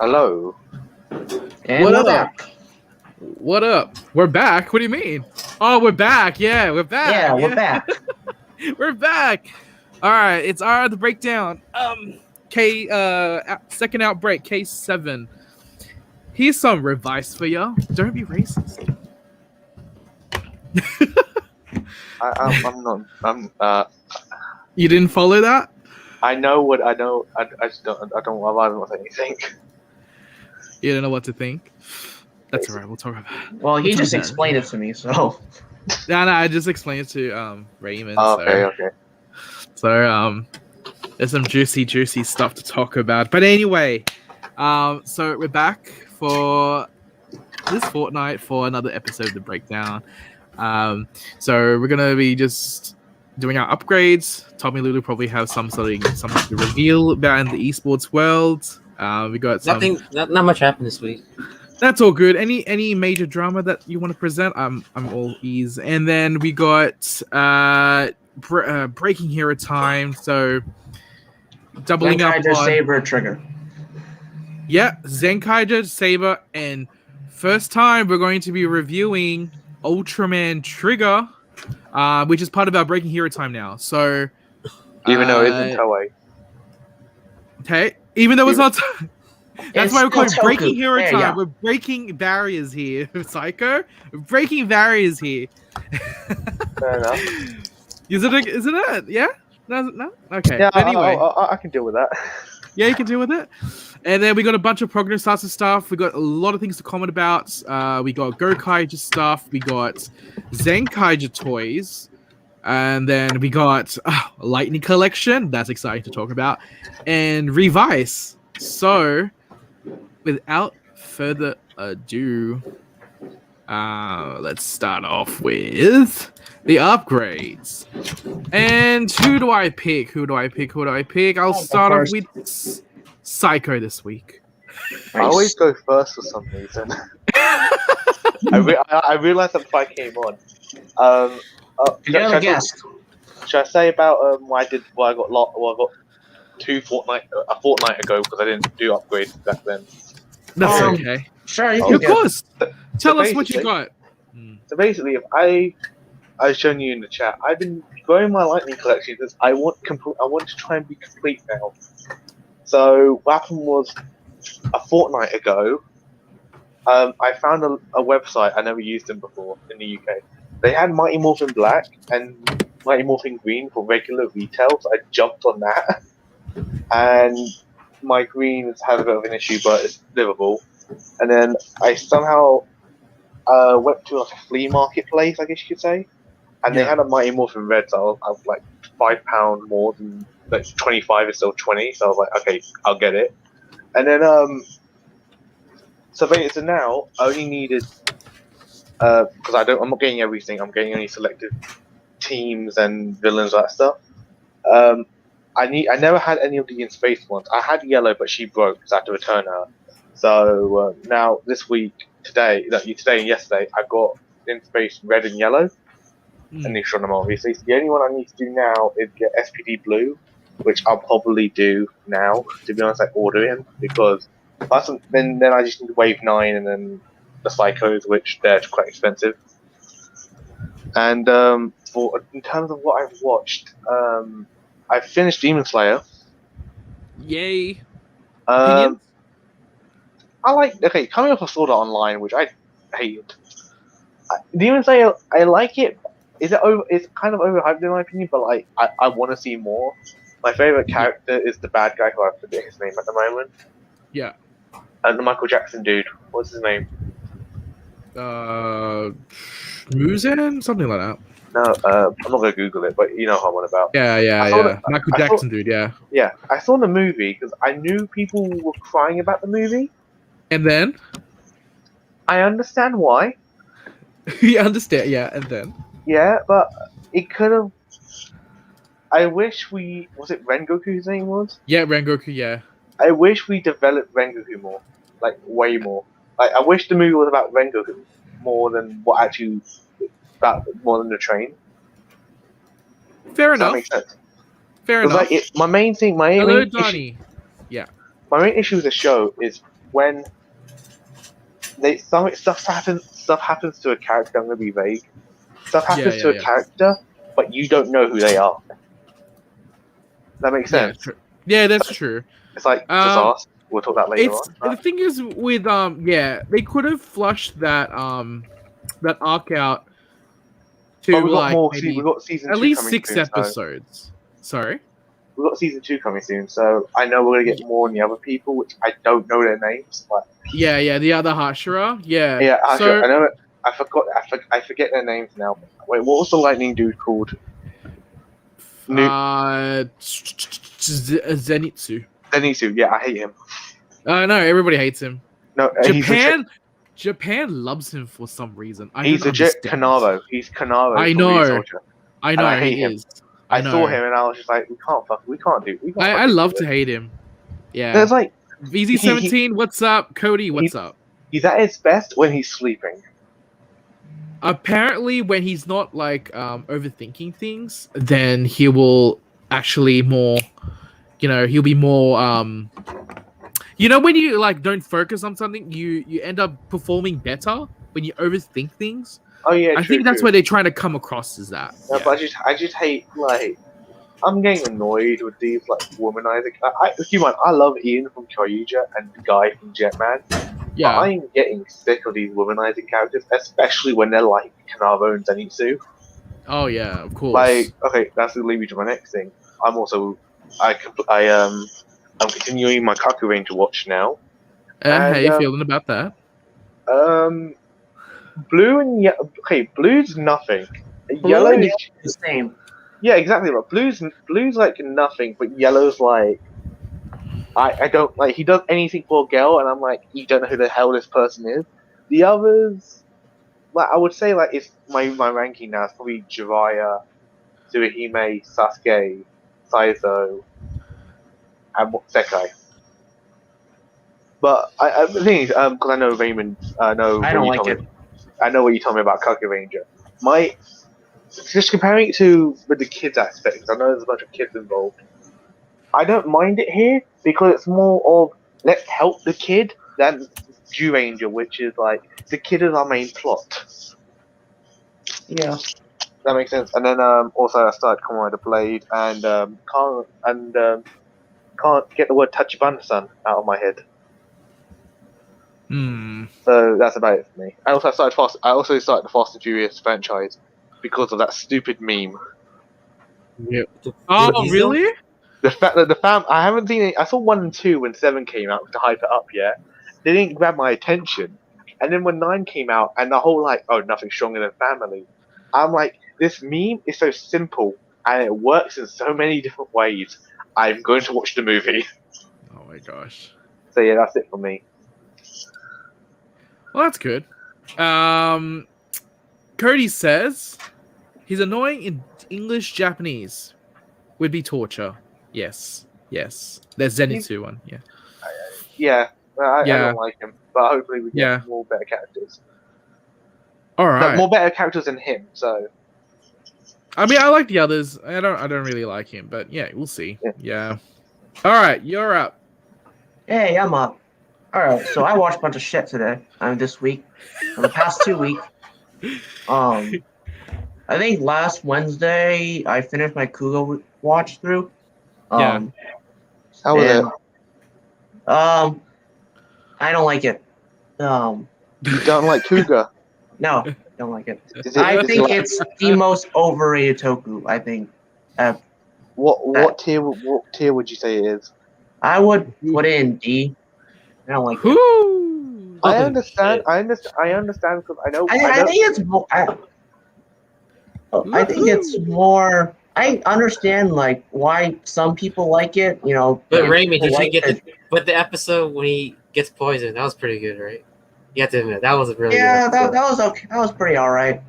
Hello. And What we're up? back. What up? We're back. What do you mean? Oh, we're back. Yeah, we're back. Yeah, we're back. We're back. All right, it's RRR the breakdown. Second outbreak, K7. Here's some Revice for ya. Don't be racist. I'm not. You didn't follow that? I know what I know. I just don't. I don't want to say anything. You don't know what to think. That's alright. We'll talk about it. Well, he We'll just talk about it. explained it to me, so. No, I just explained it to Raymond. Oh, okay. So there's some juicy stuff to talk about. But anyway, so we're back for this fortnight for another episode of the breakdown. So we're gonna be just doing our upgrades. Tommylulu probably have something to reveal about in the esports world. We got some. Not much happened this week. That's all good. Any major drama that you want to present? I'm all ease. And then we got breaking hero time. So doubling up Zenkaiger, on Saber, Trigger. yeah, Zenkaiger, Saber, and first time we're going to be reviewing Ultraman Trigger, which is part of our breaking hero time now. So Even though it isn't Toei. Okay, even though it's not. That's why we're calling still breaking Toku. hero There, time. yeah. We're breaking barriers here, Psycho. We're breaking barriers here. Fair enough. Is it? Yeah. No. Okay. Yeah. Anyway, I can deal with that. yeah, you can deal with it. And then we got a bunch of Prognosatsu stuff. We got a lot of things to comment about. We got Gokaiger stuff. We got Zenkaiger toys. And then we got Lightning Collection. That's exciting to talk about. And Revice. So, without further ado, let's start off with the upgrades. And who do I pick? I'll start off with Psycho this week. I always go first for some reason. I realized that before I came on. You're the guest. Should I say about what I got a fortnight ago because I didn't do upgrades back then. That's okay. Sure, you Oh, can Of go. course. Tell us what you basically- got. So basically, if I've shown you in the chat, I've been growing my lightning collection because I want to try and be complete now. So what happened was a fortnight ago, I found a website. I never used them before in the UK. They had Mighty Morphin Black and Mighty Morphin Green for regular retail, so I jumped on that. And my greens had a bit of an issue, but it's livable. And then I somehow went to like a flea marketplace, I guess you could say, and they had a Mighty Morphin Red, so I was like £5 more than like 25 is still 20, so I was like, okay, I'll get it. And then so now I only needed because I'm not getting everything. I'm getting only selected teams and villains, that stuff. I never had any of the in space ones. I had yellow, but she broke, so I had to return her. So now this week, today and yesterday, I got in space red and yellow, and these them obviously. So the only one I need to do now is get SPD blue, which I'll probably do now. To be honest, I order him because then I just need wave 9 and then the Psychos, which they're quite expensive. And in terms of what I've watched, I finished Demon Slayer. Yay. I coming off of Sword Art Online, which I hated. Demon Slayer, I like it. It's kind of overhyped in my opinion, but like I want to see more. My favorite character is the bad guy who I forget his name at the moment. Yeah. And the Michael Jackson dude. What's his name? Muzan? Something like that. No, I'm not gonna Google it, but you know how I'm on about. Yeah. Michael Jackson, dude, yeah. Yeah, I saw the movie because I knew people were crying about the movie. And then? I understand why. You understand, yeah, and then? Yeah, but it could have. I wish was it Rengoku's name was? Yeah, Rengoku, yeah. I wish we developed Rengoku more, like way more. Like I wish the movie was about Rengoku more than more than the train. Fair Does that enough. make sense? Fair 'Cause, enough. like, my main Hello, issue, Donnie. my main issue with the show is when stuff happens to a character. I'm gonna be vague. Stuff happens to a character, but you don't know who they are. That makes sense. True. Yeah, that's true. It's like just ask. We'll talk about later on. The thing is with they could have flushed that that arc out to we got like maybe we got season at 2 least coming 6 soon, episodes. Sorry. We've got season 2 coming soon, so I know we're gonna get more on the other people, which I don't know their names. But the other Hashira. Yeah. Yeah, So, I know it. I forget their names now. Wait, what was the lightning dude called? Zenitsu. Zenitsu. Yeah, I hate him. No, everybody hates him. No, Japan loves him for some reason. He's Kanaro. He's Kanaro. I know. I hate him. I saw him and I was just like, we can't do. I love to hate him. Yeah. There's like VZ17, what's up? Cody, what's up? He's at his best when he's sleeping. Apparently, when he's not like overthinking things, then he will actually more. He'll be more. When you like don't focus on something, you end up performing better when you overthink things. Oh yeah, I think that's what they're trying to come across as that. No, but I just hate like I'm getting annoyed with these like womanizing. I love Ian from Kaiju and the guy from Jetman. Yeah, but I'm getting sick of these womanizing characters, especially when they're like Kanaro and Zenitsu. Oh yeah, of course. Like, okay, that's gonna lead me to my next thing. I'm continuing my Kaku Ranger watch now. How you feeling about that? Blue and yellow. Okay, blue's nothing. Yellow is the same. Yeah, exactly. Right. Blue's like nothing, but yellow's like. I don't like. He does anything for a girl, and I'm like, you don't know who the hell this person is. The others, like I would say, like it's my ranking now is probably Jiraiya, Tsuhime, Sasuke, Saizo, and Sekai. But the thing is, because I know Raymond, I don't like it. I know what you told me about Kaku Ranger. Just comparing it to with the kids aspect, I know there's a bunch of kids involved. I don't mind it here because it's more of let's help the kid than Jew Ranger, which is like the kid is our main plot. Yeah, that makes sense. And then also I started Kamen Rider Blade and can't get the word Tachibana-san out of my head. So that's about it for me. I also started the Fast and Furious franchise because of that stupid meme. Yeah. Oh, really? The fact that I haven't seen it. I saw 1 and 2 when 7 came out to hype it up. Yeah, they didn't grab my attention. And then when 9 came out, and the whole like, oh, nothing stronger than family. I'm like, this meme is so simple and it works in so many different ways. I'm going to watch the movie. Oh my gosh. So yeah, that's it for me. Well, that's good. Cody says he's annoying in English, Japanese. Would be torture. Yes. There's Zenitsu one. Yeah. I don't like him, but hopefully we get more better characters. All right. More better characters than him. So. I mean, I like the others. I don't really like him, but yeah, we'll see. Yeah. All right, you're up. Hey, I'm up. All right, so I watched a bunch of shit today. This week, for the past 2 weeks. I think last Wednesday I finished my Cougar watch through. How was it? I don't like it. You don't like Cougar? No, I don't like it. I think it's the most overrated toku. I think. What tier would you say it is? I would put it in D. I don't like it. I understand because I know. I think it's more. I think it's more. I understand like why some people like it. But Raymond, did you get the episode when he gets poisoned? That was pretty good, right? You have to admit that was a really good episode. that was okay. That was pretty all right.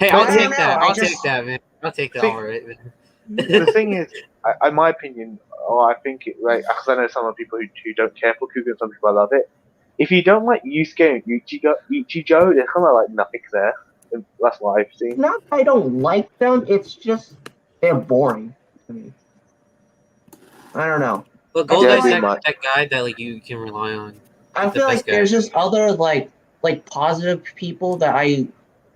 Hey, I'll take that. I'll take that, man. I'll take that. All right, man. The thing is, in my opinion, I think it right because I know some of the people who don't care for Cougar and some people love it. If you don't like Yusuke and Ichijo, there's kind of like nothing there. That's what I've seen. Not I don't like them. It's just they're boring to me. I don't know. But Yeah, Goldie's pretty that, much. that guy that like you can rely on. I The feel best like guy. there's just other like positive people that I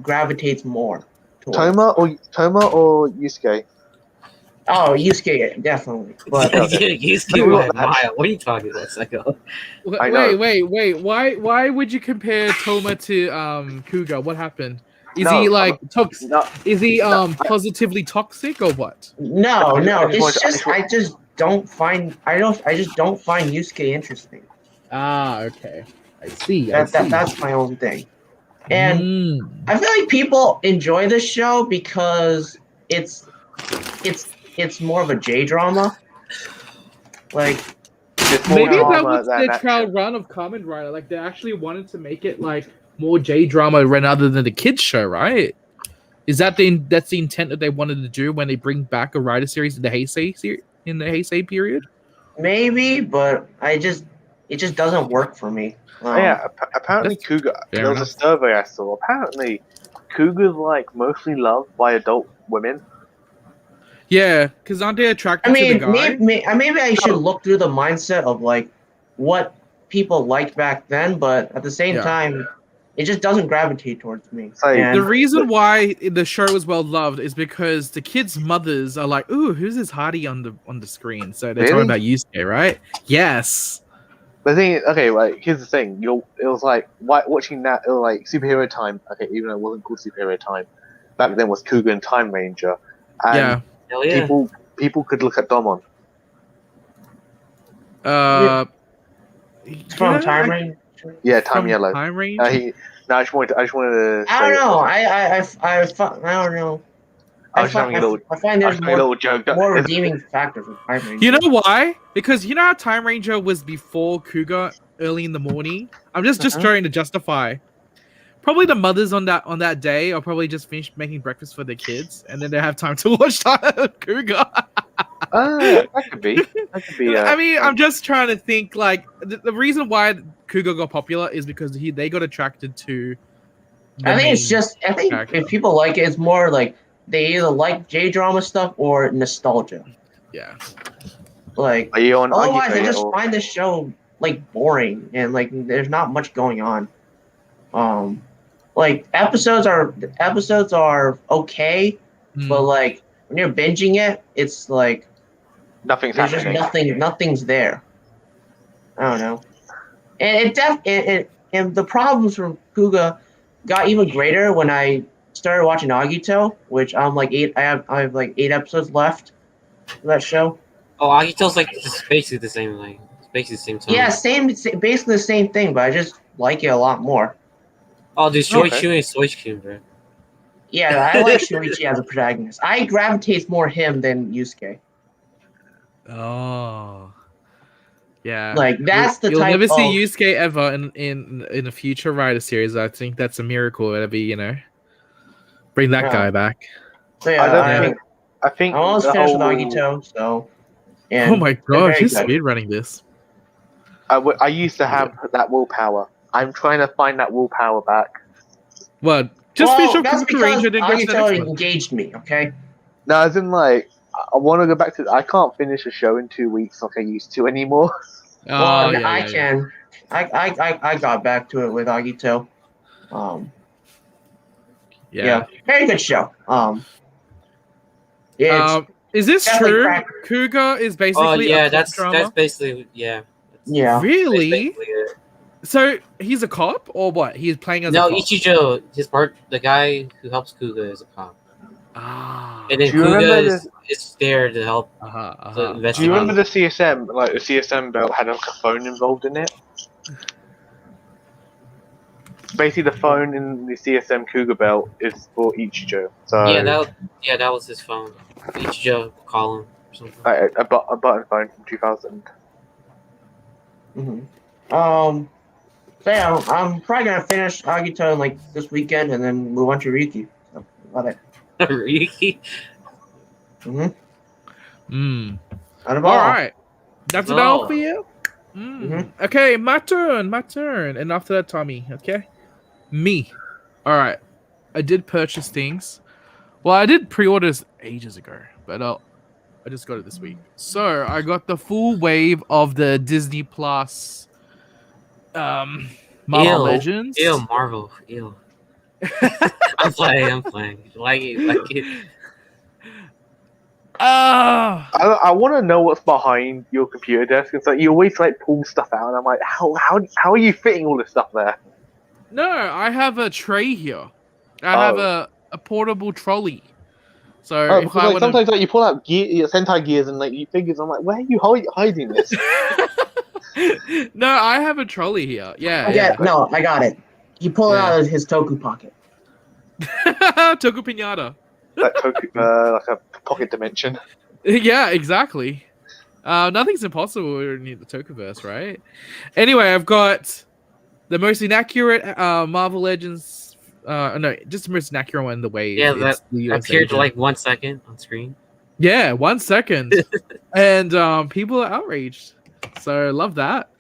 gravitates more towards. Toma or Yusuke? Oh, Yusuke definitely, but You skip We by got a that. mile. What are you talking about, Psycho? I know. Wait. Why would you compare Toma to Cougar? What happened? Is No, he like No, Is he positively toxic or what? no, I just it's just I just don't find Yusuke interesting. Ah, okay. I see. That's my own thing. And Mm. I feel like people enjoy this show because it's more of a J drama. Like There's more Maybe that drama was than the trial action. run of Kamen Rider. Like they actually wanted to make it like more J drama rather than the kids show, right? Is that that's the intent that they wanted to do when they bring back a Rider series in the Heisei period? maybe, but it just doesn't work for me. Oh, yeah, apparently That's Cougar. fair There was enough. a survey I saw. Apparently, Cougar's like mostly loved by adult women. Yeah, because aren't they attracted I to the mean, guy? maybe I should look through the mindset of like what people liked back then, but at the same Yeah. time, it just doesn't gravitate towards me. Say, And The reason why the show is well loved is because the kids' mothers are like, "Ooh, who's this hottie on the screen?" So they're Really? talking about Yusuke, right? Yes. the thing is, okay, like here's the thing. It was like watching that. It was like superhero time. Okay, even though it wasn't called superhero time, back then was Cougar and Time Ranger, and Yeah. Hell yeah. people could look at Domon. it's from yeah, Time Ranger. Yeah, Time from Yellow. Time Range. I just wanted to. I don't know. I don't know. I was just having a little. I find I there's was having a more little joke. redeeming factors with Time Ranger. You know why? Because you know how Time Ranger was before Cougar early in the morning? I'm just trying to justify. Probably the mothers on that day are probably just finished making breakfast for their kids, and then they have time to watch Cougar. That could be. That could be. I mean, I'm just trying to think. Like the reason why Cougar got popular is because they got attracted to. I think it's just character. if people like it, it's more like they either like J drama stuff or nostalgia. Yeah. Like Are you on? otherwise, I Agitator just or- find this show like boring and like there's not much going on. Like episodes are okay, but like when you're binging it, it's like Nothing's there's just happening. nothing's there. I don't know, and and the problems from Kuga got even greater when I started watching Agito, which I'm like I have like 8 episodes left of that show. Oh, Agito's like just basically the same thing. It's basically the same time. Yeah, basically the same thing, but I just like it a lot more. Oh, dude, Shoichi and Soichi, bro. Yeah, I like Shuichi as a protagonist. I gravitate more him than Yusuke. Oh. Yeah. Like that's the You'll type never of see Yusuke ever in a future Rider series. I think that's a miracle. It'll be, bring that guy back. So yeah, I think I'm almost the finished whole- with Agito, so and Oh my they're gosh, very who's good. speed running this? I used to have that willpower. I'm trying to find that willpower back. What? Just finish up that's Kabuki because Ranger, then go to the Agito next one. engaged me, okay? No, as in like I want to go back to. I can't finish a show in 2 weeks like I used to anymore. Oh, yeah, I yeah, can. I got back to it with Agito. Yeah, very good show. Yeah, is this definitely true? crack- Cougar is basically Oh yeah, a cop that's drama? basically yeah. yeah. Really? Basically it. So he's a cop or what? He's playing as a No, cop. Ichijo, the guy who helps Cougar is a cop, Ah. and then Do you remember Cougar is there to help to Do you investigate. remember the CSM? Like the CSM belt had like a phone involved in it. Basically, the phone in the CSM Cougar belt is for Ichijo. So Yeah, that was his phone. Ichijo call him or something. a button phone from 2000. Mm-hmm. So yeah, I'm probably gonna finish Agito like this weekend and then move on to Riki. So, about it. Riki. Mm. Out of All all. right. That's it all for you? Mhm. Okay, my turn. And after that, Tommy, okay? Me. All right. I did purchase things. Well, I did pre-orders ages ago, but I I just got it this week. So I got the full wave of the Disney Plus Marvel Legends. Ew, Marvel. Ew. I'm playing. Like it. I want to know what's behind your computer desk. It's like you always like pull stuff out, and I'm like, how are you fitting all this stuff there? No, I have a tray here. I have a portable trolley. So if I sometimes like you pull out your Sentai gears and like you figures, I'm like, where are you hiding this? No, I have a trolley here. Yeah. Yeah, no, I got it. He pulled it out of his Toku pocket. Toku Pinata. Like a pocket dimension. Yeah, exactly. Nothing's impossible in the Tokuverse, right? Anyway, I've got the most inaccurate Marvel Legends. No, just the most inaccurate one. The way that appeared like 1 second on screen. Yeah, 1 second, and people are outraged. So love that.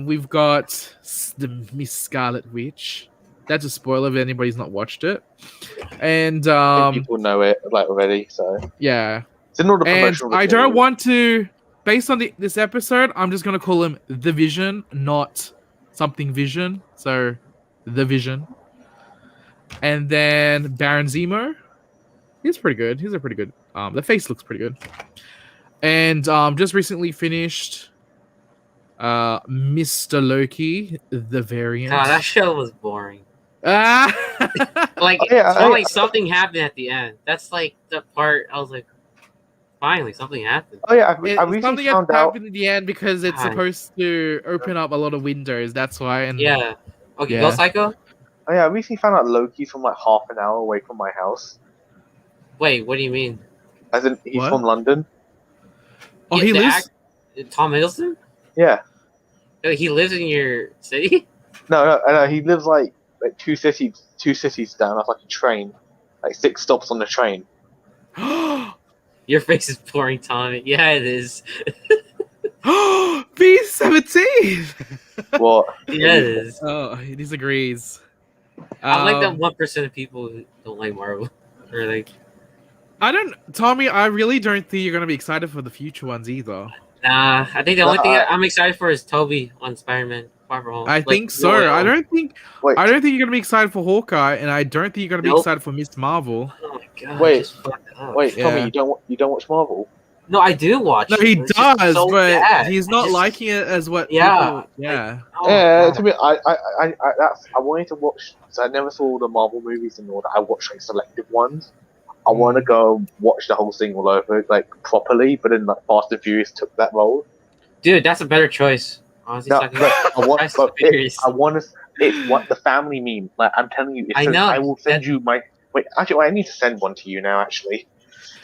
We've got the Miss Scarlet Witch. That's a spoiler if anybody's not watched it. And people know it like already. So yeah, it's not a promotional. And I don't want to. Based on this episode, I'm just gonna call him the Vision, not something Vision. So the Vision. And then Baron Zemo. He's pretty good. He's a pretty good. The face looks pretty good. And just recently finished Mr. Loki, the variant. God, that show was boring. Like, something happened at the end. That's like the part I was like, finally, something happened. Oh yeah, I recently something found out. happened in the end because it's supposed to open up a lot of windows. That's why. And yeah. Okay, Go Psycho. Oh yeah, I recently found out Loki's from like half an hour away from my house. Wait, what do you mean? As in, he's from London. Oh, he lives. Tom Hiddleston? Yeah. No, he lives in your city? No. He lives like two cities down off like a train, like 6 stops on the train. Your face is pouring, Tommy. Yeah, it is. B17. What? Yeah, it is. Oh, he disagrees. I'm like that 1% of people who don't like Marvel. Or like, Tommy, I really don't think you're gonna be excited for the future ones either. Nah, I think the only thing I'm excited for is Toby on Spider-Man Far From Home. I think so. I don't think you're gonna be excited for Hawkeye, and I don't think you're gonna be excited for Miss Marvel. Oh my god! Wait, Tommy, you don't watch Marvel? No, I do watch. No, he does, so but bad. he's not liking it as what. Yeah, people, yeah. To me, I wanted to watch. So I never saw all the Marvel movies in order. I watched like selective ones. I want to go watch the whole thing all over, like properly. But then, like Fast and Furious took that role. Dude, that's a better choice. Honestly, I want to. It's what the family meme. Like I'm telling you, I know. I will send you my. Wait, actually, I need to send one to you now. Actually,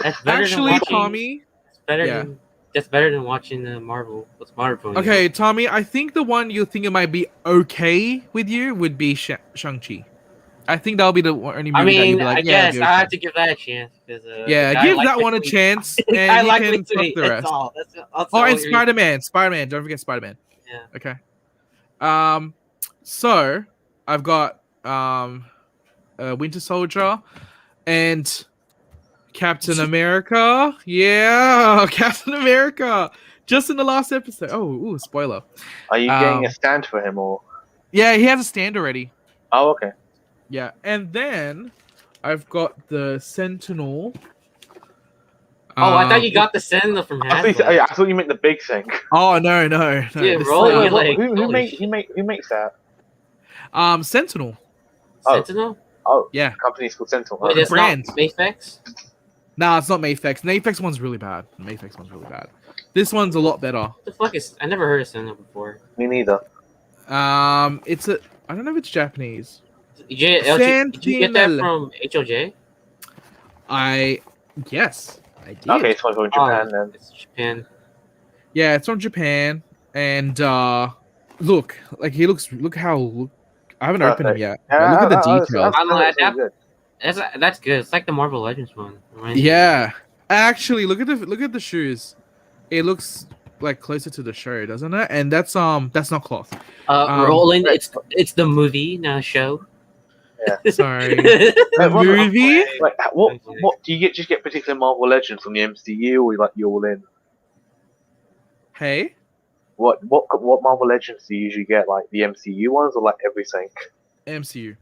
that's better than watching, Tommy. That's better than watching the Marvel. What's Marvel? Okay, Tommy. I think the one you think it might be okay with you would be Shang-Chi. I think that'll be the only movie that you'd be like, I guess I have to give that a chance. Give that one a chance, and I you like can fuck the rest. And Spider-Man. Spider-Man. Don't forget Spider-Man. Yeah. Okay. So I've got Winter Soldier and Captain America. Yeah, Captain America. Just in the last episode. Oh, spoiler. Are you getting a stand for him or? Yeah, he has a stand already. Oh, okay. Yeah, and then I've got the Sentinel. I thought you got the Sentinel from Hasbro. I thought you meant the big thing. Oh no. Dude, who makes that? Sentinel. Sentinel? Oh, yeah. Company's called Sentinel. Wait, it's brand. not Mafex? Nah, it's not Mafex. Mafex one's really bad. This one's a lot better. What the fuck is? I never heard of Sentinel before. Me neither. It's a. I don't know if it's Japanese. Did you get that from HOJ? Yes, I did. Okay, it's from Japan then. It's Japan. Yeah, it's from Japan, and look, like he looks. I haven't opened him yet. Look at the details. That's good. It's like the Marvel Legends one. Yeah, actually, look at the shoes. It looks like closer to the show, doesn't it? And that's not cloth. Roland, it's the movie, not a show. Sorry. Like, Movie? Like, what do you just get particular Marvel Legends from the MCU, or like you all in? Hey? What Marvel Legends do you usually get? Like the MCU ones, or like everything? MCU.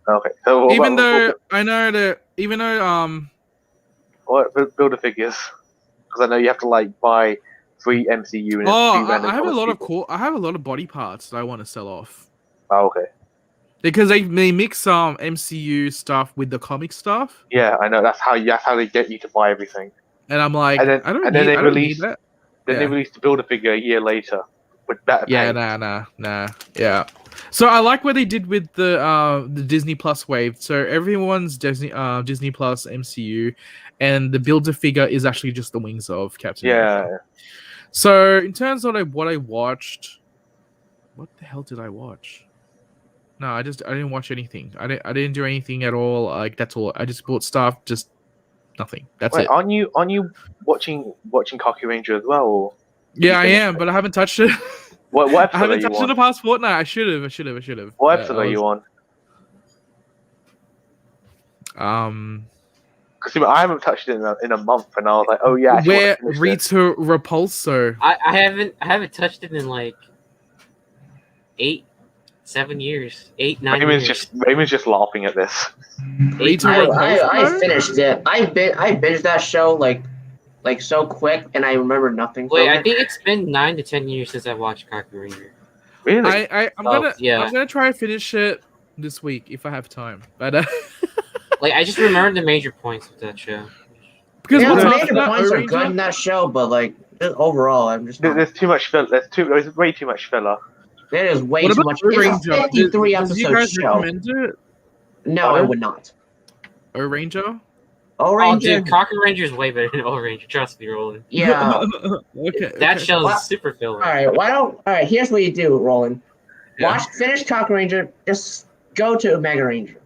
Okay, so what Even about, what Builder figures? Because I know you have to like buy 3 MCU units. I have a lot of body parts that I want to sell off. Oh, okay. Because they mix MCU stuff with the comic stuff. Yeah, I know. That's how they get you to buy everything. And I'm like, I don't need that. Then they released the Builder figure a year later with better paint. Nah. Yeah. So I like what they did with the Disney Plus wave. So everyone's Disney Plus MCU, and the Builder figure is actually just the wings of Captain America. So in terms of what I watched, what the hell did I watch? No, I didn't watch anything. I didn't do anything at all. Like that's all. I just bought stuff. Just nothing. That's it. Aren't you watching Kaku Ranger as well? Or yeah, I am, but I haven't touched it. What episode I haven't are you touched it on? in the past fortnight. I should have. What episode are you on? Because I haven't touched it in a month, and I was like, oh yeah. Where Rita Repulso? I haven't touched it in like 7 years, 9 years. Raymond's just laughing at this. I finished it. I binged that show like so quick, and I remember nothing. Wait, I think it's been 9 to 10 years since I watched Kaku Ranger. Really? I'm gonna try to finish it this week if I have time. But like I just remember the major points of that show. Because the major points are good in that show, but like overall, I'm just there's too much filler. There's way too much filler. There is way too much. It's a 53 episode show. No, I would not. O-Ranger? O-Ranger? Oh, dude, Kaku Ranger is way better than O-Ranger. Trust me, Roland. Yeah. That show's super filler. Alright, here's what you do, Roland. Finish Kaku Ranger, just go to Mega Ranger.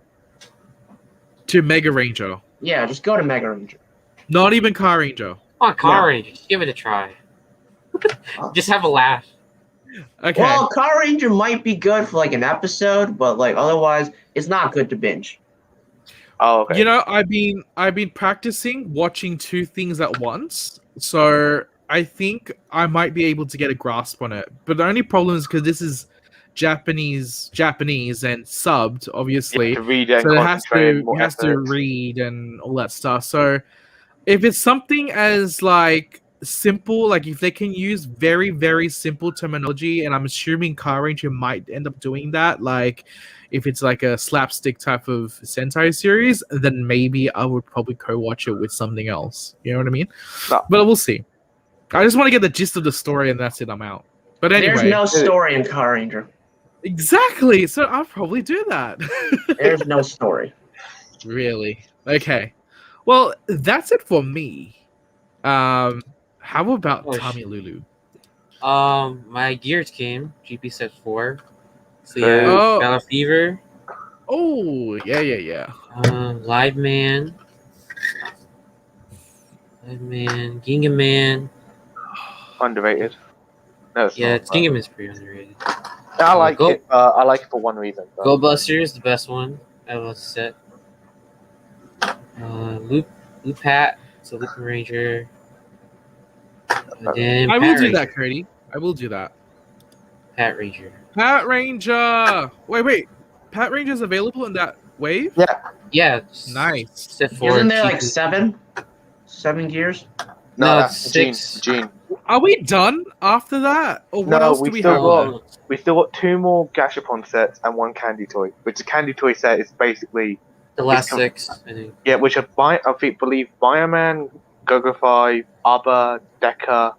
To Mega Ranger? Yeah, just go to Mega Ranger. Not even Car Ranger? Come on, Car Ranger, just give it a try. Just have a laugh. Okay. Well, Car Ranger might be good for like an episode, but like otherwise, it's not good to binge. Oh, okay. You know, I've been practicing watching 2 things at once, so I think I might be able to get a grasp on it. But the only problem is because this is Japanese and subbed, obviously. So it has to read and all that stuff. So if it's something as like simple, like if they can use very, very simple terminology, and I'm assuming Car Ranger might end up doing that, like if it's like a slapstick type of Sentai series, then maybe I would probably co-watch it with something else. You know what I mean? No. But we'll see. I just want to get the gist of the story, and that's it. I'm out. But anyway, there's no story in Car Ranger. Exactly. So I'll probably do that. There's no story. Really? Okay. Well, that's it for me. How about Tommylulu? My gears came GP set 4. So yeah, Battle Fever. Oh, yeah. Live Man, Ginga Man. Underrated. No, Ginga Man's pretty underrated. I like it. I like it for one reason. Go Busters, the best one out of the set. Loop Hat, so Loop Ranger. I will do that, Curdy. I will do that. Pat Ranger. Wait. Pat Ranger's available in that wave? Yeah. Nice. Isn't there like 7 gears? No, that's 6. Gene. Are we done after that? Or what else do we have? We still got 2 more Gashapon sets and 1 Candy Toy. Which the Candy Toy set is basically the last 6. I think. Yeah, which I believe Bioman, Gogafai, Abba, Deca,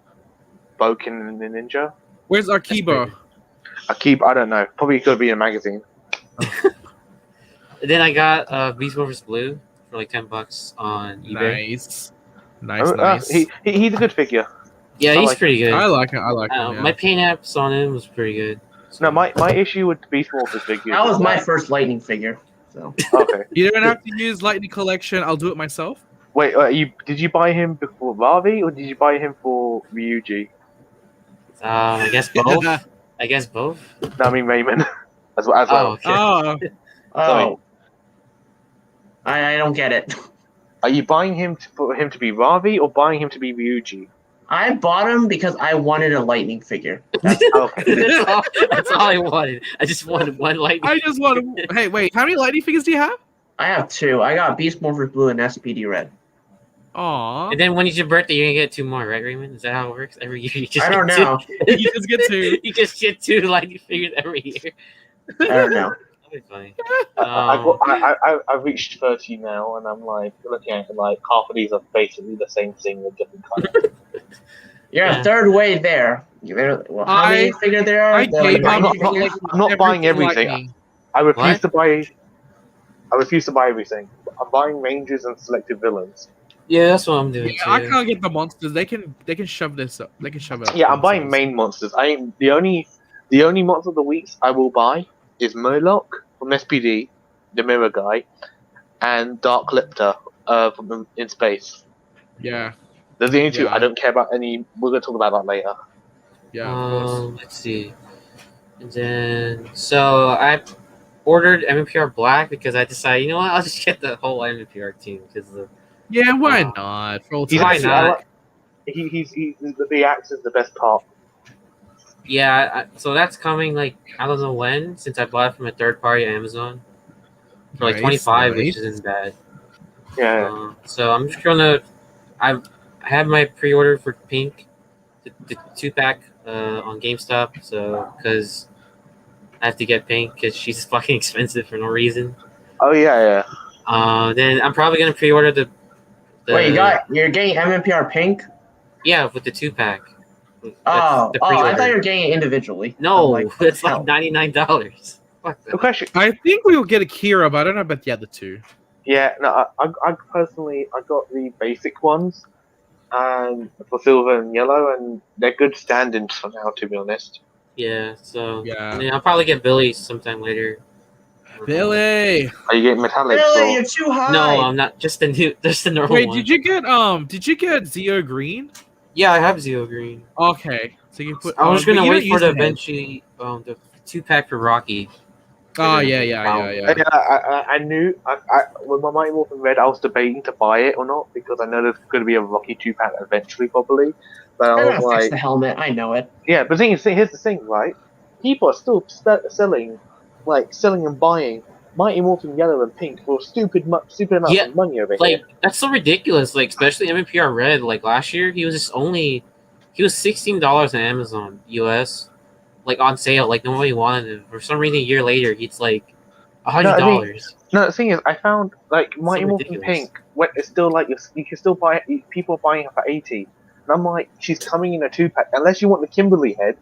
Boken, and the Ninja. Where's Akiba? Akiba, I don't know. Probably could be in a magazine. And then I got Beast Wars Blue for like $10 on eBay. Nice. He's a good figure. Yeah, he's pretty good. I like him. Yeah. My paint apps on him was pretty good. So. No, my issue with the Beast Wars figure. That was my first Lightning figure. So okay. You don't have to use Lightning Collection. I'll do it myself. Wait, did you buy him before Ravi or did you buy him for Ryuji? I guess both. No, I mean Raymond. as well. Okay. Sorry. I don't get it. Are you buying him for him to be Ravi or buying him to be Ryuji? I bought him because I wanted a lightning figure. Okay. That's all I wanted. I just wanted one lightning. I just want to. Hey, wait. How many lightning figures do you have? I have 2. I got Beast Morpher Blue and SPD Red. Aw. And then when it's your birthday, you're gonna get 2 more, right, Raymond? Is that how it works? Every year you just I don't get know. 2. You just get 2. You just get 2 lightning figures every year. I don't know. That'll be funny. I reached 30 now, and I'm like looking at it like half of these are basically the same thing with different colors. You're Yeah. a third way there. Well, how many figure there are? I There are like gave up 90 on figures. I'm not buying everything. Lightning. I refuse What? to buy. I refuse to buy everything. I'm buying rangers and selected villains. Yeah, that's what I'm doing Yeah, too. I can't get the monsters. They can shove this up. They can shove it up. Yeah, I'm buying themselves. main monsters. The only monster of the weeks I will buy is Murloc from SPD, the Mirror Guy, and Dark Lepta from In Space. Yeah, They're the only 2. Yeah. I don't care about any. We're gonna talk about that later. yeah, of course. Let's see. And then so I ordered MMPR Black because I decided, you know what, I'll just get the whole MMPR team because Yeah, why not? For He's Why actually, not? He's the axe is the best part. yeah. So that's coming like I don't know when, since I bought it from a third party Amazon for like Nice, 25, which nice. isn't bad. Yeah. So I'm just gonna. I have my pre-order for Pink, the 2-pack on GameStop. So because I have to get Pink because she's fucking expensive for no reason. Oh yeah. Then I'm probably gonna pre-order the. Wait, you're getting MMPR Pink? Yeah, with the 2-pack. I thought you were getting it individually. No, I'm like, it's hell. like $99. Fuck that. Good question. I think we will get Akira, but I don't know about the other 2. Yeah. No, I personally I got the basic ones, and for silver and yellow, and they're good stand-ins for now. To be honest. Yeah, so Yeah. I mean, I'll probably get Billy sometime later. Billy. Are you getting metallics? Really? Or... You're too high. No, I'm not. Just the normal Wait, one. did you get Zeo Green? Yeah, I have Zeo Green. Okay, so you put. I was just but gonna you wait don't for use the head. eventually the 2-pack for Rocky. Oh Yeah. yeah. I knew when my Mighty Morphin Red, I was debating to buy it or not because I know there's going to be a Rocky 2-pack eventually, probably. But I They're was gonna fix like, the helmet. I know it. yeah. But here's the thing, right? People are still selling and buying Mighty Morphin Yellow and Pink for stupid amounts Yeah, of money over Like here. that's so ridiculous. Like especially MMPR Red. Like last year, he was $16 on Amazon US, like on sale. Like nobody wanted him. For some reason, a year later, he's like $100. No, the thing is, I found like Mighty Morphin ridiculous. Pink. It's still like you can still buy it. People are buying it for 80, and I'm like, she's coming in a 2-pack. Unless you want the Kimberly head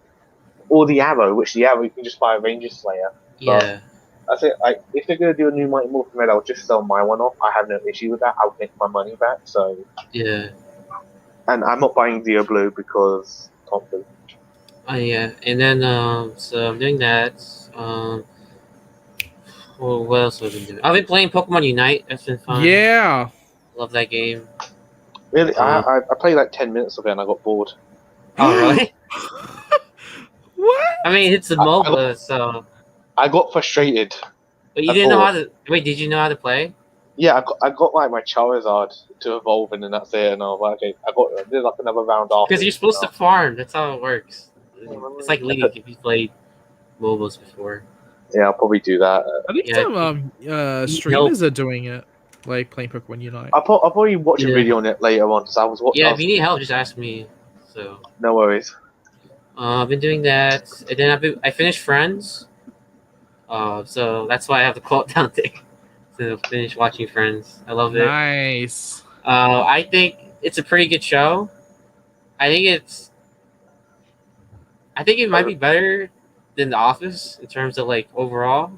or the Arrow, which the Arrow you can just buy a Ranger Slayer. Yeah. I think if they're gonna do a new Mighty Morphin Red, I'll just sell my one off. I have no issue with that. I'll get my money back. So, Yeah. and I'm not buying Zeo Blue because Thompson. Yeah. And then so I'm doing that. Well, what else have I been doing? I've been playing Pokemon Unite. That's been fun. Yeah. Love that game. Really, I played like 10 minutes of it and I got bored. Oh really? What? I mean, it's a MOBA, so. I got frustrated. But you I didn't know thought- how to. Wait, did you know how to play? Yeah, I got like my Charizard to evolve and then that's it. And I was like, okay, I did like another round after. Because you're supposed to farm. That's how it works. It's like League if you played MOBAs before. Yeah, I'll probably do that. I think Yeah. some streamers are doing it, like playing Pokemon Unite. I'll probably watch a Yeah. video on it later on because I was watching. Yeah, if you need help, just ask me. So No worries. I've been doing that, and then I finished Friends. So that's why I have the quote down there. To finish watching Friends, I love it. Nice. I think it's a pretty good show. I think it might be better than The Office in terms of like overall.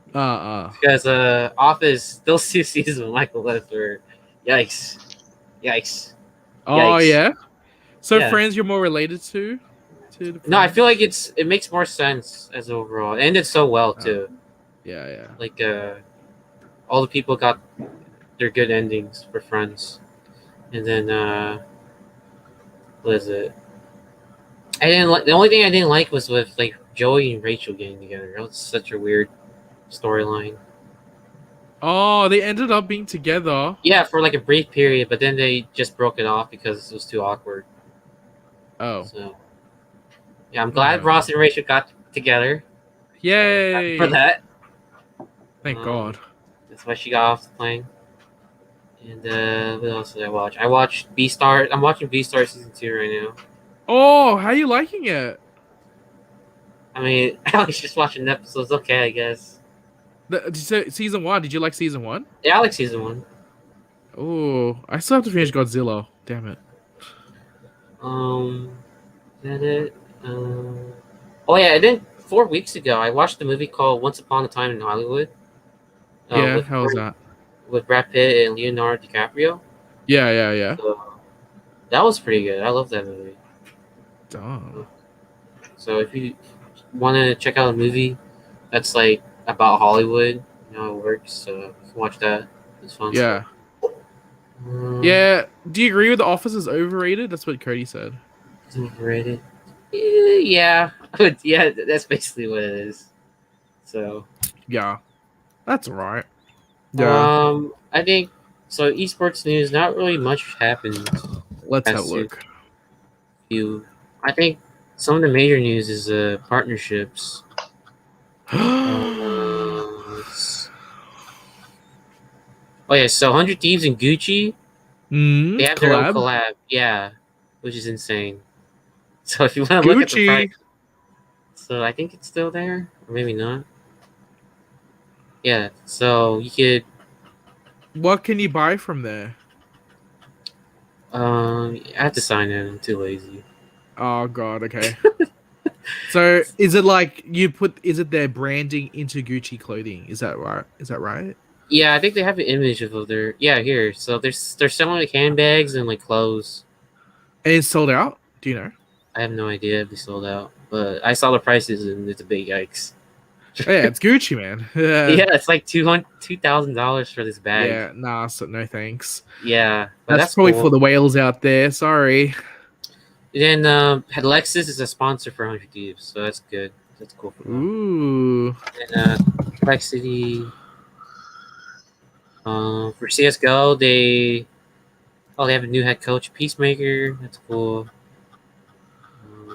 Because Office, those 2 seasons with Michael Lester, yikes. Oh Yikes. yeah. So Yeah. Friends, you're more related to the No, I Friends? feel like it makes more sense as overall. It ended so well too. Yeah. Like all the people got their good endings for Friends, and then what is it? I didn't like the only thing I didn't like was with like Joey and Rachel getting together. That was such a weird storyline. Oh, they ended up being together. Yeah, for like a brief period, but then they just broke it off because it was too awkward. Oh, So yeah, I'm glad Oh. Ross and Rachel got together. Happy for yay! that. Thank God. That's why she got off the plane. And what else did I watch? I watched Beastar. I'm watching Beastar season 2 right now. Oh, how are you liking it? I mean, I was just watching episodes. Okay, I guess. Season 1. Did you like season 1? Yeah, I like season 1. Oh, I still have to finish Godzilla. Damn it. Is that it? Oh yeah, and then 4 weeks ago, I watched a movie called Once Upon a Time in Hollywood. Yeah, how was that? With Brad Pitt and Leonardo DiCaprio. Yeah. So, that was pretty good. I love that movie. Oh. So if you want to check out a movie that's like about Hollywood, you know how it works. So you can watch that. It's fun. Yeah. Yeah. Do you agree with The Office is overrated? That's what Cody said. It's overrated. Yeah. Yeah, that's basically what it is. So Yeah. That's right. Yeah. I think so. Esports news, not really much happened. Let's have a look. I think some of the major news is partnerships. Oh yeah, so 100 Thieves and Gucci, they have their own collab. Yeah, which is insane. So if you want to look at the price, so I think it's still there, or maybe not. Yeah, so you could. What can you buy from there? I have to sign in. I'm too lazy. Oh God. Okay. So is it like is it their branding into Gucci clothing? Is that right? Yeah, I think they have an image of their here. So they're selling like handbags and like clothes. And it's sold out? Do you know? I have no idea if they sold out, but I saw the prices and it's a big yikes. Oh, yeah, it's Gucci, man. Yeah, it's like $2,000 for this bag. Yeah, nah, so no thanks. Yeah, but that's probably cool for the whales out there. Sorry. Then Lexus is a sponsor for 100 Thieves, so that's good. That's cool for them. Ooh. And Complexity. For CS:GO, they have a new head coach, Peacemaker. That's cool.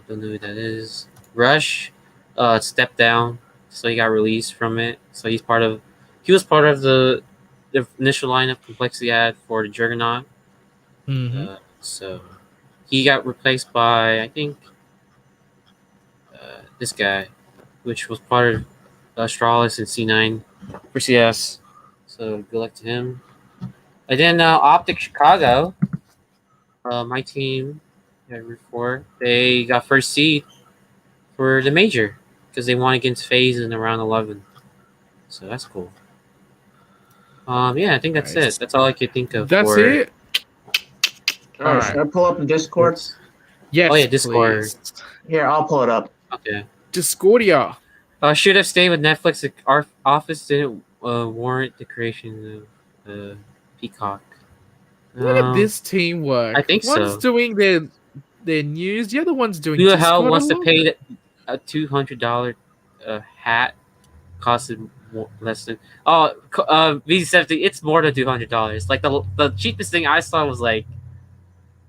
Don't know who that is. Rush, stepped down, so he got released from it. So he was part of the initial lineup Complexity had for the Juggernaut. Mm-hmm. So he got replaced by, I think, this guy, which was part of Astralis and C9 for CS. So good luck to him. And then Optic Chicago, my team, I root for, they got first seed for the major because they won against FaZe in around 11. So that's cool. Yeah, I think that's it. That's all I could think of. That's it. All right. Should I pull up the Discord? Yes. Oh yeah, Discord. Please. Here, I'll pull it up. Okay. Discordia. Should have stayed with Netflix. Our office didn't warrant the creation of Peacock. Look at this teamwork. I think one's doing their news. The other one's doing. Who the hell wants to pay a $200 hat? Costed less than V70. It's more than $200. Like the cheapest thing I saw was like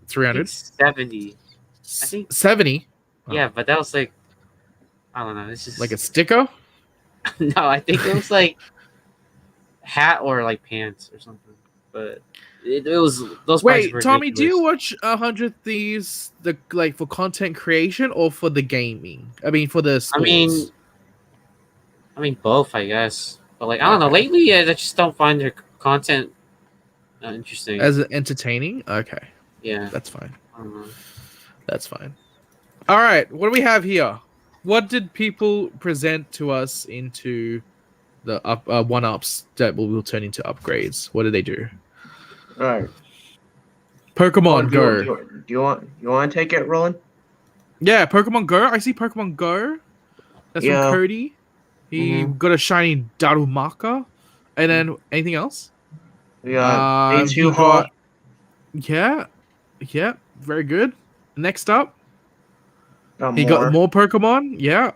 300. 70. I think 70. Yeah, but that was like, I don't know. It's just like a sticker. No, I think it was like hat or like pants or something. But it was those. Wait, Tommy, do you watch 100 Thieves for content creation or for the gaming? I mean, for the sports? I mean both, I guess. But like, I don't know. Lately, I just don't find their content interesting. As entertaining? Okay. Yeah, that's fine. I don't know. That's fine. All right, what do we have here? What did people present to us into the one-ups that will turn into upgrades? What did they do? All right. Pokemon Go. Do you want to take it, Roland? Yeah, Pokemon Go. I see Pokemon Go. That's from Cody. He got a shiny Darumaka. And then anything else? Yeah. Yeah, very good. Next up, got more Pokemon. Yeah.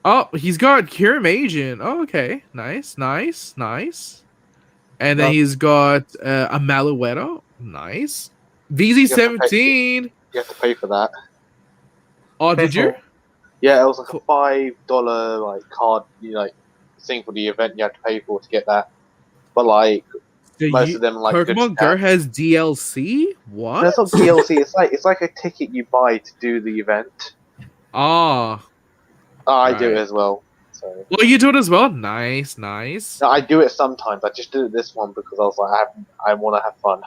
Oh, he's got Kirim Agent. Oh, okay. Nice. And then he's got a Malueta. Nice. VZ17. You have to pay for that. Oh, did you? Yeah, it was like a $5 like card, thing for the event. You had to pay for to get that. But like most of them, like Pokemon Go has DLC. What? That's not DLC. It's like a ticket you buy to do the event. Oh, I do it as well. So. Well, you do it as well. Nice. No, I do it sometimes. I just did it this one because I was like, I want to have fun.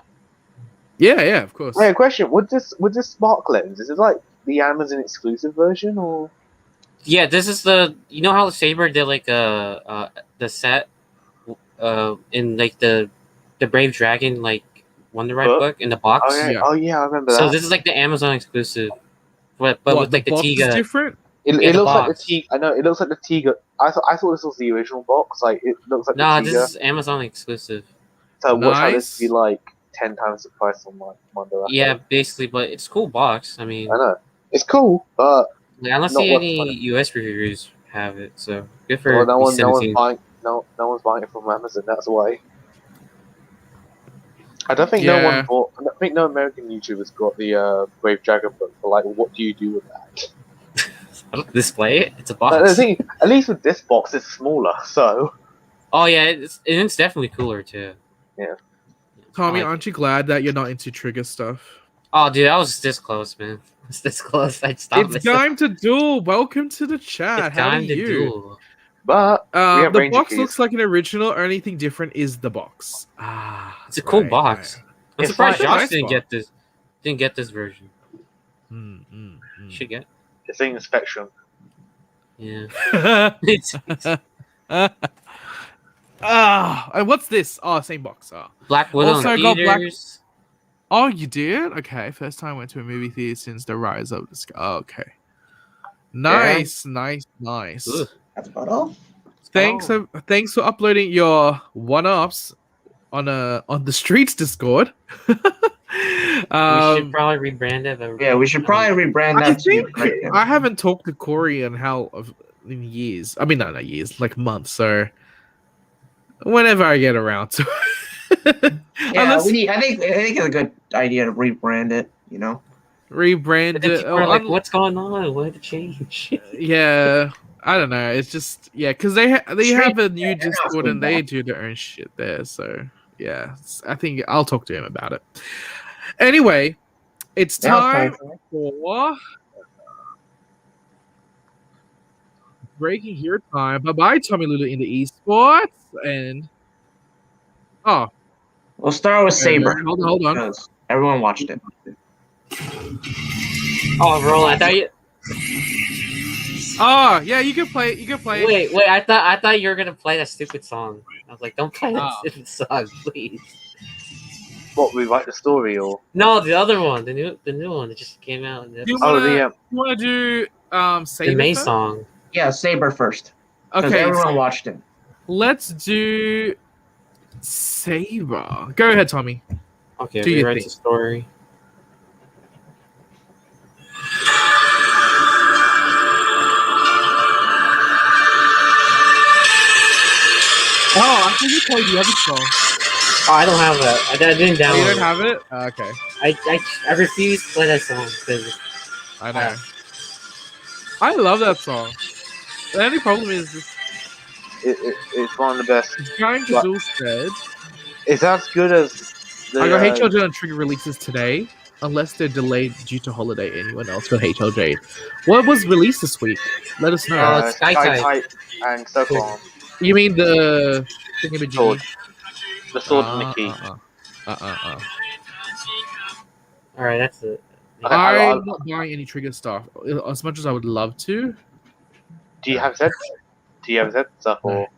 Yeah, of course. Wait, a question: Would this Spark Lens? Is it like the Amazon exclusive version, or? Yeah, this is the. You know how Saber did like the set, in like the Brave Dragon like Wonder Ride book in the box. Oh yeah, I remember that. So this is like the Amazon exclusive, but with like the Tiga. Is different. It looks like the Tiga. I know it looks like the Tiga. I thought this was the original box. Like it looks like the Tiga. This is Amazon exclusive. So what how this be like 10 times the price on like Wonder Ride? Yeah, basically, but it's a cool box. I mean, I know it's cool, but I don't see any US reviewers have it. So good for no one's buying. No one's buying it from Amazon. That's why. I don't think no one bought. I don't think no American YouTubers got the Brave Dragon book. But like, what do you do with that? I don't display it. It's a box. The thing, at least with this box, it's smaller. So. Oh yeah, it's definitely cooler too. Yeah. Tommy, aren't you glad that you're not into Trigger stuff? Oh, dude, I was this close, man. It's this close. I'd stop. It's time to duel. Welcome to the chat. It's How time are to you? duel. But the box looks like an original. Only thing different is the box. It's a cool box. Right. I'm surprised Josh nice didn't box. get this. Didn't get this version. Should get. It's in the Spectrum. Yeah. And what's this? Oh, same box. Oh. Black Widow Also in got theaters. Oh, you did? Okay. First time I went to a movie theater since the rise of the sky. Oh, okay. Nice. That's about all. Thanks for uploading your one-ups on the streets Discord. We should probably rebrand it. Yeah, we should probably rebrand that. I haven't talked to Corey in years. I mean, not years, like months. So whenever I get around to it. Yeah, I think it's a good idea to rebrand it. You know, rebrand it. Like, what's going on? What did change? Yeah, I don't know. It's just because they have a new Discord and they do their own shit there. So yeah, I think I'll talk to him about it. Anyway, it's time for breaking here time. Bye-bye, Tommylulu in the Esports. And we'll start with Saber. Hold on. Everyone watched it. Oh, roll! I thought you. Oh yeah, you can play it. Wait! I thought you were gonna play that stupid song. I was like, don't play that stupid song, please. What, rewrite the story or? No, the other one, the new one that just came out. You wanna do Saber the main first? song? Yeah, Saber first. Okay, everyone watched it. Let's do Saber. Go ahead, Tommy. Okay, rewrite the story. Oh, I think you played the other song. Oh, I don't have that. I didn't download it. You don't have it? Okay. I refuse to play that song because I know. I love that song. The only problem is it's one of the best. It's going to dual spread. It's as good as I got HLJ and Trigger releases today, unless they're delayed due to holiday. Anyone else got HLJ? What was released this week? Let us know. Sky Type and Circle. You mean the sword? The sword and the key. Alright, that's it. I'm not buying any Trigger stuff as much as I would love to. Do you have Zed? Stuff or?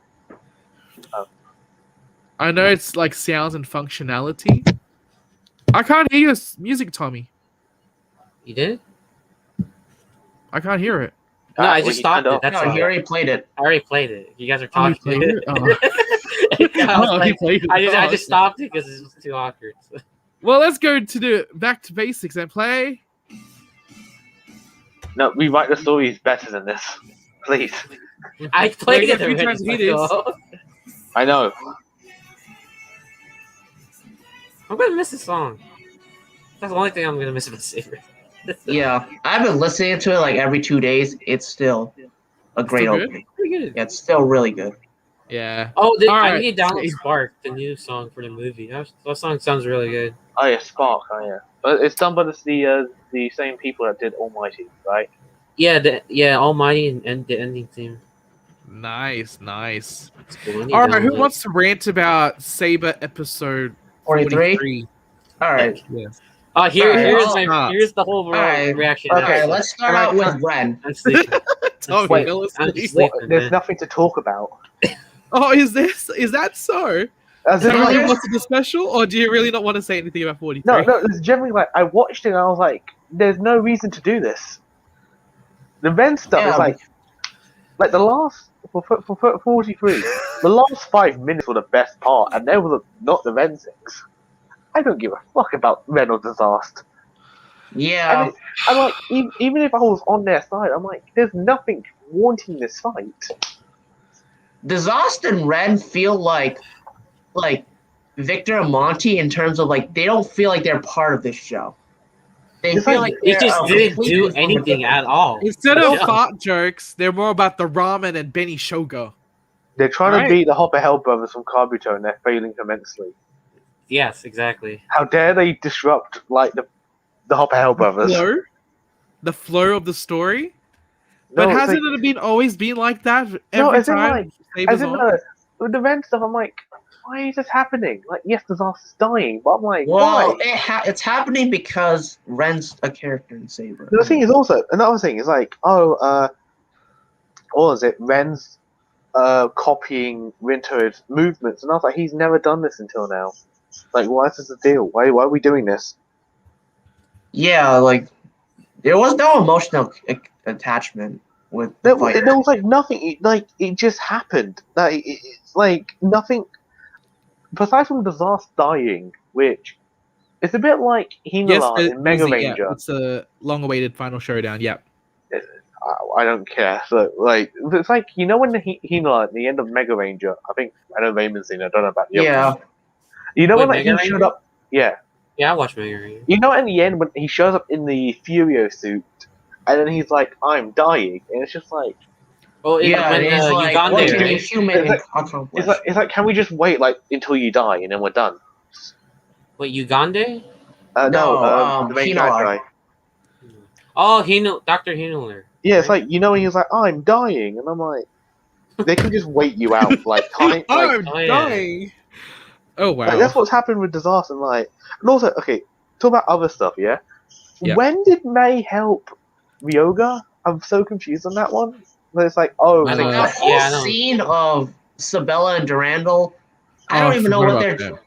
I know it's like sounds and functionality. I can't hear your music, Tommy. You did? I can't hear it. No, I just stopped it. That's he already played it. I already played it. You guys are talking. I just stopped it because it was too awkward. Well, let's go to back to basics and play. No, rewrite the story is better than this, please. I played Like, it a few already. times he did. Bucko. I know. I'm gonna miss this song. That's the only thing I'm gonna miss about Saber. Yeah, I've been listening to it like every 2 days. It's still a great Still good? opening. Pretty good. Yeah, it's still really good. Yeah. Oh, I Alright, need to download Saber. Spark, the new song for the movie. That song sounds really good. Oh yeah, Spark. Oh yeah, but it's done by the same people that did Almighty, right? Yeah, Almighty and the ending theme. Nice. It's cool. I need to Alright, who download it. wants to rant about Saber episode 43? 43? All right. Yes. Alright, Here's the whole Alright. reaction. Okay, All right, let's start out with Ren. I'm sleeping. Tommy Wait, fell I'm asleep. sleeping. There's Man. nothing to talk about. Oh, is that so? As Do in, you really like, want to do special, or do you really not want to say anything about 43? no, it's generally like I watched it and I was like, there's no reason to do this. The Ren stuff Yeah. is like the last for 43. The last 5 minutes were the best part, and they were not the Ren things. I don't give a fuck about Ren or Disaster. Yeah. And like, even if I was on their side, I'm like, there's nothing wanting this fight. Disaster and Ren feel like Victor and Monty in terms of like they don't feel like they're part of this show. They It's feel like- like They they're just a didn't complete do different anything different. at all. Instead of Yeah. fart jokes, they're more about the ramen and Benny Shogo. They're trying Right. to beat the Hopper Hell brothers from Kabuto, and they're failing immensely. Yes, exactly. How dare they disrupt like the Hopper Hell brothers? The flow of the story. No, But it's hasn't like, it been always been like that No, every as in, time? like- Saber's as in on? with the Ren stuff, I'm like, why is this happening? Like, yes, Disaster's dying, but I'm like, Well, why? it's happening because Ren's a character in Saber. The thing is also another thing is like, what was it? Ren's copying Rinto's movements, and I was like, he's never done this until now. Like, why is this a deal? Why are we doing this? Yeah, like there was no emotional attachment with the There fight. was like nothing. It just happened. Like it's like nothing. Besides from Disaster dying, which it's a bit like Himala in Mega Uzi, Ranger. yeah, it's a long-awaited final showdown. Yeah. I don't care. So like, it's like when the Himala at the end of Mega Ranger. I know Raymond's seen it. I don't know about the Yeah. others. You know Wait, when like, he Mega showed Ranger? up. Yeah. Yeah, I watched Mega Ranger. You know, in the end when he shows up in the Furio suit, and then he's like, "I'm dying," and it's just like. Oh, Yeah, when and it's like, Uganda, what can a right? human It's accomplish? It's like, can we just wait until you die and then we're done? Wait, Uganda? No, the main Hinolar. guy. Oh, Dr. Hinoler. Yeah, it's like when he was like, "I'm dying," and I'm like, they can just wait you out, like time. I'm oh, yeah. dying. Oh wow. That's what's happened with Disaster. And also, okay, talk about other stuff. Yeah. Yeah. When did May help Ryoga? I'm so confused on that one. But it's like, oh, I it's don't like, know. The whole Yeah, I know. scene of Sabella and Durandal, I Oh, don't even know forgot what about they're. that.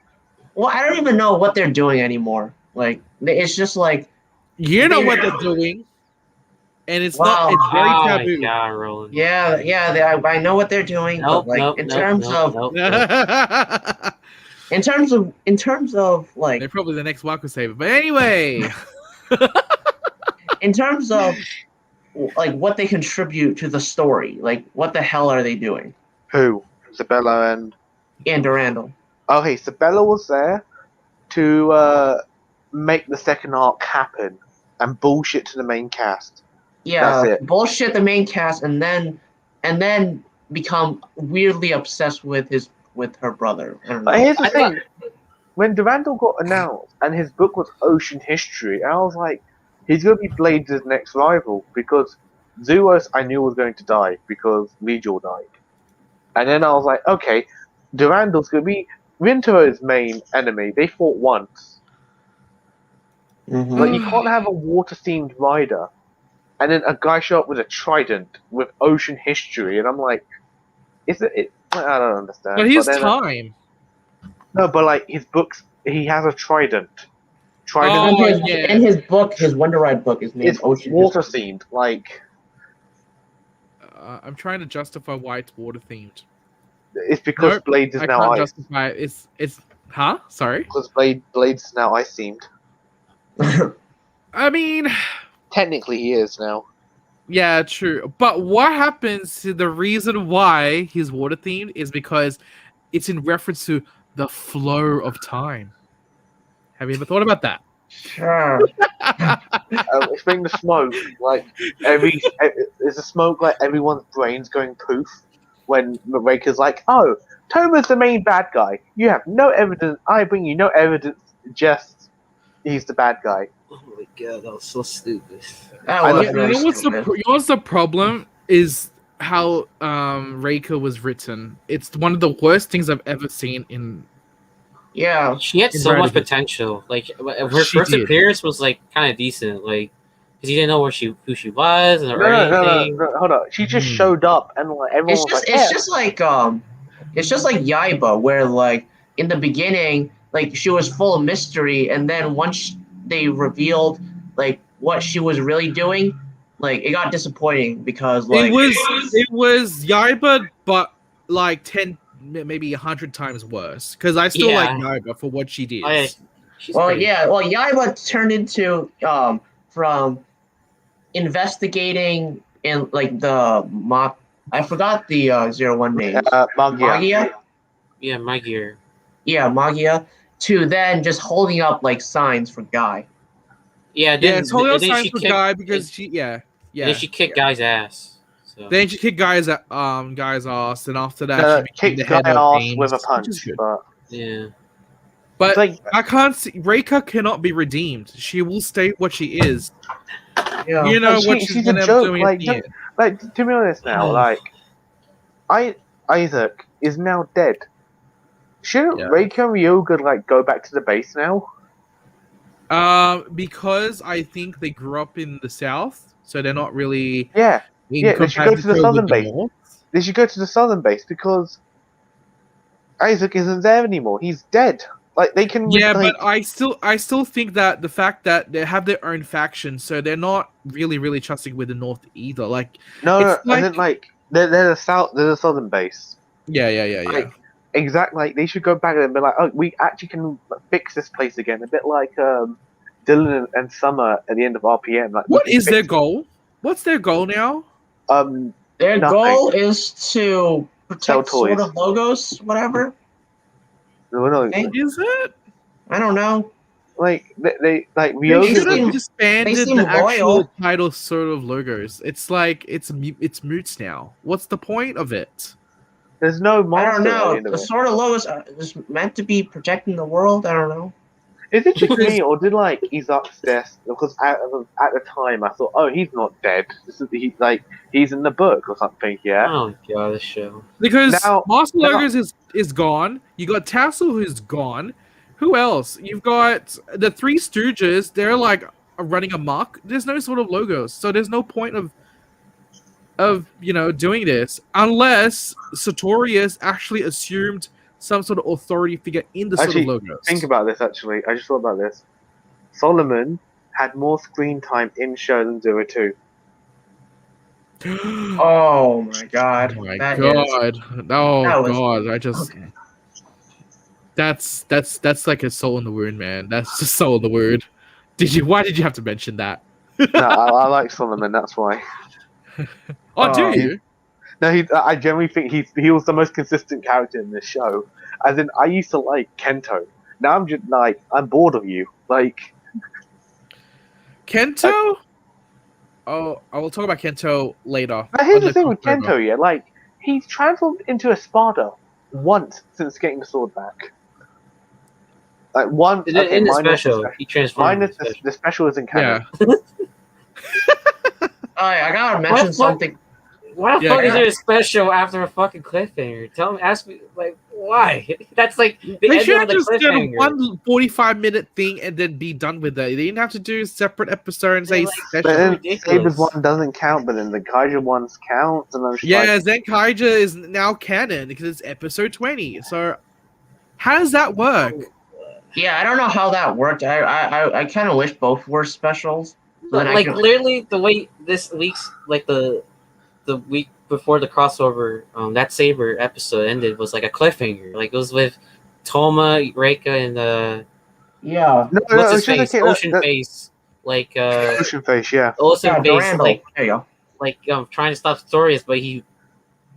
Well, I don't even know what they're doing anymore. Like it's just like You know what they're doing, and it's Wow. not. It's very Oh taboo. my god, Roland. I know what they're doing, Nope, but like nope, in nope, terms nope, of nope. in terms of like They're probably the next Waku Saber. But anyway, in terms of like what they contribute to the story, like what the hell are they doing? who? Sabella and Durandal. okay, Sabella was there to make the second arc happen and bullshit to the main cast. Yeah, That's it. bullshit the main cast and then become weirdly obsessed with her brother. I don't know. But here's the I thing: when Durandal got announced and his book was Ocean History, I was like, he's gonna be Blades' next rival because Zuos I knew was going to die because Legior died, and then I was like, okay, Durandal's gonna be Rinto's main enemy. They fought once. Mhm. Like, you can't have a water-themed rider, and then a guy show up with a trident with Ocean History, and I'm like, is it? I don't understand. but his then, time. no, but like his books, he has a trident. Oh, Trident yeah. In his book, his Wonder Ride book is named is Ocean water History. themed. Like, I'm trying to justify why it's water themed. it's because Nope, Blades is I now can't ice. justify it. It's huh? Sorry. Because Blades is now ice themed. I mean, Technically, he is now. Yeah, true. But what happens to the reason why he's water themed is because it's in reference to the flow of time. Have you ever thought about that? Sure. Explain the smoke. Like is the smoke like everyone's brains going poof when Reika's like, "Oh, Toma's the main bad guy. You have no evidence. I bring you no evidence. Just he's the bad guy." Oh my god, that was so stupid. That I was love- really You stupid. know what's the problem is how Reika was written. It's one of the worst things I've ever seen in. Yeah. She had so much potential. Like her She first did. appearance was like kind of decent. Like because you didn't know who she was or anything. No, hold on. She just Hmm. showed up and like everyone It's was just like, it's just like Yaiba, where like in the beginning, like she was full of mystery, and then once they revealed like what she was really doing, like it got disappointing because like It was Yaiba, but like 10, maybe 100 times worse. Because I still like Yeah. Yaiba for what she did. Oh, yeah, she's well pretty. yeah, well Yaiba turned into from investigating in like I forgot the 01 name. Magia? Yeah, Magia. Yeah, Magia. To then just holding up like signs for Guy. Yeah, Yeah, it's holding out then signs she for kicked, Guy because she then she kicked Guy's ass. So Then she kicked guy's ass, and after that she became kicked the guy head of ass games, with a which is punch. good. But yeah. But like, I can't see Reika cannot be redeemed. She will stay what she is. Yeah. You know like, what she's she's a gonna joke. doing Like, at the end. like to be honest now, like Isaac is now dead. Shouldn't Yeah. Reika and Ryoga like go back to the base now? Because I think they grew up in the south, so they're not really Yeah, in yeah. They should go to the compatible southern with the base. north. They should go to the southern base because Isaac isn't there anymore. He's dead. Like they can. Yeah, like, but I still think that the fact that they have their own faction, so they're not really trusting with the north either. Like no, it's as in like they're the south. They're the southern base. yeah. Like, exactly. Like they should go back and be like, oh, we actually can fix this place again. A bit like Dylan and Summer at the end of RPM. Like, What we can is their fix- goal? What's their goal now? Their Nothing. goal is to Sell protect sort toys. of logos, whatever. No, Okay. Is it? I don't know. like they like They Ryoga. should have seem- disbanded they seem the actual loyal. title sort of logos. It's like it's moots now. What's the point of it? There's no I monster. don't at the know. end of The it. sort of logos are just meant to be protecting the world. I don't know. Is it just Because- me, or did like he's upstairs? Because at the time I thought, oh, he's not dead. He's in the book or something. Yeah. Oh my god, this show. Because Now- Master now- Logos is gone. You got Tassel who's gone. Who else? You've got the Three Stooges. They're like running amok. There's no sort of logos, so there's no point of doing this unless Sartorius actually assumed some sort of authority figure in the sort Actually, of logos. Think about this. Actually, I just thought about this. Solomon had more screen time in show than 02. Oh my god. Oh my That god! Oh that was- god! I just that's like a soul in the wound, man. That's just soul in the wound. Why did you have to mention that? No, I like Solomon. That's why. Oh, do Oh. you? No, I generally think he was the most consistent character in this show. As in, I used to like Kento. Now I'm just like I'm bored of you. Like, Kento? Oh, I will talk about Kento later. now here's on the thing with crossover. Kento. Yeah, like he's transformed into a Sparta once since getting the sword back. Like one In okay, the minus special, he transformed. minus in the the special isn't canon. Yeah. I gotta mention What? something. Why the Yeah, fuck is yeah. there a special after a fucking cliffhanger? Ask me, like, why? That's like the They ending should of have the just done cliffhanger. one 45-minute thing and then be done with it. They didn't have to do separate episodes and say Yeah, like, But special. then ridiculous. Saber's one doesn't count, but then the Kaiju ones count, and I'm just Yeah, like, Zenkaiger is now canon because it's episode 20. So how does that work? Yeah, I don't know how that worked. I kind of wish both were specials. So then I Like could- literally the way this week's like the week before the crossover, that Saber episode ended was like a cliffhanger. Like it was with Toma, Reika, and Yeah. no, what's his it's just face, okay, Ocean Face, like Ocean Face, yeah. Ocean Yeah, Face, Durandal. like There you go. like trying to stop Sartorius, but he.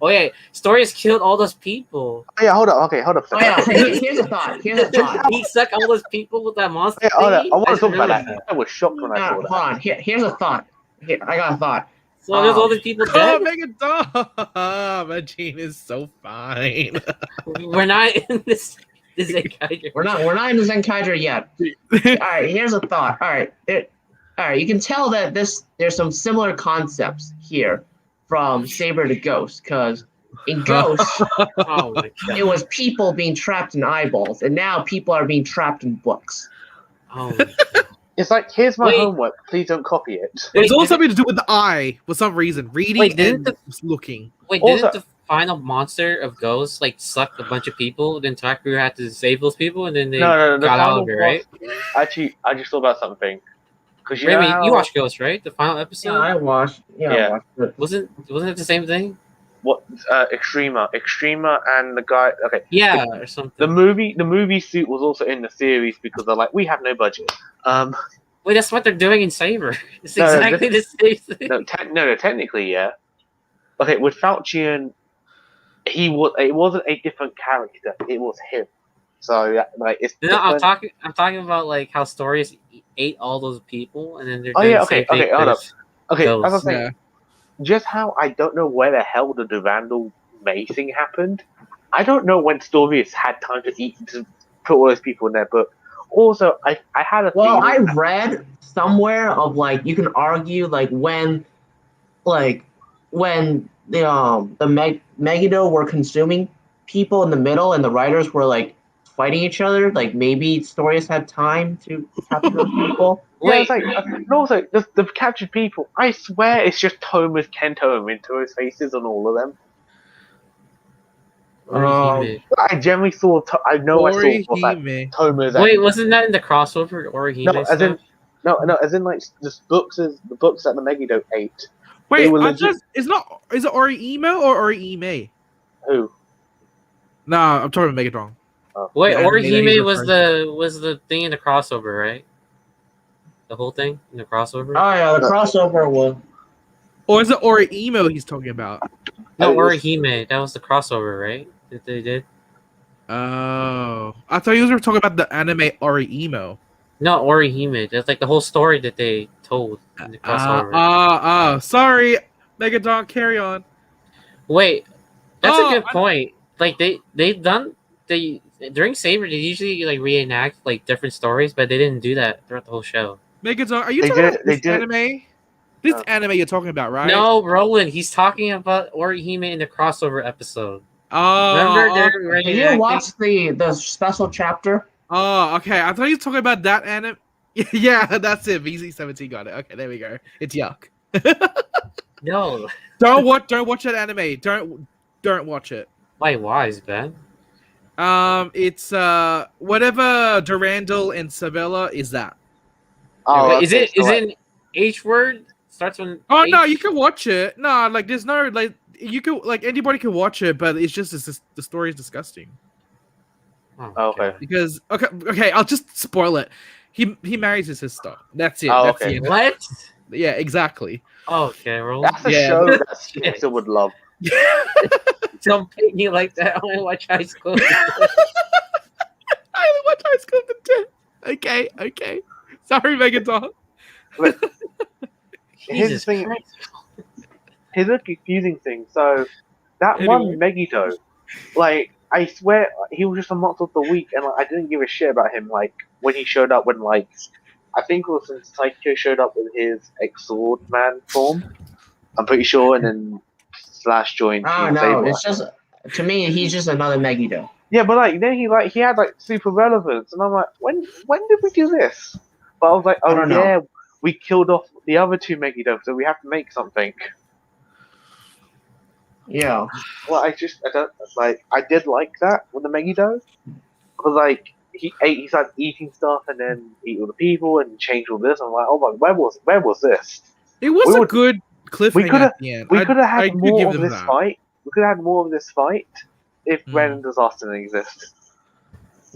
Oh yeah, Sartorius killed all those people. Oh, yeah, hold up. Okay, hold up. Oh yeah, here's a thought. Here's a thought. He sucked all those people with that monster. Yeah, hold up. thingy? I want to just talk about remembered that. I was shocked when I saw Hold that. on. Here's a thought. Here, I got a thought. So there's all these people Oh, dead. Megadon! Regine is so fine. We're not in this Zenkaiger. We're not in the Zenkaiger yet. All right, here's a thought. All right, you can tell that there's some similar concepts here from Saber to Ghost, because in Ghost Oh my god. it was people being trapped in eyeballs, and now people are being trapped in books. Oh my god. It's like, here's my Wait. homework. Please don't copy it. It's Wait, all did something to do with the eye for some reason. Reading Wait, didn't and looking. Wait, Also- didn't the final monster of Ghosts like suck a bunch of people? Then Taku had to save those people, and then they No, the got out final of it, right? Actually, I just thought about something. Because you Raymond, know how... you watched Ghosts, right? The final episode Yeah, I watched. Yeah, Yeah. I watched it. wasn't it the same thing? what Extrema and the guy. Okay, Yeah, or something. the movie suit was also in the series because they're like, we have no budget. Wait, that's what they're doing in Saber. It's No, exactly the same thing. No, technically, yeah. Okay, with Falchion, it wasn't a different character. It was him. So yeah, like it's. No, I'm different. talking about like how Sartorius ate all those people, and then they're Oh, doing yeah, the same okay, thing hold up. with Okay, as I'm Ghosts. saying, Yeah. just how I don't know where the hell the Durandal May thing happened. I don't know when Sartorius had time to put all those people in there, but also I had a Well, I feeling. read somewhere of like you can argue like when the Megiddo were consuming people in the middle and the writers were like fighting each other, like maybe Sartorius had time to capture those people. Yeah, Wait, it's like, and also the captured people. I swear it's just Toma's Kento and Minto's faces on all of them. Orihime. I generally saw. I know I saw what's that Orihime. Toma's. Wait, wasn't that in the crossover Orihime No, as stuff? in no, as in like the books that the Megiddo ate. Wait, were I legit- just is it Orihime or Orihime? Who? Nah, I'm talking about Megatron. Wait, the anime that Orihime he's was referring the thing in the crossover, right? The whole thing in the crossover. Oh yeah, the crossover was. Or is it Orihime he's talking about? No, it was- Orihime. That was the crossover, right? That they did. Oh, I thought you were talking about the anime Orihime. No, Orihime. That's like the whole story that they told in the crossover. Sorry, Megadon, carry on. Wait, that's Oh, a good point. Like during Saber they usually like reenact like different stories, but they didn't do that throughout the whole show. Megadon, are you They talking did- about they this did- anime? This No. anime you're talking about, right? No, Roland, he's talking about Orihime in the crossover episode. Oh, Remember they're Have you reenacting? watched the special chapter? oh, okay. I thought you were talking about that anime. Yeah, that's it. VZ17 got it. Okay, there we go. It's yuck. No. Don't watch that anime. Don't watch it. Why wise, Ben? It's whatever Durandal and Savella is that. Oh, Wait, is okay, it so, like, an H word? Starts on Oh H? no, you can watch it. No, like there's no like you can like anybody can watch it, but it's just the story is disgusting. Oh, okay. Because okay, I'll just spoil it. He marries his sister. That's it. Oh, That's okay. the end. What? Yeah, exactly. Okay, Roland. That's a Yeah, show but- that Spencer would love. Don't pick me like that. I only watch high school. I only watch High School of the Dead. Okay. Sorry, Megadon. Here's the Jesus thing. Christ. Here's a confusing thing. So that one Megiddo, like I swear he was just a monster of the week, and like, I didn't give a shit about him. Like when he showed up, when like I think it was when Psycho showed up with his ex-sword man form. I'm pretty sure, and then Slash joined. Oh Team no, Saber. it's just to me he's just another Megiddo. Yeah, but like then he had like super relevance, and I'm like, when did we do this? But I was like, I oh don't know. yeah, we killed off the other two Megiddo, so we have to make something. Yeah. Well, I don't like. I did like that with the Megiddo, because like he started eating stuff and then eat all the people and change all this. I'm like, oh my, where was this? It was We a would- good cliffhanger coulda- at the end. We could have I had could more give of them this that. fight. We could have had more of this fight if Mm. Ren and Disaster didn't exist.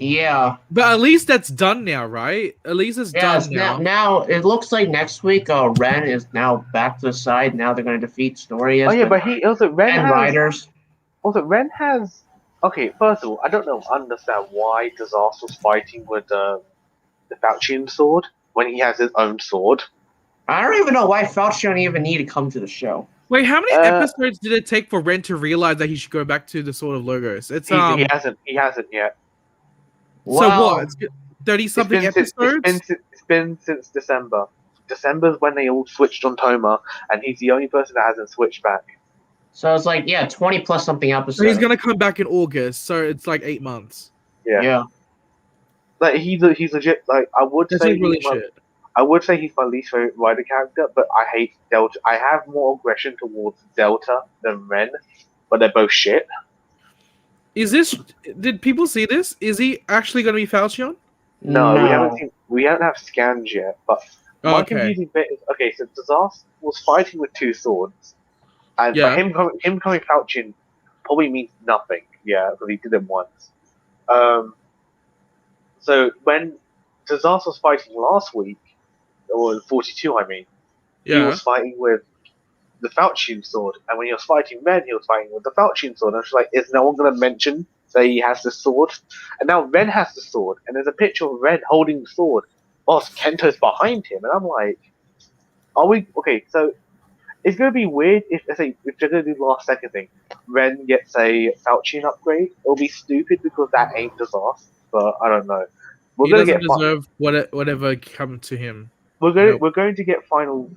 Yeah. But at least that's done now, right? At least it's Yes. done now. Now it looks like next week, Ren is now back to the side. Now they're going to defeat Sartorius. Oh yeah, but he also Ren and has Riders. also Ren has. Okay, first of all, I don't understand why Disaster was fighting with the Falchion sword when he has his own sword. I don't even know why Falchion even need to come to the show. Wait, how many episodes did it take for Ren to realize that he should go back to the Sword of Logos? It's he hasn't yet. So Well, what? It's 30-something episodes? It's been since December. December's when they all switched on Toma, and he's the only person that hasn't switched back. So it's like 20 plus something episodes. So he's gonna come back in August, so it's like 8 months. Yeah. Like he's legit. Like I would That's say really shit. I would say he's my least favorite rider character, but I hate Delta. I have more aggression towards Delta than Ren, but they're both shit. Did people see this? Is he actually gonna be Falchion? No, we haven't have scans yet, but one Okay. confusing bit is so Disaster was fighting with two swords, and Yeah. him coming Falchion probably means nothing. Yeah, because he did it once. So when Disaster was fighting last week, or 42, I mean, he Yeah. was fighting with the Falchion sword, and when he was fighting Ren, he was fighting with the Falchion sword. And I was like, is no one going to mention that he has the sword? And now Ren has the sword, and there's a picture of Ren holding the sword whilst Kento's behind him, and I'm like, are we okay? So it's going to be weird if they're going to do the last second thing. Ren gets a Falchion upgrade. It'll be stupid because that ain't Disaster, but I don't know. He doesn't deserve whatever come to him. We're going to get final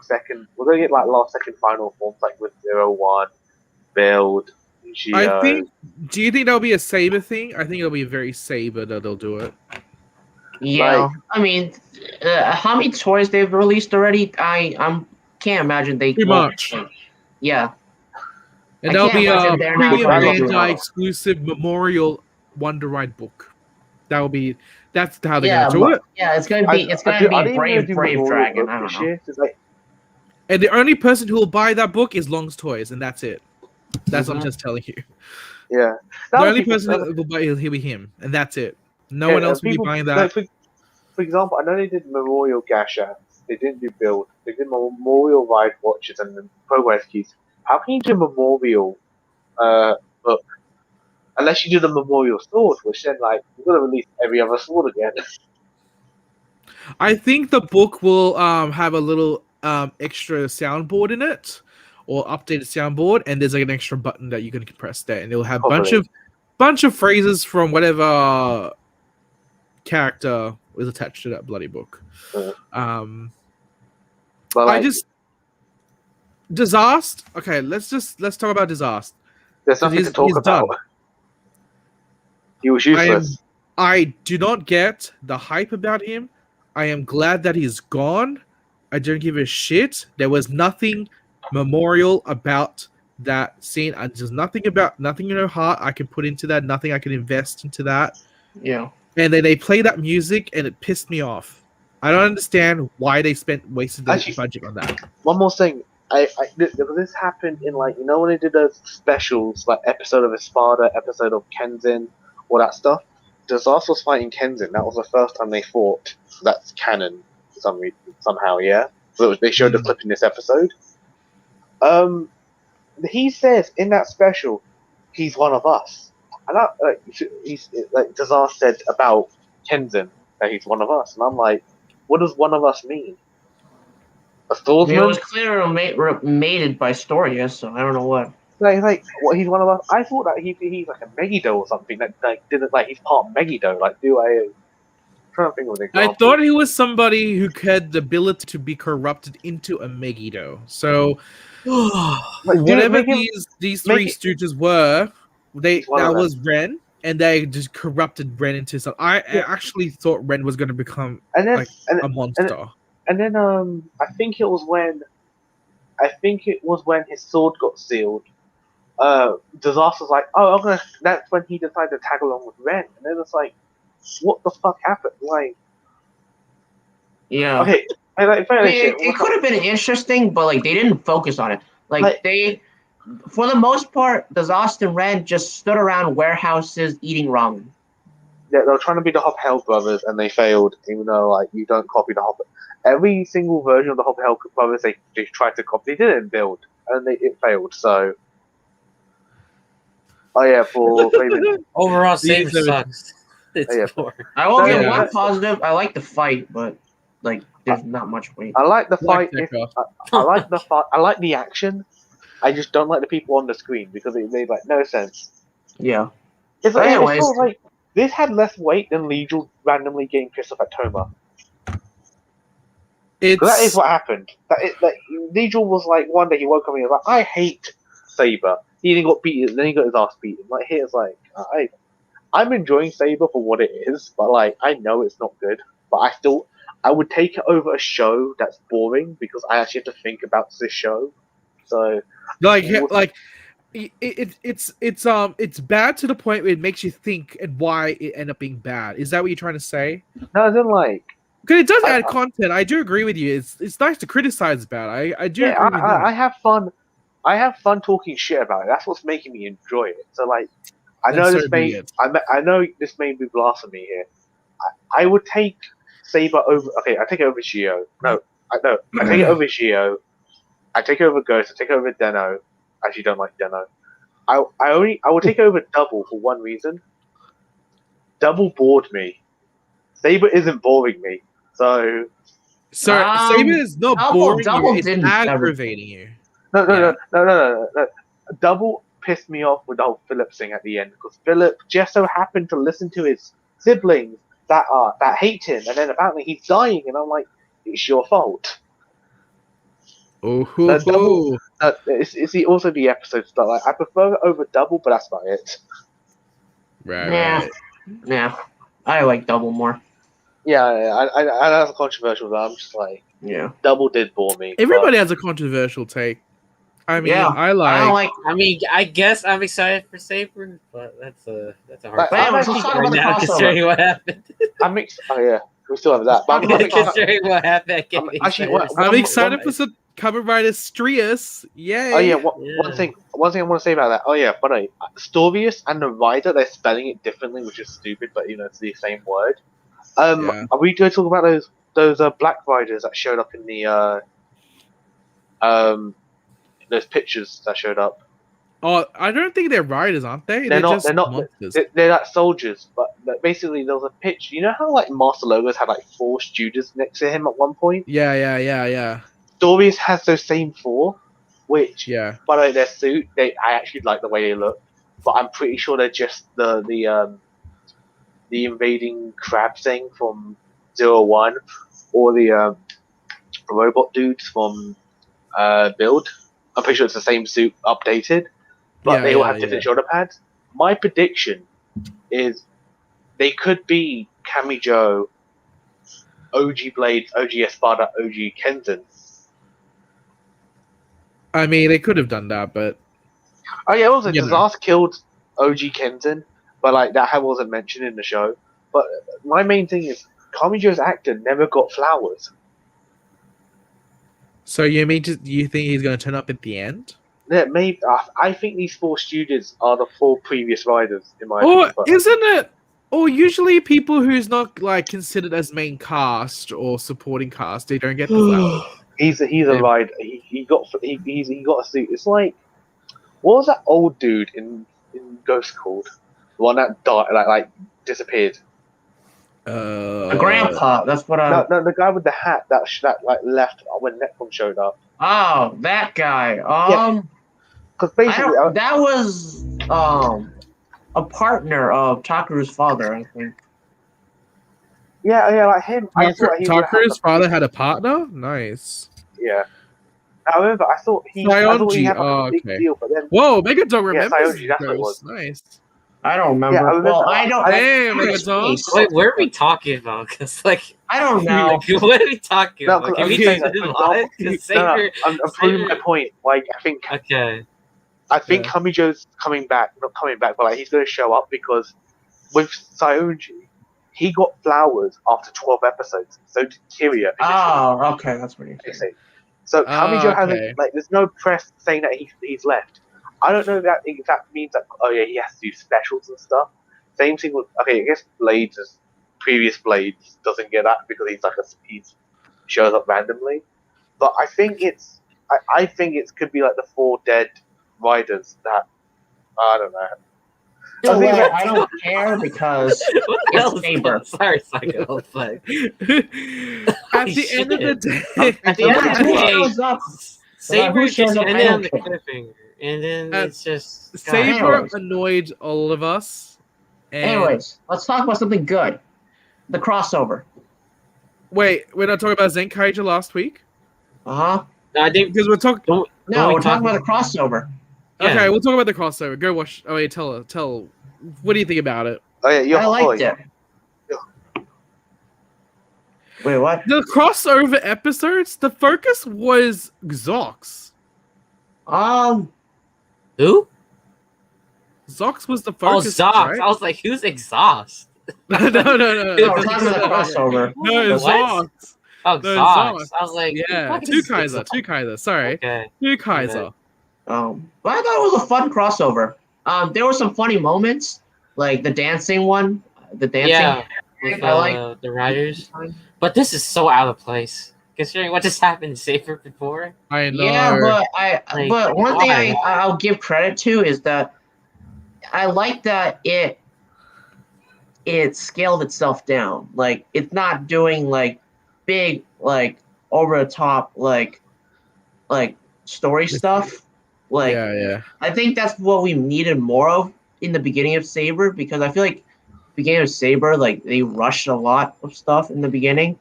second. We're going to get like last second final forms like with 0-1, Build, Geo. Do you think that'll be a Saber thing? I think it'll be very Saber that they'll do it. Yeah, Like- I mean, how many toys they've released already? I can't imagine they. Too much. Yeah. And I there'll can't be imagine a they're not premium gonna do Bandai it. exclusive Memorial Wonder Ride book. That's how they're Yeah, gonna do it. Yeah, it's gonna be Brave Dragon. I don't know. Like, And the only person who will buy that book is Long's Toys, and that's it. That's what I'm just telling you. yeah. The only person that will buy it will be him, and that's it. No one else will be buying that. Like, for example, I know they did Memorial Gashats. They didn't do Build. They did Memorial Ride Watches and then Progress Keys. How can you do Memorial book unless you do the Memorial Sword, which then like you're gonna release every other sword again? I think the book will have a little extra soundboard in it, or updated soundboard, and there's like an extra button that you can press there, and it'll have bunch of phrases from whatever character was attached to that bloody book. But like, Disaster. Okay, let's talk about Disaster. there's nothing to talk about. done. He was useless. I do not get the hype about him. I am glad that he's gone. I don't give a shit. There was nothing memorial about that scene. There's nothing in her heart I can put into that. Nothing I can invest into that. Yeah. And then they play that music, and it pissed me off. I don't understand why they wasted the budget on that. One more thing. This happened in like when they did those specials, like episode of Espada, episode of Kenzin, all that stuff. Disaster was fighting Kenzin. That was the first time they fought. That's canon somehow, yeah. So they showed the clip in this episode. He says in that special, he's one of us. And he's like Disaster said about Kenzin that he's one of us, and I'm like, what does one of us mean? A swordsman? It was clearly mated by Sartorius, so I don't know what. Like what? He's one of us. I thought that he's like a Megiddo or something. That didn't like he's part Megiddo. Like, I'm trying to think of an example. I thought he was somebody who had the ability to be corrupted into a Megiddo. So whatever these three stooges were, that was Ren, and they just corrupted Ren into something. I actually thought Ren was going to become a monster. And then I think it was when his sword got sealed. Disaster's like, that's when he decided to tag along with Ren, and then it's like, what the fuck happened? Like, yeah, okay, it could have been interesting, but like they didn't focus on it. Like they, for the most part, Disaster and Ren just stood around warehouses eating ramen. they were trying to be the Hop Hell brothers, and they failed. Even though like you don't copy the Hop. Every single version of the Hop Hell brothers they tried to copy, they didn't build, and it failed. So, oh yeah, for Raymond. Overall, Saber These are- sucks. It's Yeah. boring. I will give Yeah. one positive. I like the fight, but like there's not much weight. I like the Black fight. If, Decker. I like the fight. I like the action. I just don't like the people on the screen because it made like no sense. Yeah. It's like, Anyways. it's sort of like this had less weight than Legion randomly getting pissed off at Toma. It's 'Cause that is what happened. Legion was like one day he woke up and he was like, I hate Saber. He then got beaten, then he got his ass beaten. Like here's like I'm enjoying Saber for what it is, but like I know it's not good. But I would take it over a show that's boring because I actually have to think about this show. So it's bad to the point where it makes you think and why it ended up being bad. Is that what you're trying to say? no, as in like Because it does add content. I do agree with you. It's nice to criticize bad. I do agree with that. I have fun. I have fun talking shit about it. That's what's making me enjoy it. So like, I know Then this so be may it. I know this may be blasphemy here. I would take Saber over. Okay, I take it over Gio. No, I take it over Gio. I take it over Ghost. I take it over Deno. I actually don't like Deno. I would take it over Double for one reason. Double bored me. Saber isn't boring me. So Saber is not boring Double you. It's didn't aggravating you. no. Double pissed me off with the whole Philip thing at the end because Philip just so happened to listen to his siblings that hate him, and then apparently he's dying, and I'm like, it's your fault. Oh, It's also the episodes that like I prefer it over Double, but that's about it. right. Yeah. I like Double more. Yeah, I know that's controversial, but I'm just like, Yeah. Double did bore me. Everybody has a controversial take. I mean, Yeah. I I don't like. like. I mean, I guess I'm excited for Saber, but that's a hard. But anyways, let's talk right about the now, crossover. considering what happened. I'm oh yeah, we still have that. But I'm Talk about the excited. Considering what happened, I I'm can't actually, excited. what- I'm excited for some Kamen Rider Strius. Yay! Oh yeah, Yeah. one thing I want to say about that. Oh yeah, but Storius and the Rider, they're spelling it differently, which is stupid, but it's the same word. Yeah. Are we going to talk about those Black Riders that showed up in the those pictures that showed up? Oh, I don't think they're riders, aren't they? They're not. Just They're not. monsters. They're like soldiers, but basically there was a picture. You know how like Master Logos had like 4 students next to him at one point? Yeah. Storius has those same 4, which Yeah. by the way, their suit, I actually like the way they look, but I'm pretty sure they're just the invading crab thing from 01 or the robot dudes from Build. I'm pretty sure it's the same suit updated, but they all have different shoulder pads. My prediction is they could be Kamijo, OG Blades, OG Espada, OG Kenzen. I mean, they could have done that, but Oh yeah, also You know. Disaster killed OG Kenzen, but like that wasn't mentioned in the show. But my main thing is Kamijo's actor never got flowers. so you think he's going to turn up at the end? Yeah, maybe I think these 4 students are the 4 previous riders in my Or opinion. But isn't it? Or usually people who's not like considered as main cast or supporting cast, they don't get the flowers. he's a Yeah. rider. He got a suit. It's like what was that old dude in Ghost called? The one that died, like disappeared. A grandpa. That's what I. No, the guy with the hat that like left when Netcom showed up. Oh, that guy. Because basically, that was a partner of Takuru's father, I think. yeah, like him. I thought he would have Takuru's father had a partner? Nice. Yeah. However, I thought he had like, a big okay. deal, but then Whoa, Megadog remembers. Sayonji, that's what it Ghost. was. Nice. I don't remember. Yeah, I remember. Well, I don't. Damn, Megadog. Wait, what are we talking about? Because like, I don't know. what are we talking No, about? Can I'm we saying do that, this for live? example, Because no, I'm proving Saber- my point. Like I think Okay. Kamijo's coming back. Not coming back, but like he's going to show up because with Sayonji, he got flowers after 12 episodes. So did Kiryu. Oh, okay, that's what you're saying. So Kamijo okay. hasn't like. There's no press saying that he's left. I don't know if that means that. Oh yeah, he has to do specials and stuff. Same thing with I guess Blades is previous Blades doesn't get that because he shows up randomly. But I think I think it could be like the 4 dead riders that I don't know. Either think way, that- I don't care because What the hell it's is Saber. that? Sorry, Psycho, but At the end of the day, at the Yeah, end of the who day, shows up? Saber who shows just up, I ended don't on the care. cliffhanger, and then Uh, it's just God. Saber Anyways. annoyed all of us. And Anyways, let's talk about something good. The crossover. wait, we're not talking about Zenkaiger last week Uh-huh. No, I think because we're talking. don't No, we we're talking talk- about the crossover. Yeah. Okay, we'll talk about the crossover. Go watch. Oh wait, tell. What do you think about it? Oh yeah, you're I liked it. Wait, what? The crossover episodes. The focus was Zox. Who? Zox was the Oh, focus. Zox. Right? I was like, who's exhaust? no. No, we're talking about the crossover. No, What? Zox. Oh, No, Zox. Zox. I was like, Yeah, what two is Kaiser. Zox? Two Kaiser. Sorry, Okay. two Kaiser. But I thought it was a fun crossover. There were some funny moments, like the dancing one. The dancing. Yeah, with I like the riders. But this is so out of place, considering what just happened to Saber before. I know. Yeah, Like, but one thing why? I'll give credit to is that I like that it scaled itself down. Like it's not doing like big like over the top like story stuff. Like yeah. I think that's what we needed more of in the beginning of Saber because I feel like beginning of Saber like they rushed a lot of stuff in the beginning.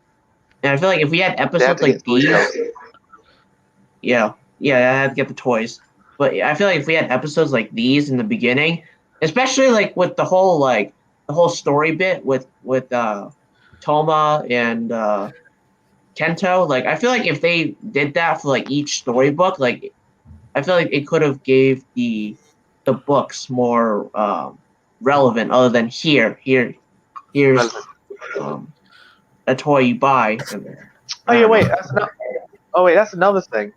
And I feel like if we had episodes like these, yeah, I had to get the toys. But I feel like if we had episodes like these in the beginning, especially like with the whole story bit with Toma and Kento, like I feel like if they did that for like each storybook, like I feel like it could have gave the books more relevant. Other than here's a toy you buy. Oh yeah, wait. That's another thing.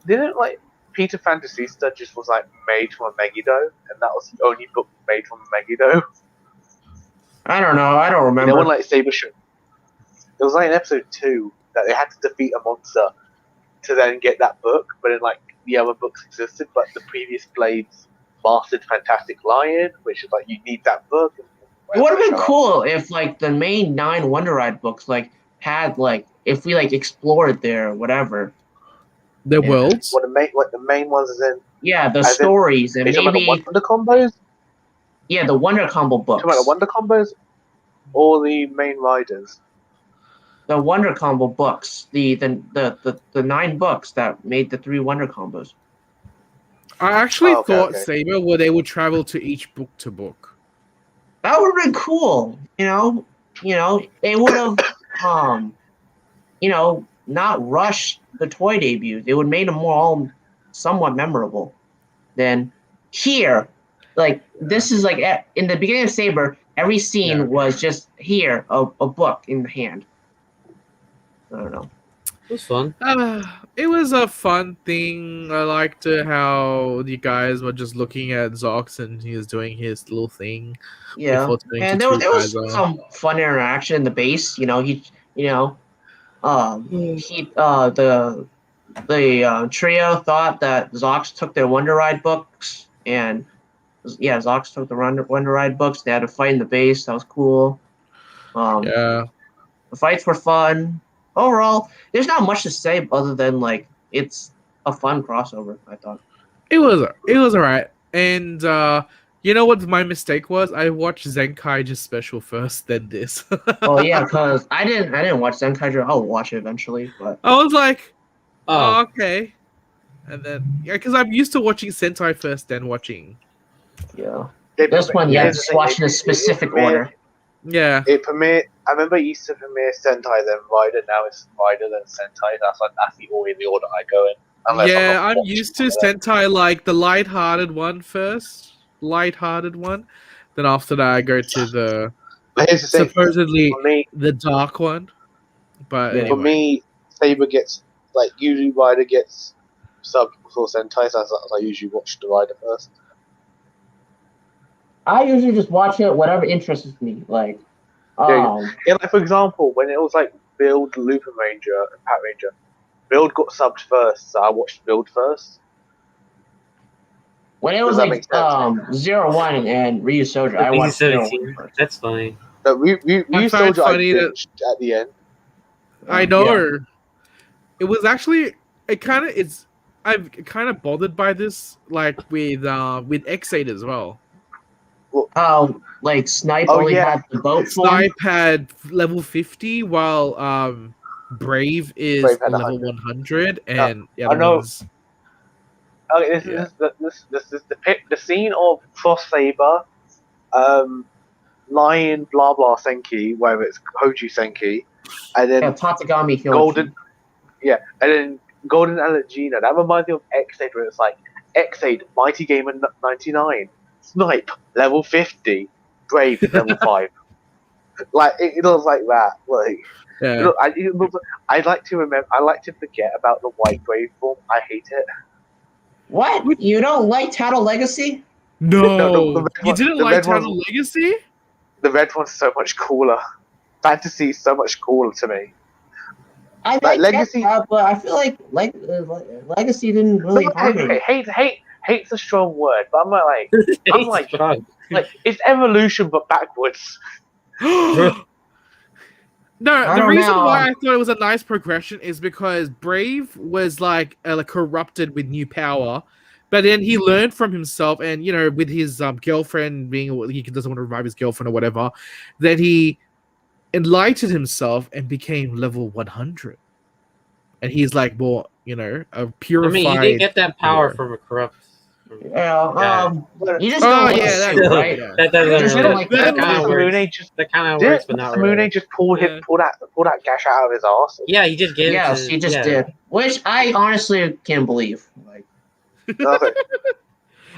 Didn't like Peter Fantasista just was like made from a Megiddo, and that was the only book made from a Megiddo? I don't know. I don't remember. No one like Saber show. It was like in episode 2 that they had to defeat a monster to then get that book, but then like the other books existed, but the previous Blades mastered Fantastic Lion, which is like you need that book. It would have been cool if like the main 9 Wonder Ride books like had like if we like explored there whatever. The worlds. What the main ones is in. Yeah, the stories and Are you talking maybe about the Wonder combos? yeah, the Wonder Combo books. Talking about the Wonder combos or the main riders? The Wonder Combo books, the 9 books that made the 3 Wonder Combos. I actually thought okay. Saber where they would travel to each book to book. That would have been cool, you know. They would have, not rushed the toy debuts. They would made them all somewhat memorable. Then here, like this is like in the beginning of Saber, every scene was just here a book in the hand. I don't know. It was fun. It was a fun thing. I liked how you guys were just looking at Zox and he was doing his little thing. Yeah, before turning and to there two was Kaiser. some fun interaction in the base. The trio thought that Zox took their Wonder Ride books, and Zox took the Wonder Ride books. They had to fight in the base. That was cool. Yeah. The fights were fun. Overall, there's not much to say other than like it's a fun crossover. I thought It was alright. And you know what my mistake was? I watched Zenkaiger special first, then this. Oh yeah, because I didn't watch Zenkaiger. I'll watch it eventually, but I was like, Oh, okay. And then because I'm used to watching Sentai first, then watching. yeah. They This premiere- one, yeah, here's the just thing, watch in a it specific premiered- order. Yeah. It premiered. I remember it used to premiere Sentai, then Rider. Now it's Rider, then Sentai. That's the order I go in. Unless Yeah, not I'm watching used to one of them. Sentai like the light-hearted one first. Light-hearted one. Then after that I go to the But here's the thing. supposedly For me, the dark one. But Yeah. for anyway. me, Saber gets usually Rider gets subbed before Sentai. So I usually watch the Rider first. I usually just watch it whatever interests me. Like, Yeah, like for example, when it was like Build, Lupin Ranger, and Pat Ranger, Build got subbed first, so I watched Build first. when it was Does that like make sense? 01 and Ryu Soldier, I watched 01 17. first. That's funny. No, Ryu I find Soldier I funny that- binged at the end. I know. It was actually I'm kind of bothered by this, like with X8 as well. Like Snipe Oh, only yeah. had the boat form. Snipe had level 50, while Brave is Brave had level 100. 100, and the I other know. ones. Okay, this is the scene of Frost Saber, Lion blah blah Senki, whether it's Hoji Senki, and then Tatagami Hyoji. Golden, and then Golden Allegina. That reminds me of X8, where it's like X8, Mighty Gamer 99, Snipe level 50, Brave level 5. Like it was like that. Like Yeah. I like to remember. I like to forget about the white Brave form. I hate it. What? You don't like Tattle Legacy? No, No, the red you one- didn't the like red one's- Town Legacy? The red one's so much cooler. Fantasy is so much cooler to me. I Like, like Legacy- that, but I feel like Legacy didn't really harm me. Hate's a strong word, but I'm like, I'm like, Frog. like it's evolution but backwards. No, the don't reason know. why I thought it was a nice progression is because Brave was like corrupted with new power, but then he learned from himself, and with his girlfriend being he doesn't want to revive his girlfriend or whatever, then he enlightened himself and became level 100, and he's like more a purified. I mean, you did get that power hero. from a corrupt. Yeah, you just Oh, don't like yeah, the that- suit, right? yeah. That doesn't Just really. like That that. kind of Samune works. just That kind of did works, but not Samune really. just pull Yeah. that gash out of his arse. Yeah, he just gave. Yes, he just did. Which I honestly can't believe. Like, Okay.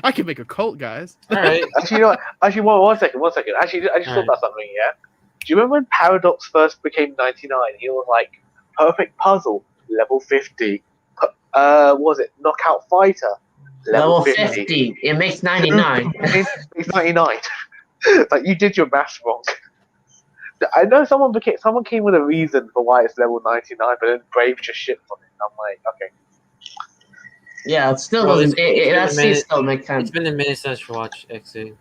I can make a cult, guys. All right. Actually, you know what? Actually, one second. Actually, I just thought about something. Yeah. Do you remember when Paradox first became 99? He was like, perfect puzzle, level 50. Was it knockout fighter, level 50. It makes 99. It's 99. Like you did your maths wrong. I know someone came with a reason for why it's level 99, but then Brave just shit on it. I'm like, okay. Yeah, it still Well, doesn't. it's been That a minute. still makes It's sense. been a minute since I watched XA.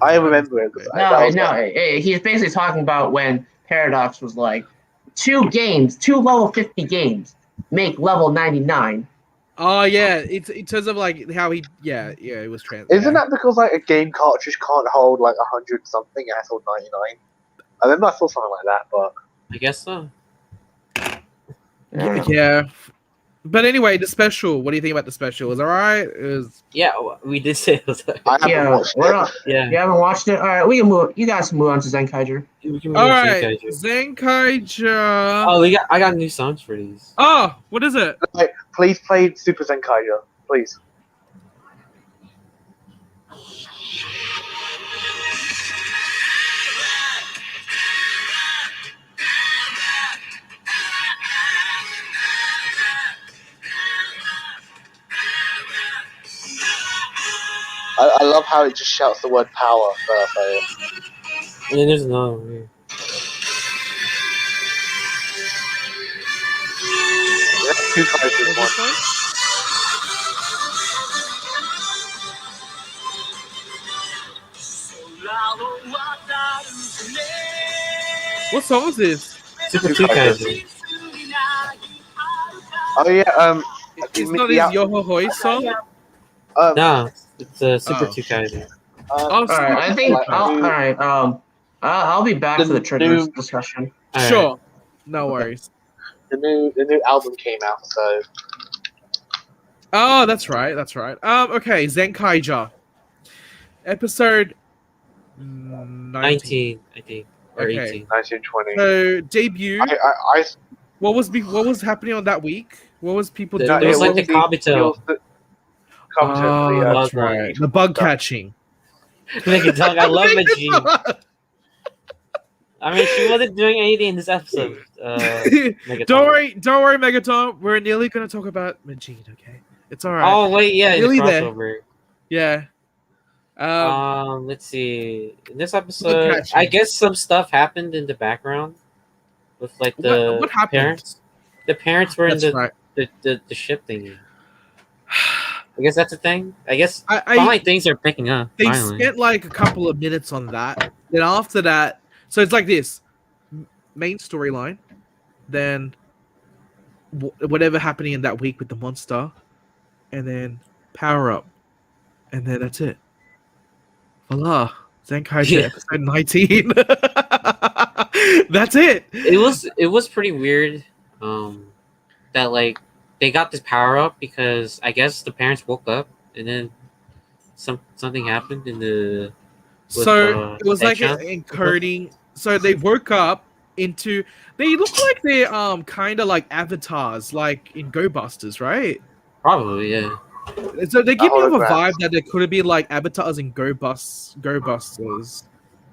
I remember it. He's basically talking about when Paradox was like, two level 50 games make level 99. Oh yeah, it's in terms of like how he it was Isn't that because like a game cartridge can't hold like 100 something, it has to hold 99? I remember I saw something like that, but I guess so. Yeah. But anyway, the special. What do you think about the special? Is alright? Yeah, we did say it was. I haven't watched it. Yeah. You haven't watched it? All right, we can move. You guys can move on to Zenkaiger. We can move All to right, Zenkaiger. Zenkaiger. Oh, I got new songs for these. Oh, what is it? Like, please play Super Zenkaiger, please. I love how it just shouts the word power first. And then there's another one here. That's two characters in one. What song is this? Super Kaiju. Oh yeah, It's not his Yohohoi song. No, it's a Super Oh. Kaiju. All right, I think. All right. I'll be back The for the triggers new- discussion. All right. Sure. No worries. the new album came out, so Oh, that's right. That's right. Okay, Zenkaiger. Episode 19. 19, I think, or Okay. 18. 1920. So debut. I What was happening on that week? What was people There doing? was like wasn't the Kabuto. Oh, that's right. The bug catching. Megatron, I love Magia. I mean, she wasn't doing anything in this episode. Megatron. Don't worry, Megaton. We're nearly gonna talk about Majid. Okay, it's all right. Oh wait, yeah, the Really there. crossover. Yeah. Let's see. In this Look episode, at I you. guess some stuff happened in the background with like the What happened? parents. The parents were in That's right. the ship thingy. I guess that's a thing. I guess I finally things are picking up. they Finally. spent like a couple of minutes on that. Then after that, so it's like this main storyline, then whatever happening in that week with the monster, and then power up, and then that's it. Voila, Zenkaiger Yeah. episode 19. That's it. It was pretty weird. That like they got this power up because I guess the parents woke up and then something happened in the. So it was like Section? encoding. So they woke up into. They look like they're kind of like avatars, like in Go Busters, right? Probably, yeah. So they give me off a Holograms. vibe that they could have been like avatars in Go Busters,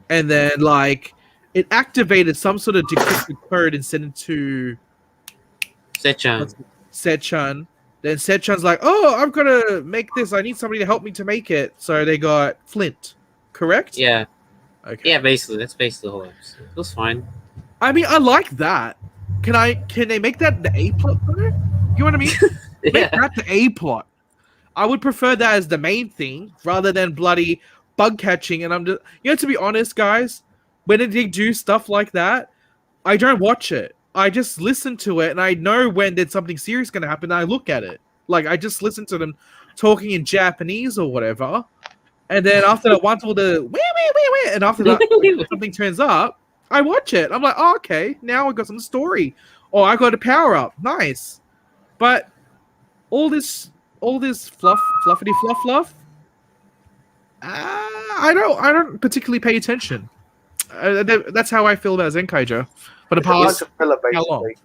and then like it activated some sort of decrypted code and sent it to Sechan. Sechan. Then Sechan's like, "Oh, I'm gonna make this. I need somebody to help me to make it." So they got Flint, correct? Yeah. Okay. Yeah, basically. That's basically the whole episode. It was fine. I mean, I like that. Can they make that the A plot though? You know what I mean? Make Yeah. that the A plot. I would prefer that as the main thing rather than bloody bug catching. And I'm just, to be honest, guys, when they do stuff like that, I don't watch it. I just listen to it, and I know when there's something serious going to happen. And I look at it, like I just listen to them talking in Japanese or whatever, and then after that, once all the wee, and after that something turns up, I watch it. I'm like, oh, okay, now I got some story, or I got a power up, nice. But all this fluffity fluff. I don't particularly pay attention. That's how I feel about Zenkaiger. But It's a apart, bunch of filler, how long? basically.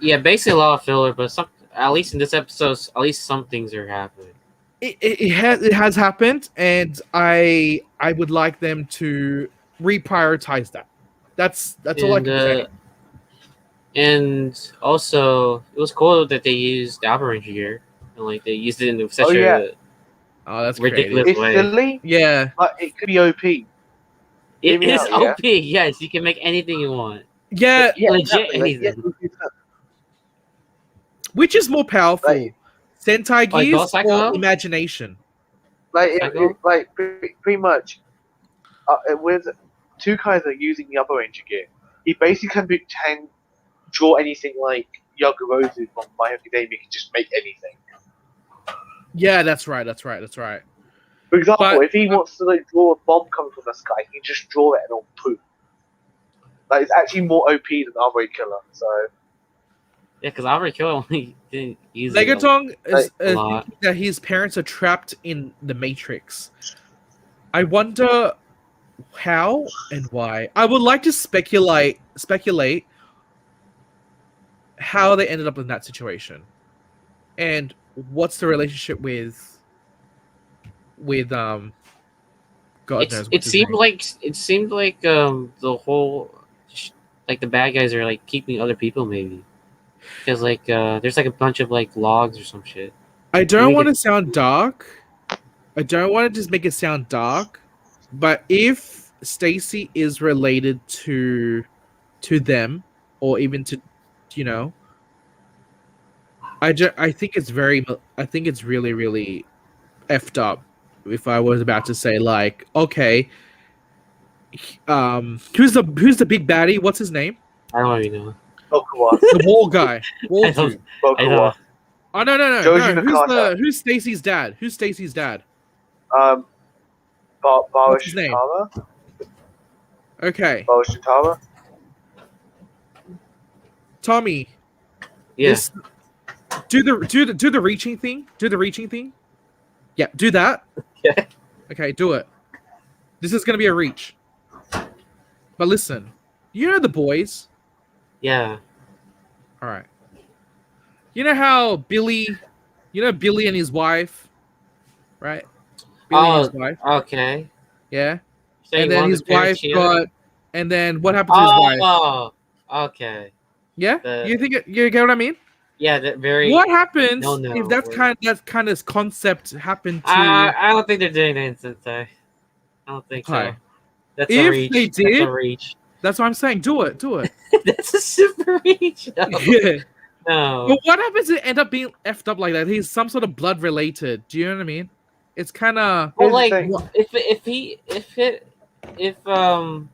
Yeah, basically a lot of filler, but at least in this episode, at least some things are happening. it has happened, and I would like them to reprioritize that. That's all I can say. And also, it was cool that they used the Outbreak gear and like they used it in such yeah. a Oh, that's ridiculous creative. It's way. silly, Yeah, but it could be OP. It Hear me is out, yeah? OP. Yes, you can make anything you want. yeah. Legit exactly. Like, anything. Which is more powerful, Like- Sentai Like gears Gokaiger? or imagination? Pretty much, with two guys are using the upper ranger gear. He basically can draw anything like Yagorozu from My Hero Academia. He can just make anything. Yeah, that's right. For example, But- if he wants to like draw a bomb coming from the sky, he can just draw it and it'll poof. Like it's actually more OP than Outbreak Killer. So Yeah, because Outbreak Killer only didn't use it. Megatong is a lot. thinking that his parents are trapped in the Matrix. I wonder how and why. I would like to speculate how they ended up in that situation, and what's the relationship with God knows. It seemed like the whole like the bad guys are like keeping other people maybe because like there's like a bunch of like logs or some shit. I don't Make want to it- sound dark. I don't want to just make it sound dark, but if Stacy is related to them, or even to, I think it's really, really effed up. If I was about to say like, okay, who's the big baddie? What's his name? I don't even know. Okuwa, The wall guy. Wall I don't- dude. I know. Okuwa, Oh no. Joji No. Nakata. Who's Stacy's dad? Who's Stacy's dad? Barash his name? Shitara. Okay, Barash Shitara. Tommy. Yes. Do the reaching thing. Do the reaching thing. Yeah, do that. Okay. Okay, do it. This is gonna be a reach. But listen, you know the boys. Yeah. All right. You know how Billy and his wife, right? Billy and his wife. Okay. Yeah. So And you then want his the parents wife here? got. And then what happened to his wife? Oh. Okay. Yeah. the- You get what I mean? Yeah. That very. What happens No, if that kind of concept happened to? I don't think they're doing that in Sentai. I don't think Hi. so. That's If a reach. they That's did- a reach. That's what I'm saying. Do it. That's a super reach. No. Yeah. No. But what happens if it end up being effed up like that? He's some sort of blood related. Do you know what I mean? It's kind of Well, Here's the like thing.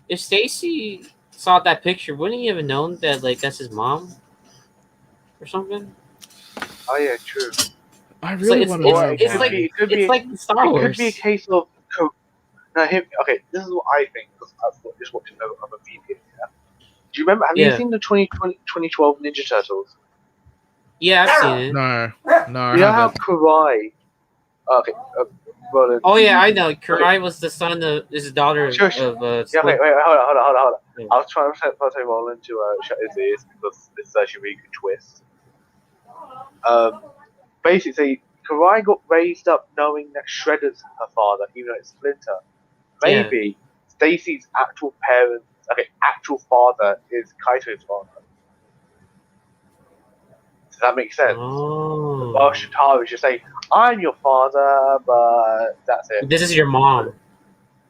if Stacy saw that picture, wouldn't he have known that like that's his mom or something? Oh yeah, true. I really it's- want to know. it's why. like- it could be It's like Star it Wars. could be a case of okay, this is what I think because I've just watched another media. Yeah. Do you remember? Have you Yeah. seen the 2012 Ninja Turtles? Yeah, I've seen it. No, I You know how haven't. Karai? Okay, well then. Oh yeah, I know. Karai was the son of his daughter Sure. of Yeah, Split. wait, hold on. Yeah. I was trying to tell Roland to shut his ears because it's actually a really good twist. Basically, Karai got raised up knowing that Shredder's her father, even though it's Splinter. Maybe Stacy's actual actual father is Kaito's father. Does that make sense? Oh. Well, Shitaru should say, I'm your father, but that's it. This is your mom.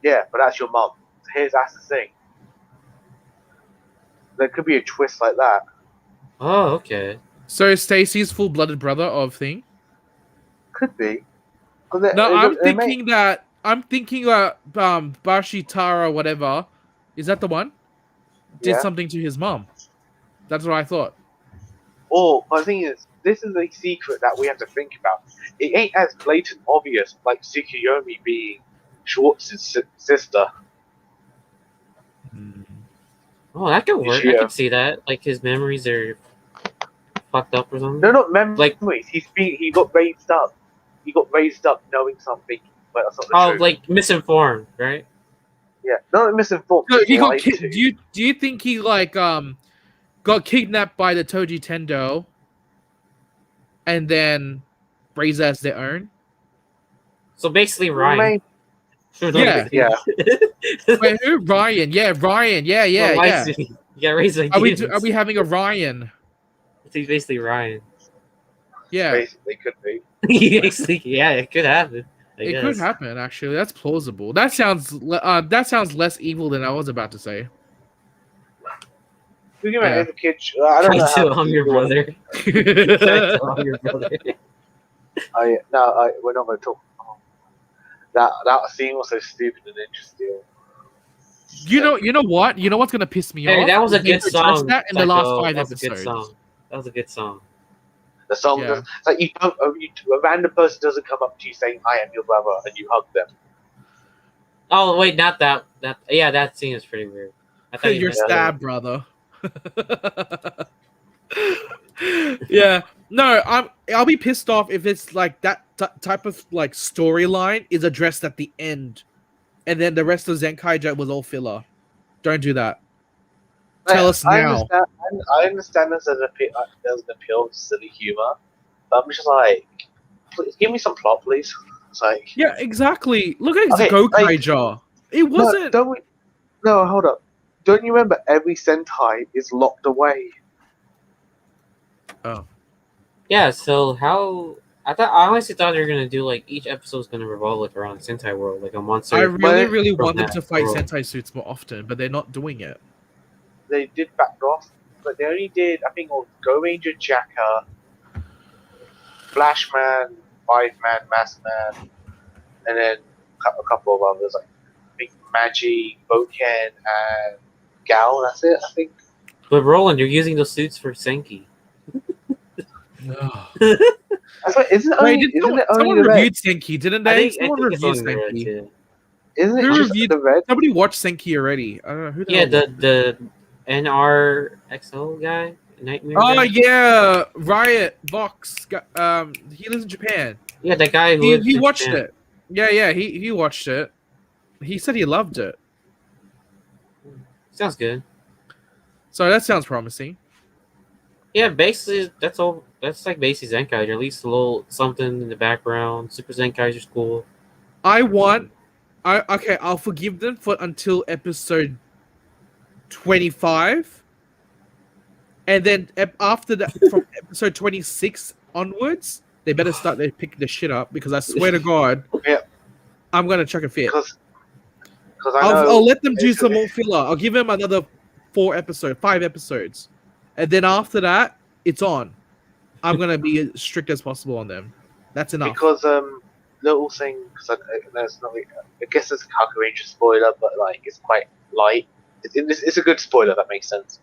Yeah, but that's your mum. That's the thing. There could be a twist like that. Oh, okay. So Stacy's full-blooded brother of thing. Could be. No, I'm thinking that Bashitara, whatever, is that the one? Did Yeah. something to his mom. That's what I thought. Or, the thing is, this is a secret that we have to think about. It ain't as blatant obvious like Tsukuyomi being Schwartz's sister. Oh, that could work. I Yeah. could see that. Like his memories are fucked up or something. No, not memories. Like- He got raised up. He got raised up knowing something, but that's not the Oh, truth. like misinformed, right? Yeah, not misinformed. So he got lied to. do you think he got kidnapped by the Toji Tendo and then raised as their own? So basically, Ryan. Yeah. Yeah. Wait, who? Ryan. Yeah, Ryan. Yeah. You got raised like Are demons. we having a Ryan? He's basically Ryan. Yeah. Basically, could be. Yeah, it could happen. I It guess. could happen, actually. That's plausible. That sounds less evil than I was about to say. We can Yeah. make the kid. I don't know. Kaito, I'm your brother. Kaito, I'm your brother. We're not going to talk. That scene was so stupid and interesting. You know what? You know what's gonna piss me Hey, off? that was a They good addressed song. that in the last Psycho. 5 That was a good episodes. song. That was a good song. The song Yeah. does. It's like a random person doesn't come up to you saying, "I am your brother," and you hug them. Oh wait, not that. That scene is pretty weird. I thought you Your meant- stab, brother. Yeah. No, I'll be pissed off if it's like that type of like storyline is addressed at the end, and then the rest of Zenkaiger was all filler. Don't do that. Tell us now. I understand there's an appeal to silly humor, but I'm just like, please give me some plot, please. It's like, Yeah, exactly. Look at his Okay, Gokaiger. It wasn't. No, hold up. Don't you remember every Sentai is locked away? Yeah. So how? I honestly thought they were gonna do like each episode's gonna revolve like around Sentai world, like a monster. I really from want them that to fight world. Sentai suits more often, but they're not doing it. They did back off, but they only did, I think, Go Ranger Jacker, Flashman, 5-Man, Mask Man, and then a couple of others, like I think Magi, Boken, and Gal. That's it, I think. But Roland, you're using those suits for Senki. That's right. Isn't it only, Wait, isn't it someone only the red? reviewed Senki, didn't they? Someone I think it's reviewed only the red, Senki. yeah. Isn't it Who just reviewed- the red? Somebody watched Senki already. I don't know who. Yeah, the NRXL guy, Nightmare. Oh guy? yeah, Riot Vox. He lives in Japan. Yeah, that guy who lives He in watched Japan. it. Yeah, he watched it. He said he loved it. Sounds good. So that sounds promising. Yeah, basically that's all. That's like basically Zenkaiger. At least a little something in the background. Super Zenkaiger's cool. I'll forgive them for until episode 25, and then after that, from episode 26 onwards, they better start picking the shit up because I swear to God, Yeah. I'm gonna chuck a fit. because I know I'll let them do it's- some more filler. I'll give him another 5 episodes, and then after that, it's on. I'm gonna be as strict as possible on them. That's enough. because little thing because it's not. I guess it's a Kaku Ranger spoiler, but like it's quite light. It's a good spoiler that makes sense.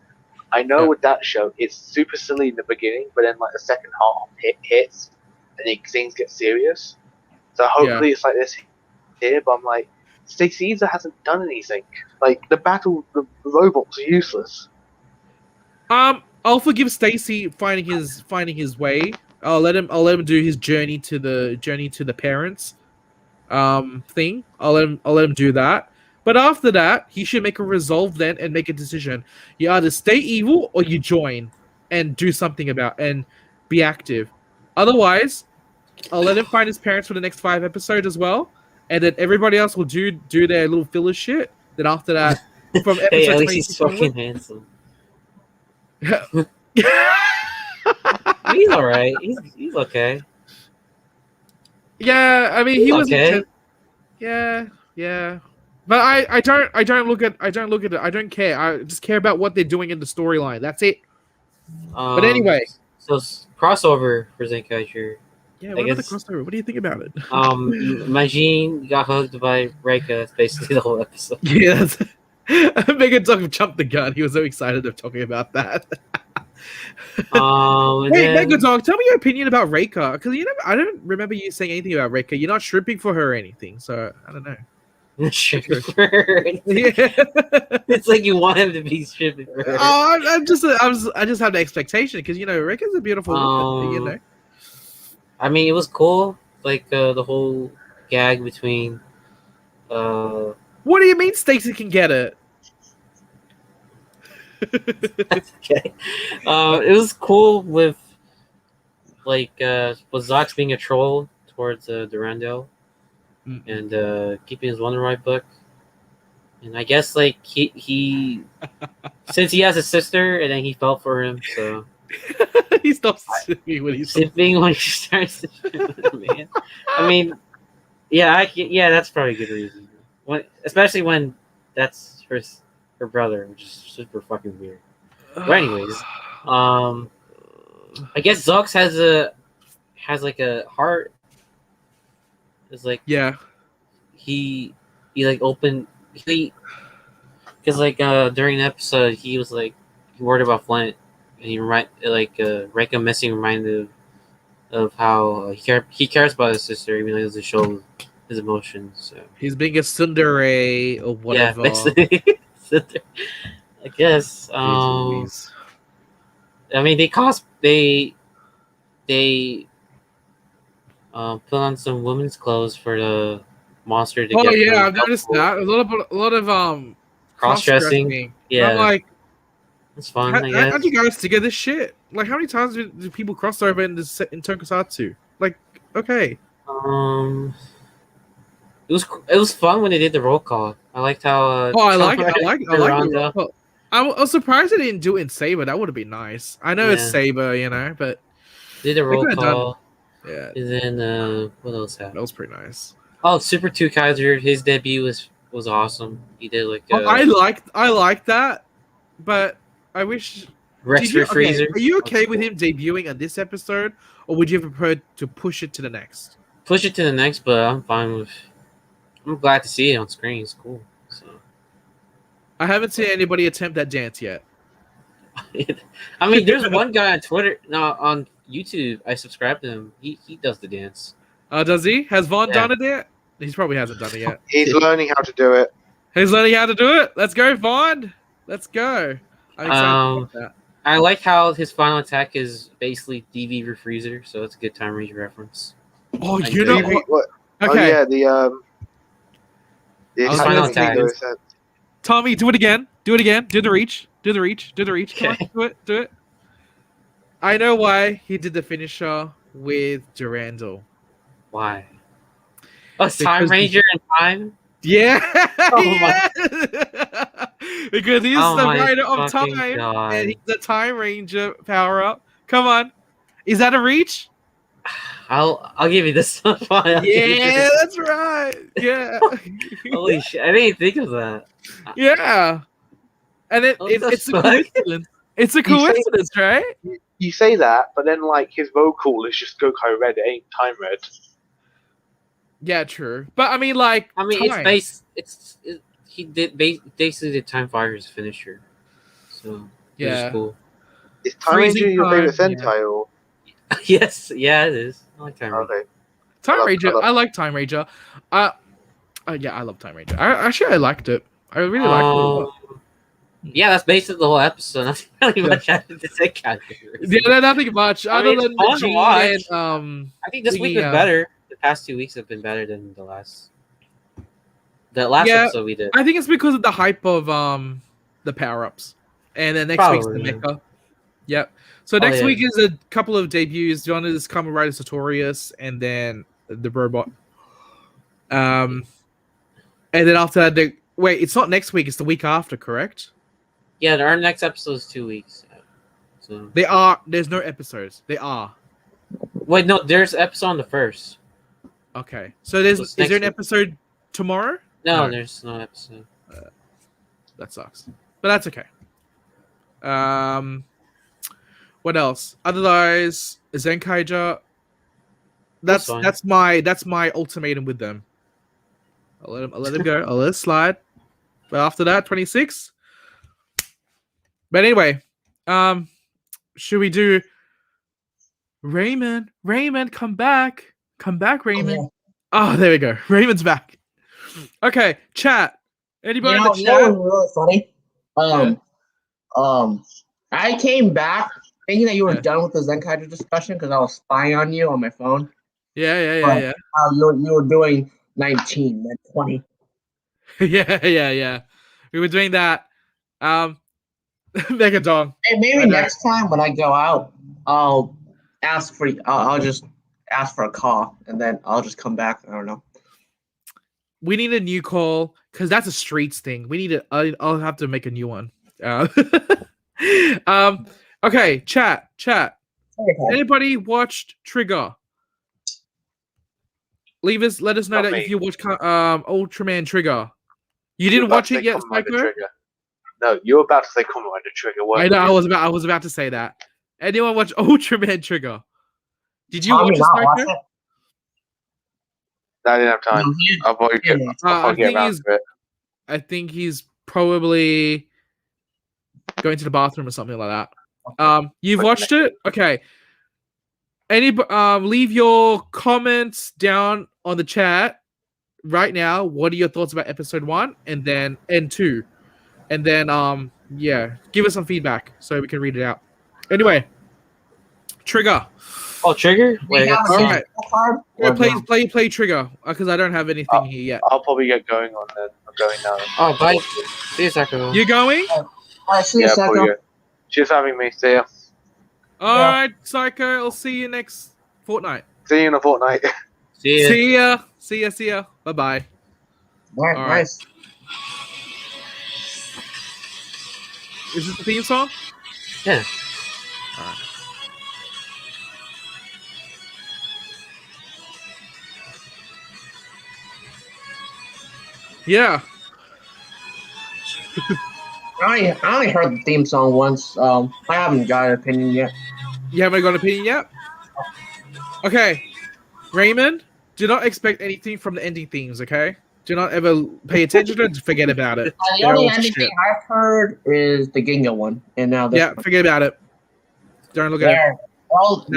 I know Yeah. with that show, it's super silly in the beginning, but then like the second half hits, and then things get serious. So hopefully it's like this here. But I'm like, Stacey Eza hasn't done anything. Like the robots are useless. I'll forgive Stacy finding his way. I'll let him do his journey to the parents thing. I'll let him do that. But after that, he should make a resolve then and make a decision. You either stay evil or you join and do something about and be active. Otherwise, I'll let him find his parents for the next 5 episodes as well, and then everybody else will do their little filler shit. Then after that, from episode Hey, at least he's 26 fucking handsome. He's alright. He's okay. Yeah, I mean He's he was okay. yeah. But I don't look at it. I don't care. I just care about what they're doing in the storyline. That's it. But anyway, so crossover for Zenkaiger. yeah. I What about the guess- crossover? What do you think about it? Majin got hugged by Reika. That's basically the whole episode. Yeah, that's Megan jumped the gun. He was so excited of talking about that. And Hey, then, Megadog, tell me your opinion about Reika, because I don't remember you saying anything about Reika. You're not stripping for her or anything, so I don't know. Sure. Yeah. It's like you want him to be stripping for her. I just have the expectation because Reika's a beautiful woman. I mean, it was cool. Like the whole gag between. What do you mean Stacy can get it? Okay. It was cool with with Zox being a troll towards Durando and keeping his Wonder Right book. And I guess like he since he has a sister and then he fell for him, so He stops sipping when he's sipping when he starts to man. I mean, yeah, that's probably a good reason. Especially when that's her brother, which is super fucking weird. But anyways, I guess Zox has like a heart. It's like he like opened because like during the episode he was like he worried about Flint and he Reika missing reminded of how he cares about his sister even though he doesn't show his emotions. So he's being a tsundere or whatever. Yeah, basically. I guess. I mean, they put on some women's clothes for the monster to get. Yeah, I've noticed that a lot of cross-dressing. Yeah, I'm like, it's fun. How'd you guys figure this shit? Like, how many times do people cross over in Tokusatsu? Like, okay. It was fun when they did the roll call. I liked how. I like the roll call. I was surprised they didn't do it in Saber. That would have been nice. I know it's Saber, but did the roll call. Yeah. And then what else happened? That was pretty nice. Oh, Super 2 Kaiser, his debut was awesome. He did like I like that, but I wish Freezer. Are you okay with him debuting on this episode, or would you have preferred to push it to the next? Push it to the next, but I'm fine with. I'm glad to see it on screen. It's cool. So I haven't seen anybody attempt that dance yet. I mean, there's one guy on Twitter, on YouTube. I subscribe to him. He does the dance. Does he? Has Vaughn done it yet? He probably hasn't done it yet. He's learning how to do it. He's learning how to do it. Let's go, Vaughn. Let's go. I'm excited about that. I like how his final attack is basically DV Refreezer, so it's a good time range reference. Oh, you know what? Okay. Oh yeah, the final attack. Tommy, do it again. Do it again. Do the reach. Do the reach. Do the reach. Come on, do it. I know why he did the finisher with Durandal. Why? Oh, Time Ranger and Time? Yeah. My... Because he's the rider of time, God. and he's the Time Ranger power up. Come on, is that a reach? I'll give you this one. Fine, Yeah, that's right. Yeah. Holy shit! I didn't think of that. Yeah. And What the it's a fuck? coincidence. It's a You say- coincidence, right? You say that, but then like his vocal is just Gokai Red. It ain't Time Red. Yeah, true. But I mean, like, I mean, time. he did basically did Time Fire's finisher, so it was Yeah. cool. Is Time Freezing Ranger your favorite Time, Sentai or? Yes, yeah, it is. I like Time Ranger. Okay. Time I Ranger. love- I like Time Ranger. Yeah, I love Time Ranger. I liked it. I really liked it. Yeah, that's basically the whole episode. Nothing really much happened to say categories. Yeah, no, nothing much I other mean, it's than fun to Gene watch. and I think this week thingy, was better. The past 2 weeks have been better than the last. The last Yeah, episode we did. I think it's because of the hype of the power ups, and then next week's the Probably, yeah. mecha. Yep. So next yeah. week is a couple of debuts. John is Kamen Rider Sartorius, and then the robot. And then after that, wait, it's not next week; it's the week after, correct? Yeah, our next episode is 2 weeks. So They are. There's no episodes. They are. wait, no, there's an episode on the first. Okay. So there's So it's is there an next week. episode tomorrow? No, No. there's no episode. That sucks. But that's okay. What else? Otherwise, Zenkaiger. That's fine. That's my ultimatum with them. I'll let him go. I'll let it slide. But after that, 26. But anyway, should we do Raymond? Raymond, come back. Come back, Raymond. Oh, there we go. Raymond's back. Okay, chat. Anybody in the You know chat? what's really funny? I came back thinking that you were Yeah. done with the Zenkaiger discussion because I was spying on you on my phone. Yeah. You were doing 19, then 20. Yeah. We were doing that. Megadon. Hey, maybe I know. next time when I go out, I'll just ask for a call and then I'll just come back. I don't know. We need a new call because that's a streets thing. We need I'll have to make a new one. Okay, chat. Okay. Anybody watched Trigger? Let us know Not that me. if you watched Ultraman Trigger. You You're didn't about watch to it say yet, Kamen Rider Psycho? Trigger. No, you're about to say Kamen Rider Trigger. I know. I was about to say that. Anyone watch Ultraman Trigger? Did you watch it, not watch Psycho? it? I didn't have time. No, I'll probably get, Yeah. I'll I probably get think around he's to it. I think he's probably going to the bathroom or something like that. You've Wait, watched it? Okay. Leave your comments down on the chat right now. What are your thoughts about episode 1 and 2? And then yeah, give us some feedback so we can read it out. Anyway, Trigger. Oh, Trigger? Wait, I got All the right. Yeah, play Trigger because I don't have anything here yet. I'll probably get going on then. I'm going now. Oh, bye. See you, Sakura. You going? All right, see you, Yeah, Psycho. probably good. Cheers for having me. See ya. All Yeah. right, Psycho. I'll see you next fortnight. See you in a fortnight. See ya. See ya. Bye-bye. All right, All right. nice. Is this the theme song? Yeah. All right. Yeah. I only heard the theme song once. I haven't got an opinion yet. You haven't got an opinion yet? Okay. Raymond, do not expect anything from the ending themes, okay? Do not ever pay attention to it. Forget about it. The They're only all ending shit. thing I've heard is the Ginga one, and now this Yeah, one. forget about it. Don't look at it.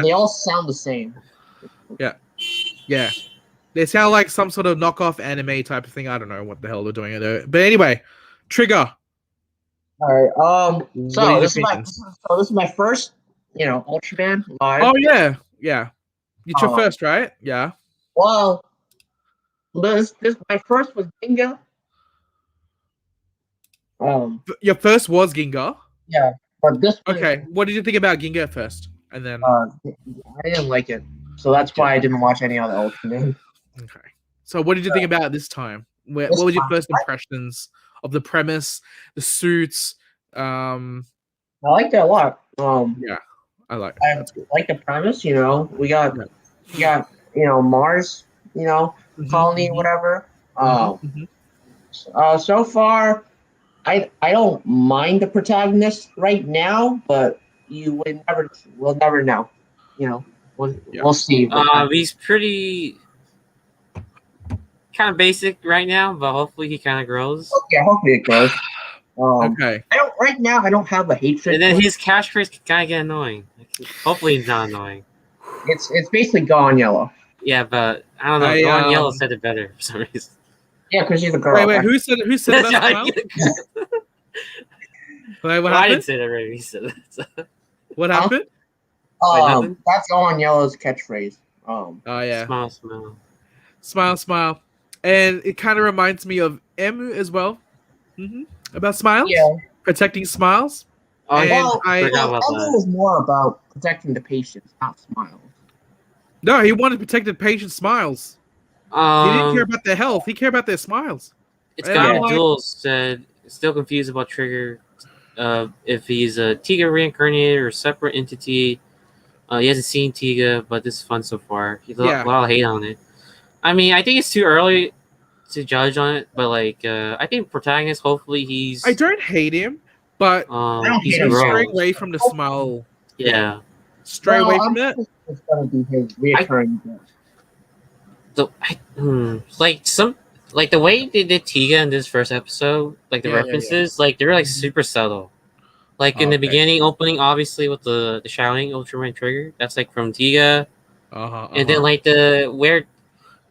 They all sound the same. Yeah. They sound like some sort of knockoff anime type of thing. I don't know what the hell they're doing there. But anyway, Trigger. All right. What So are your this opinions? is my first, Ultraman live. Oh, yeah. It's your Oh. first, right? Yeah. Well, this my first was Ginga. Your first was Ginga. Yeah, but this one, Okay. What did you think about Ginga first? And then I didn't like it, so that's why I didn't watch any other Ultraman. okay. So what did you think about it this time? What This was your time, first impressions of the premise, the suits? I liked it a lot. Yeah, I like. I like the premise. We got You got Mars, colony, whatever. So far, I don't mind the protagonist right now, but we'll never know. We'll see. He's pretty kind of basic right now, but hopefully he kind of grows. Yeah, hopefully it grows. Okay. Right now. I don't have a hatred. And then for his catchphrase can kind of get annoying. Hopefully he's not annoying. It's basically gone yellow. Yeah, but I don't know. Gone Yellow said it better for some reason. Yeah, because she's a girl. Wait, who said that? Smile? Wait, what happened? I didn't say that, Ray. He said that. What happened? That's Gone Yellow's catchphrase. Oh yeah. Smile, smile. Smile, smile. And it kind of reminds me of Emu as well. About smiles? Yeah. Protecting smiles. Oh, and forgot about that. was more about protecting the patients, not smiles. No, he wanted to protect the patient's smiles. He didn't care about their health. He cared about their smiles. It's Guy Jules said, still confused about Trigger. If he's a Tiga reincarnated or separate entity. He hasn't seen Tiga, but this is fun so far. He's a lot of hate on it. I mean, I think it's too early to judge on it, but I think protagonist, hopefully he's... I don't hate him, but he's straying away from the smile. Yeah. Stray away from it. It's gonna be his reoccurring. The way they did Tiga in this first episode, the references, they were super subtle. In the beginning opening, obviously with the shouting Ultraman Trigger, that's from Tiga. And then where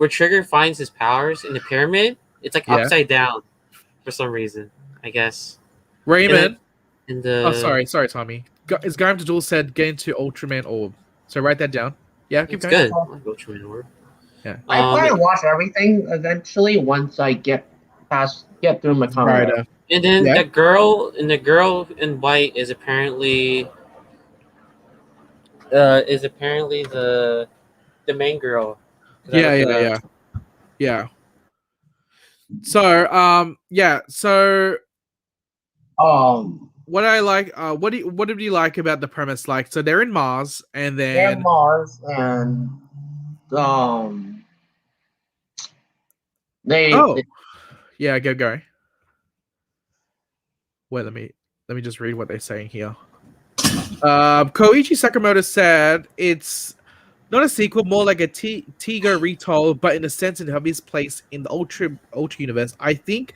Trigger finds his powers in the pyramid, it's upside down for some reason, I guess. Raymond. Sorry, Tommy. As Guy Jules said, get into Ultraman Orb. So write that down. Yeah, keep it's going. good. I like Ultraman Orb. Yeah. I plan to watch everything eventually once I get through my comic. And then the girl in white is apparently the main girl. Yeah. So what I like, what did you like about the premise? So they're in Mars, and then they're in Mars, and go. Wait, let me just read what they're saying here. Koichi Sakamoto said it's not a sequel, more like a Tiga retold, but in a sense it have his place in the Ultra universe. I think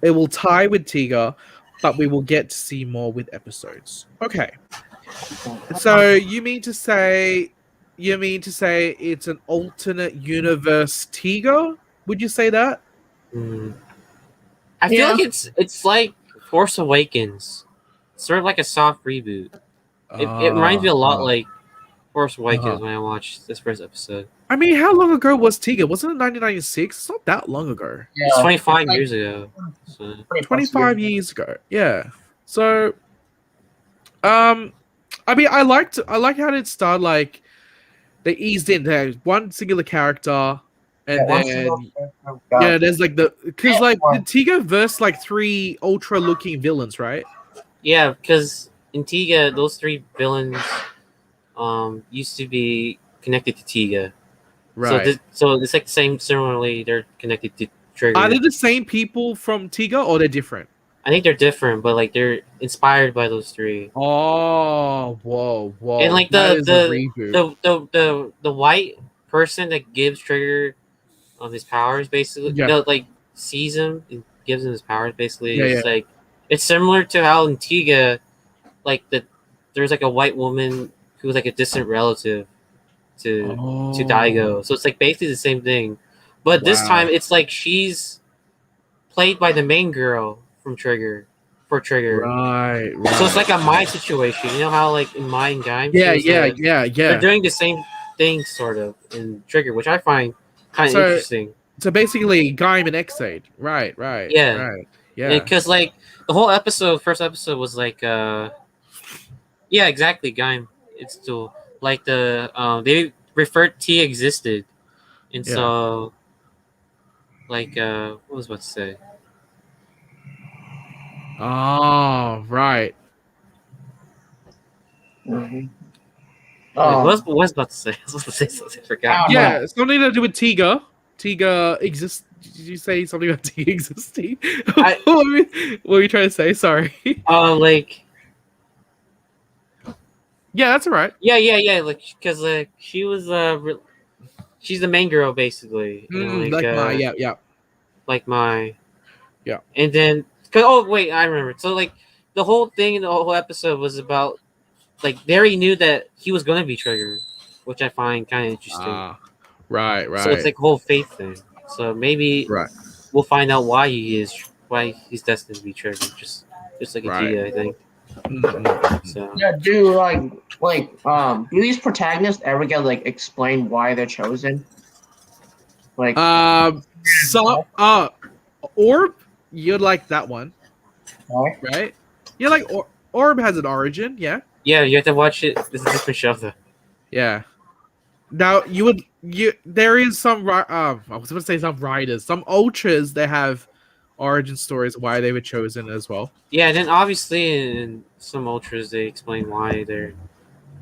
it will tie with Tiga, but we will get to see more with episodes. Okay. So you mean to say it's an alternate universe Tiga? Would you say that? I feel like it's like Force Awakens. It's sort of like a soft reboot. It reminds me a lot like Force Awakens when I watched this first episode. I mean, how long ago was Tiga? Wasn't it 1996? It's not that long ago. Yeah, it's 25 years ago. So. 25 years ago. Yeah. So, I mean, I like how it started. They eased in there, one singular character, and then there's the Tiga verse 3 ultra looking villains, right? Yeah, because in Tiga, those 3 villains used to be connected to Tiga. Right. So it's the same. Similarly, they're connected to Trigger. Are they the same people from Tiga, or they're different? I think they're different, but they're inspired by those 3. Oh, whoa! And the white person that gives Trigger his powers, basically, sees him and gives him his powers, basically. It's similar to how in Tiga, there's a white woman who was a distant relative to Daigo. So it's basically the same thing. But this time it's she's played by the main girl from Trigger. Right. So it's a Mai situation. You know how in Mai and Gaim? They're doing the same thing sort of in Trigger, which I find kind of interesting. So basically Gaim and Exade. Right. Yeah. Right. Yeah. Because the whole first episode was yeah, exactly, Gaim. It's still they referred T existed. And so what was I about to say? Oh, right. Mm-hmm. What was I about to say? I was supposed to say something. I forgot. Yeah, something to do with Tiga. Tiga exists. Did you say something about Tiga existing? I- what were you trying to say? Sorry. Like. Yeah, that's all right. Yeah. Like, because she was she's the main girl basically. Yeah. Like my. Yeah. And then, oh wait, I remember. So like, the whole thing in the whole episode was about, like, they already knew that he was gonna be Trigger, which I find kind of interesting. Right. So it's like a whole faith thing. So maybe we'll find out why he's destined to be Trigger, just like a Gia, I think. So Yeah, do do these protagonists ever get like explain why they're chosen? Like Orb, you'd like that one, what? right? Yeah, like Orb has an origin, yeah. Yeah, you have to watch it. This is a different show though. Yeah. Now there is some I was going to say some writers, some ultras that have origin stories why they were chosen as well. Yeah, and then obviously in some ultras they explain why they're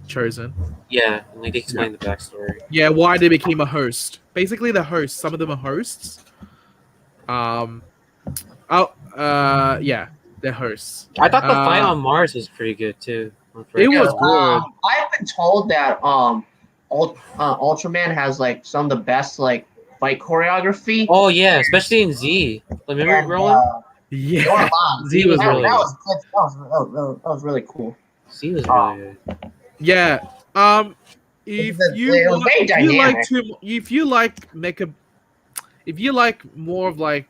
Chosen. Yeah, and like they explain the backstory. Yeah, why they became a host. Basically, the hosts. Some of them are hosts. Yeah, they're hosts. I thought the fight on Mars was pretty good too. It was good. I've been told that Ultraman has like some of the best like fight choreography. Oh yeah, especially in Z. Remember Roland? Yeah, Z was really that was really cool. Z was really good. Yeah. If you like more of like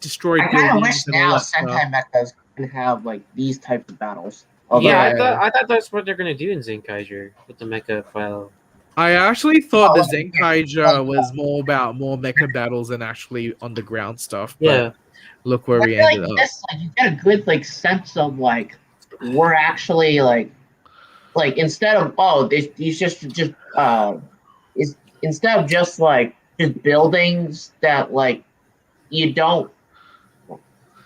destroyed I kind of buildings wish and all now that stuff. Sentai mechas can have like these types of battles. Yeah, I thought that's what they're gonna do in Zenkaiger with the mecha file. I actually thought the Zenkaiger was more about more mecha battles than actually on the ground stuff. But Yeah. Look where we like ended up. this, like, you get a good like sense of like we're actually like instead of instead of just like just buildings that like you don't.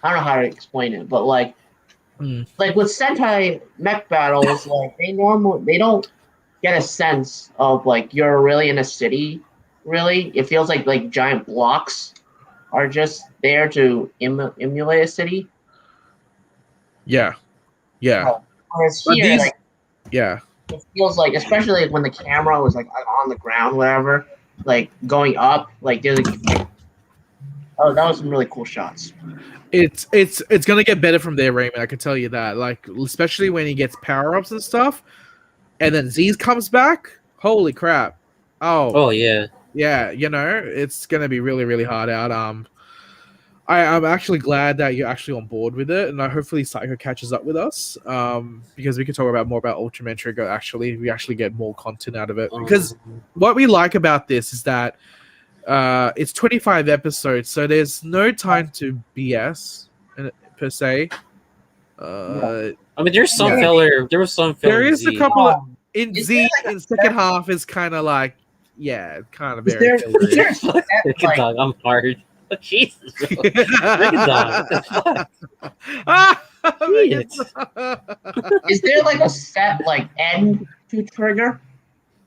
I don't know how to explain it, but like with Sentai mech battles, like they don't get a sense of like you're really in a city. Really, it feels like giant blocks are just there to emulate a city. Yeah. Whereas But here, these- Yeah. it feels like, especially when the camera was like on the ground, whatever, like going up, like there's that was some really cool shots. It's gonna get better from there, Raymond. I can tell you that. Like, especially when he gets power ups and stuff, and then Z's comes back. Holy crap! Oh yeah. Yeah, it's gonna be really, really hard out. I'm actually glad that you're actually on board with it, and hopefully Psycho catches up with us. Because we can talk more about Ultraman Trigger. Actually, we actually get more content out of it. Because what we like about this is that it's 25 episodes, so there's no time to BS per se. I mean, there's some filler. There was some filler. There is a couple of in Is Z there, like, in second half is kind of like kind of very. Dog, I'm hard. Oh, Jesus, bro. Dog, what the fuck? Is there like a set like end to Trigger?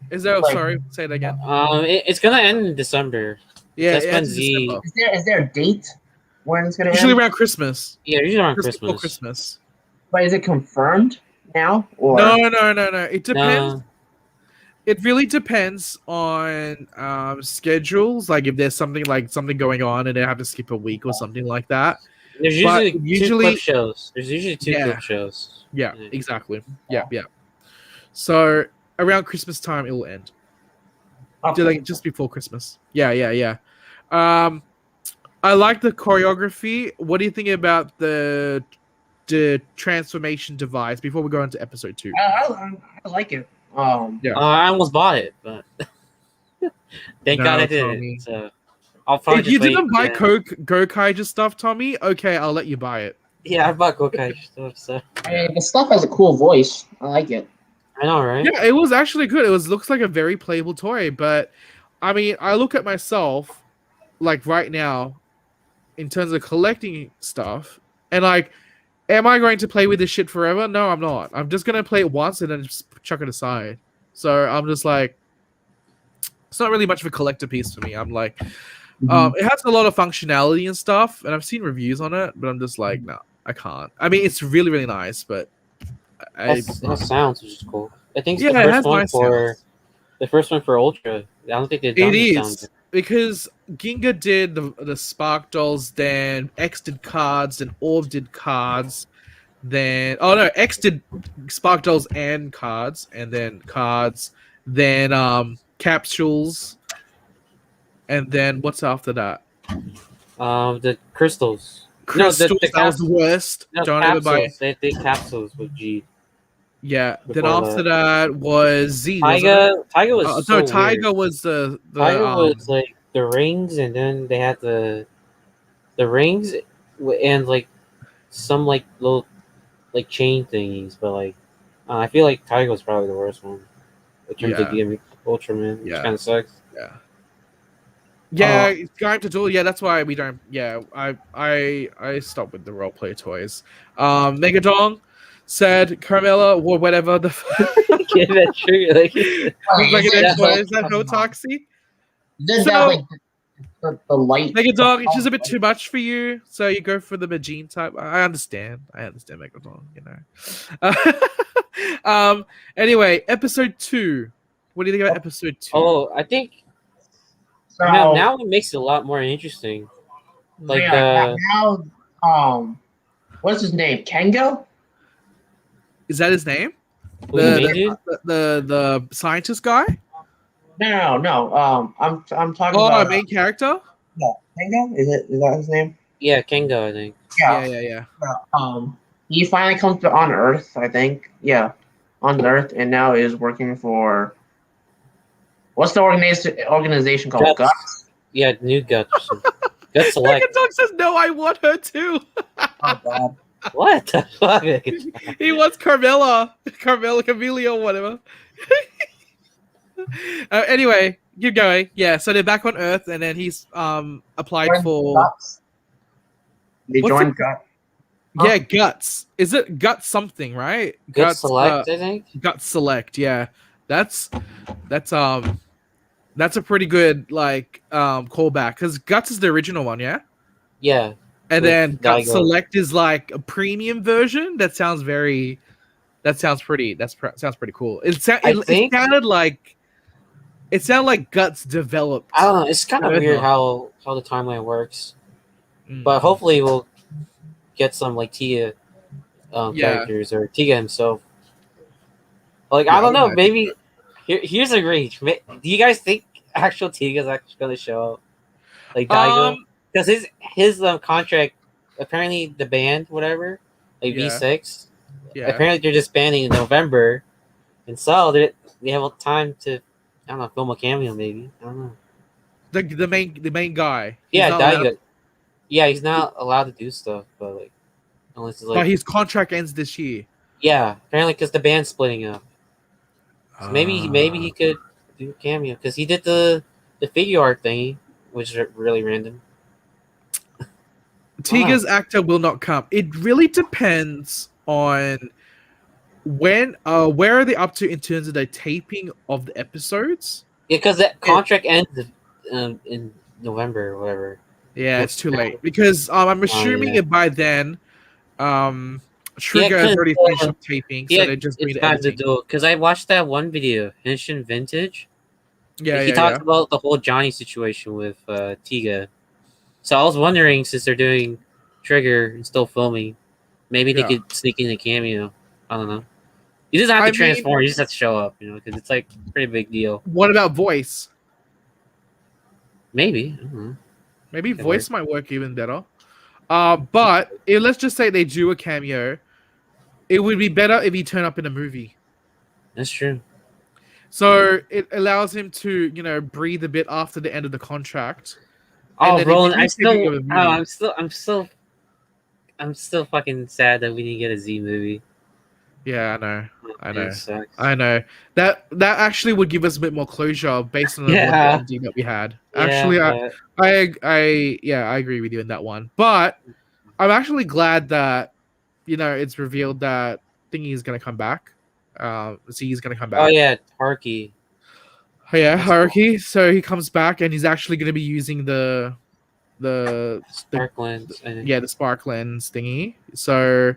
Is there? Like- Sorry, say it again. It's gonna end in December. Yeah, that's it when ends in Z. December. Is there a date when it's gonna Usually end? around Christmas. Yeah, usually around Before Christmas. Christmas. But is it confirmed now? Or No. It depends. No. It really depends on schedules. Like if there's something going on and they have to skip a week or something like that. There's But usually two clip shows. There's usually two Yeah. clip shows. Yeah, Yeah. exactly. Yeah. So around Christmas time, it will end. Okay. Just before Christmas. Yeah. I like the choreography. What do you think about the transformation device before we go into episode 2? I like it. Yeah. I almost bought it, but thank God I Tommy. didn't. So I'll probably If you just didn't wait. buy Gokaiger stuff, Tommy, okay, I'll let you buy it. Yeah, I bought Gokaiger stuff. So I mean, the stuff has a cool voice. I like it. I know, right? Yeah, it was actually good. Looks like a very playable toy, but I mean, I look at myself like right now in terms of collecting stuff, and like, am I going to play with this shit forever? No, I'm not. I'm just gonna play it once and then just chuck it aside. So I'm just like, it's not really much of a collector piece for me. I'm like, it has a lot of functionality and stuff, and I've seen reviews on it, but I'm just like, no, I can't. I mean, it's really, really nice, but It has sounds, which is cool. I think it's yeah, it has nice sounds. the first one for Ultra. I don't think they've It done the sound is yet. because Ginga did the Spark Dolls, then X did cards, then Orb did cards, then X did Spark Dolls and cards, and then cards, then capsules, and then what's after that? The crystals. Crystals, the that was the worst. No, Don't ever buy. capsules. They did capsules with G. Yeah. Then Before after that was Z. wasn't it? Tiger was so Tiger weird. was the Tiger was like the rings, and then they had the rings and like some like little like chain thingies, but like I feel like Tiger was probably the worst one in terms of giving Ultraman, which kind of sucks. Yeah. Yeah, Skype to Duel. Yeah, that's why we don't. Yeah, I stopped with the roleplay toys. Megadong said Carmella or whatever the. Yeah, that's true. Like, Is that Hotoxy? Then that like the light. Megadong, it's just a bit too much for you, so you go for the Majin type. I understand. Megadong. You know. Anyway, episode 2. What do you think about episode 2? Oh, I think. So now it makes it a lot more interesting. Like now, what's his name? Kengo? Is that his name? The scientist guy? No. I'm talking about a main character. Yeah, Kengo. Is that his name? Yeah, Kengo, I think. Yeah. He finally comes on Earth, I think. Yeah, on Earth, and now is working for. What's the organization called? Guts? Yeah, New Guts. Guts Select. Megadog says, no, I want her too. Oh, God. What the fuck? He wants Carmella, Camellia, whatever. Anyway, keep going. Yeah, so they're back on Earth, and then he's applied for. Guts. They joined Guts. Yeah, Guts. Is it Guts something, right? Guts Select, I think. Guts Select. Yeah, that's a pretty good callback because Guts is the original one, yeah. Yeah. And then Guts Select is like a premium version. That sounds pretty cool. It sounded like Guts developed. I don't know. It's kind of weird how the timeline works, but hopefully we'll get some like Tia characters or Tiga himself. Like I don't know. Maybe here's a range. Do you guys think actual Tiga is actually going to show up? Like Daigo? Because his contract, apparently the band, whatever, like V6, apparently they're disbanding in November, and so they have time to, I don't know, film a cameo maybe. I don't know. The main guy. Yeah, Daigo. Yeah, he's not allowed to do stuff, but like, unless it's like. But his contract ends this year. Yeah, apparently because the band's splitting up. So maybe he could do a cameo because he did the figure art thingy, which is really random. Tiga's actor will not come. It really depends on where are they up to in terms of the taping of the episodes. Yeah, because that contract ends in November or whatever. Yeah, it's too late because I'm assuming by then, Trigger has already finished up taping, so they just made time to do it. Because I watched that one video, Henshin Vintage. Yeah, he talked about the whole Johnny situation with Tiga. So I was wondering, since they're doing Trigger and still filming, maybe they could sneak in a cameo. I don't know. He doesn't have to transform; he just has to show up, because it's like a pretty big deal. What about voice? Maybe. I don't know. Maybe voice might work even better. But let's just say they do a cameo. It would be better if he turned up in a movie. That's true. So it allows him to, breathe a bit after the end of the contract. Oh, Roland, I'm still fucking sad that we didn't get a Z movie. Yeah, I know. That actually would give us a bit more closure based on the ending that we had. Actually, I agree with you in that one. But I'm actually glad that it's revealed that Thingy is going to come back. So he's gonna come back. Oh yeah, Tarky. Oh, yeah, That's hierarchy. So he comes back and he's actually gonna be using the Sparklands. the spark lens thingy. So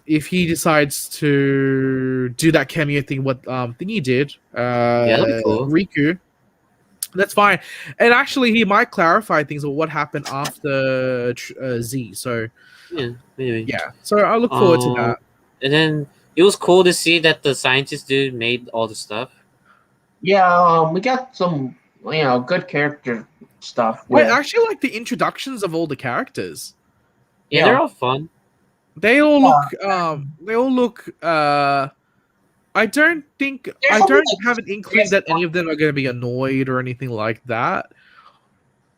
if he decides to do that cameo thing, what thingy did, that'd be cool. Riku, that's fine. And actually, he might clarify things of what happened after Z. So Yeah, maybe. yeah, so I look forward to that. And then it was cool to see that the scientist dude made all the stuff. Yeah, we got some, good character stuff. I actually like the introductions of all the characters. Yeah, they're all fun. They all look. I don't have an inkling that any of them are going to be annoyed or anything like that.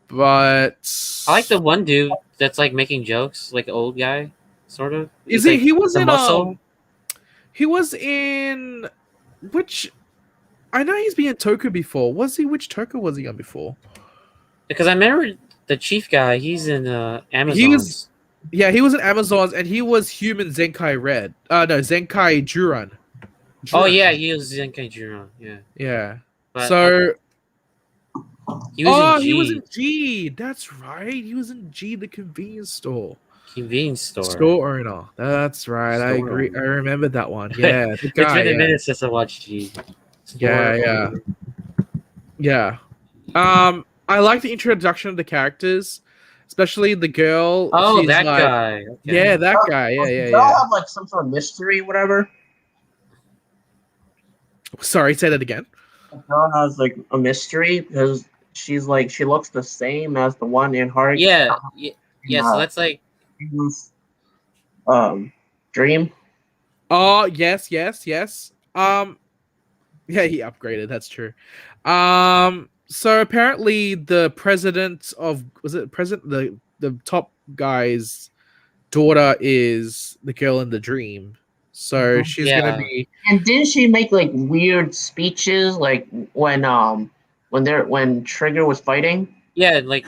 But I like the one dude that's like making jokes, like an old guy, sort of. Is He's, he? He was the in muscle. He was in which? I know he's been in Toku before. Was he? Which Toku was he on before? Because I remember the chief guy. He's in Amazon. He was in Amazons, and he was human Zenkai Red. Zenkai Juran. Oh yeah, he was Zenkaiger. Yeah. Yeah. But, So. he was in G. He was in G. That's right. He was in G, the convenience store. Convenience store. Store owner. That's right. I Store agree. owner. I remember that one. Yeah. The It's guy, been a minute since I watched G. Yeah. I like the introduction of the characters, especially the girl. Oh, She's that like, guy. Okay. Yeah, that guy. They Yeah. all have like some sort of mystery, whatever. Sorry, say that again. The girl has like a mystery because she's like she looks the same as the one in Heart. Yeah. So that's like. Dream. Oh, yes. Yeah, he upgraded. That's true. So apparently the president of the top guy's daughter is the girl in the dream. So she's gonna be. And didn't she make like weird speeches like when Trigger was fighting? Yeah, like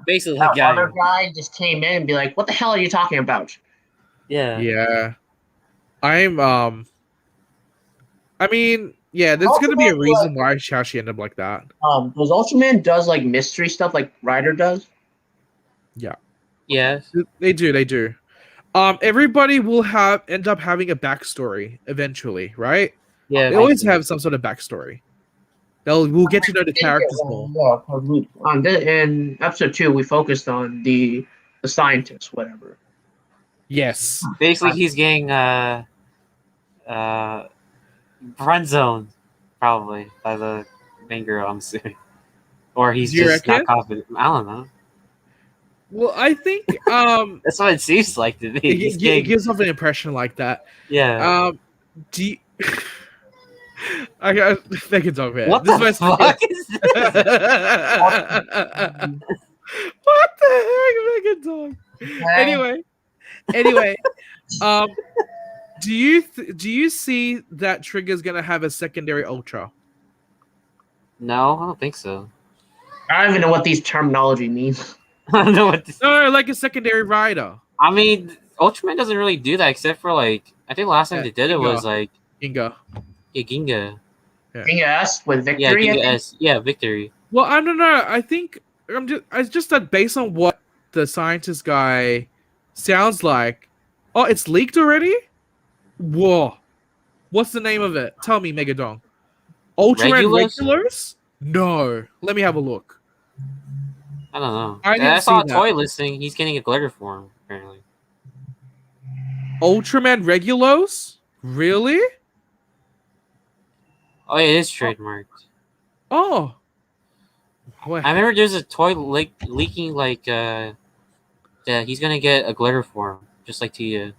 basically that the guy. other guy just came in and be like, "What the hell are you talking about?" Yeah. Yeah. I'm I mean, yeah, there's gonna be a reason why how she ended up like that. Because Ultraman does like mystery stuff like Ryder does. Yeah. Yeah. They do. Everybody will end up having a backstory eventually, right? Yeah. They always have some sort of backstory. We'll get to know the characters more. Yeah, in episode 2, we focused on the scientist, whatever. Yes. Basically, he's getting friend zoned probably by the main girl. I'm assuming, or he's just not confident. I don't know. Well, I think that's what it seems like to me. It gives off an impression like that. Yeah. Do you... I can talk about what the fuck is this? What the heck, Megan Dog? Anyway, do you see that Trigger's gonna have a secondary Ultra? No, I don't think so. I don't even know what these terminology means. I don't know what this... No, like a secondary rider. I mean, Ultraman doesn't really do that except for like I think last time they did it was like Ginga. Yeah, Ginga. Ginga S with Victory. Yeah, Ginga S. Yeah, Victory. Well, I don't know. I think it's just that based on what the scientist guy sounds like. Oh, it's leaked already? Whoa. What's the name of it? Tell me, Megadong. Ultraman Regulars? No. Let me have a look. I don't know. I saw a toy listing. He's getting a glitter form, apparently. Ultraman Regulos? Really? Oh, yeah, it is trademarked. Oh. I remember there's a toy leaking like yeah, he's gonna get a glitter form, just like Tia.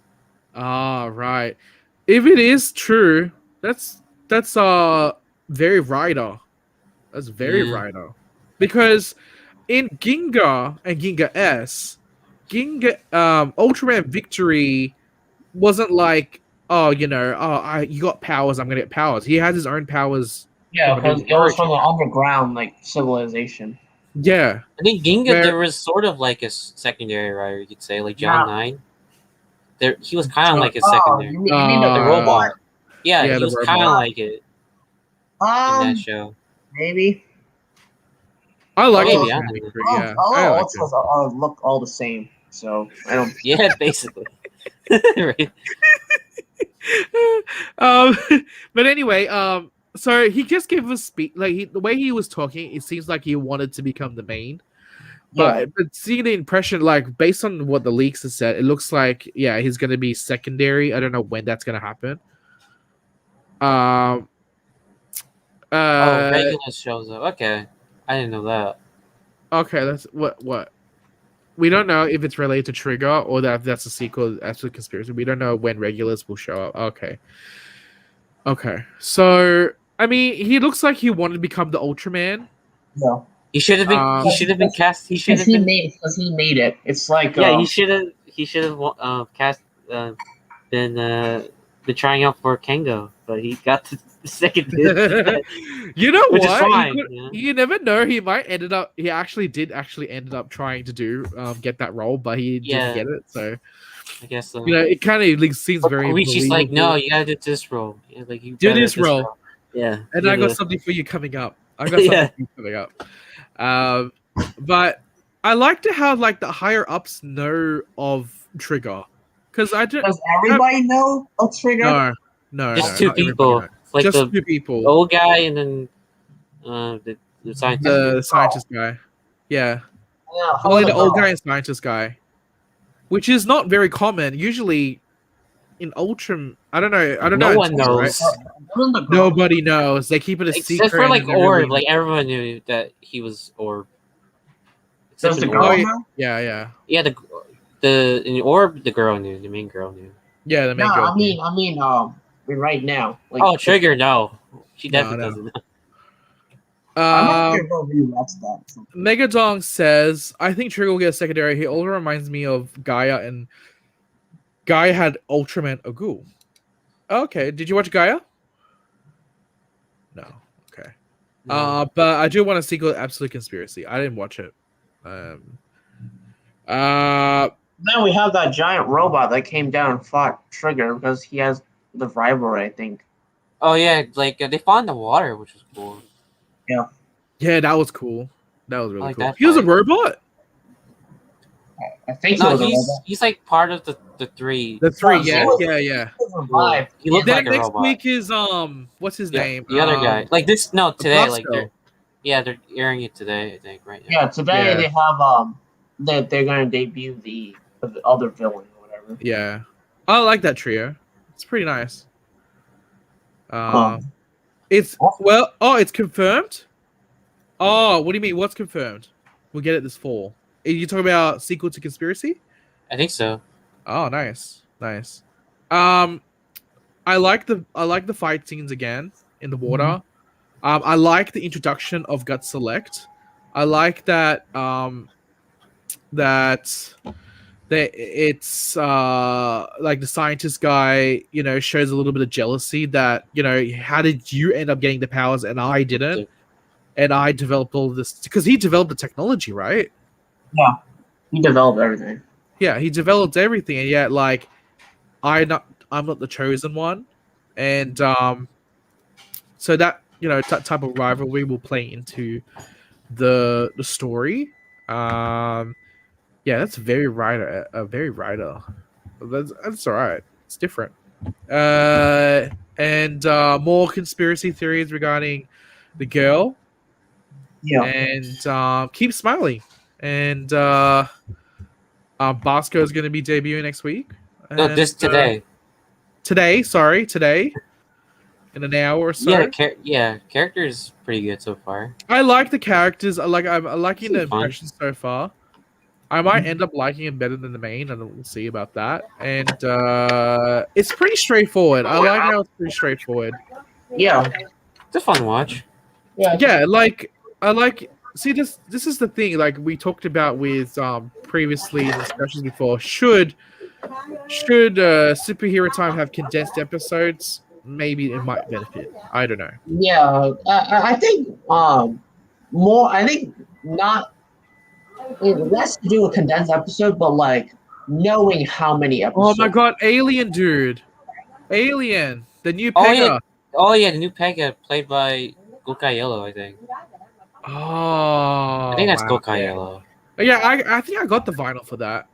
Ah, right. If it is true, that's very Rider. That's very Rider. Because in Ginga and Ginga S, Ultraman Victory wasn't like, you got powers, I'm gonna get powers. He has his own powers. Yeah, because it was from the underground like civilization. Yeah. I think Ginga there was sort of like a secondary rider, you could say, like John 9. He was kind of like a secondary. You mean the robot? Yeah, Yeah, he the was robot. kind of like it in that show. Maybe. I like Maybe, it. I don't know. Yeah, All I the like ultras look all the same, so I don't. Yeah, basically. Right. it. um, but anyway, so he just gave us speak. Like the way he was talking, it seems like he wanted to become the main. Yeah. But seeing the impression, like based on what the leaks have said, it looks like he's gonna be secondary. I don't know when that's gonna happen. Regular shows up. Okay, I didn't know that. Okay, that's what we don't know if it's related to Trigger or that's a sequel. That's a conspiracy. We don't know when regulars will show up. Okay. So I mean, he looks like he wanted to become the Ultraman. Yeah. He should have been. He should have been cast. He should have been. Because he made it. It's like Yeah, he should have. He should have cast. Been trying out for Kengo, but he got the second bid. You know Which is what? fine, You never know. He might ended up. He actually ended up trying to get that role, but he didn't get it. So I guess so. it kind of like, seems very. Luigi's like, no, you gotta do this role. Yeah, like you do gotta this role. Yeah, And I got something for you coming up. I got something for you coming up. But I liked how like the higher ups know of Trigger. Because does everybody know of Trigger? No. Just two people. Like just the 2 people. Old guy and then the scientist. The scientist guy. Yeah. Only the old guy and scientist guy. Which is not very common. Usually in Ultraman, I don't know. No one knows. Right? Nobody knows. They keep it a secret. Except for like Orb. Like everyone knew that he was Orb. Does the girl know? Yeah. Yeah, in Orb, the girl knew. The main girl knew. Yeah, the main girl. I mean, right now. Like, Trigger, no. She definitely doesn't know. I'm not rewatch that. Megadong says, I think Trigger will get a secondary. He also reminds me of Gaia, and Gaia had Ultraman Agul. Okay, did you watch Gaia? No. Okay. No. But I do want a sequel to Absolute Conspiracy. I didn't watch it. Then we have that giant robot that came down and fought Trigger because he has the rivalry, I think. Oh yeah, like they fought in the water, which was cool. Yeah, that was cool. That was really like cool. that He was a fight. robot. I think No, he was a robot. he's like part of the three. The 3, Yeah, yeah. Revived. He looked Then like a next robot. week is what's his name? The other guy. Like this today, like Bosco. they're airing it today, I think, right now. Yeah, today Yeah. they have that they're gonna debut the other villain or whatever. Yeah. I like that trio. It's pretty nice. It's it's confirmed. Oh, what do you mean? What's confirmed? We'll get it this fall. Are you talking about sequel to Conspiracy? I think so. Oh, nice. I like the fight scenes again in the water. I like the introduction of Gut Select. I like that it's like the scientist guy, shows a little bit of jealousy that, how did you end up getting the powers and I didn't? And I developed all of this because he developed the technology, right? Yeah, he developed everything. Yeah, he developed everything, and yet, like, I'm not the chosen one, and so that that type of rivalry will play into the story. Yeah, that's very Rider. That's all right. It's different. And more conspiracy theories regarding the girl. Yeah. And keep smiling. And Bosco is going to be debuting next week. No, And, this today. Today. In an hour or so. Yeah, character is pretty good so far. I like the characters. I'm liking the Seems fun. impressions so far. I might end up liking it better than the main, and we'll see about that. And it's pretty straightforward. I like how it's pretty straightforward. Yeah. It's a fun watch. Yeah, like I like. See, this is the thing. Like we talked about with previously in discussions before. Should Superhero Time have condensed episodes? Maybe it might benefit. I don't know. Yeah, I think more. I think not. It less to do with condensed episode, but like knowing how many episodes. Oh my god, Alien, dude! Alien. The new Oh, Pega. yeah. Oh yeah, the new Pega played by Gokai Yellow, I think. Oh, I think that's wow. Gokai Yellow. Yeah, I think I got the vinyl for that.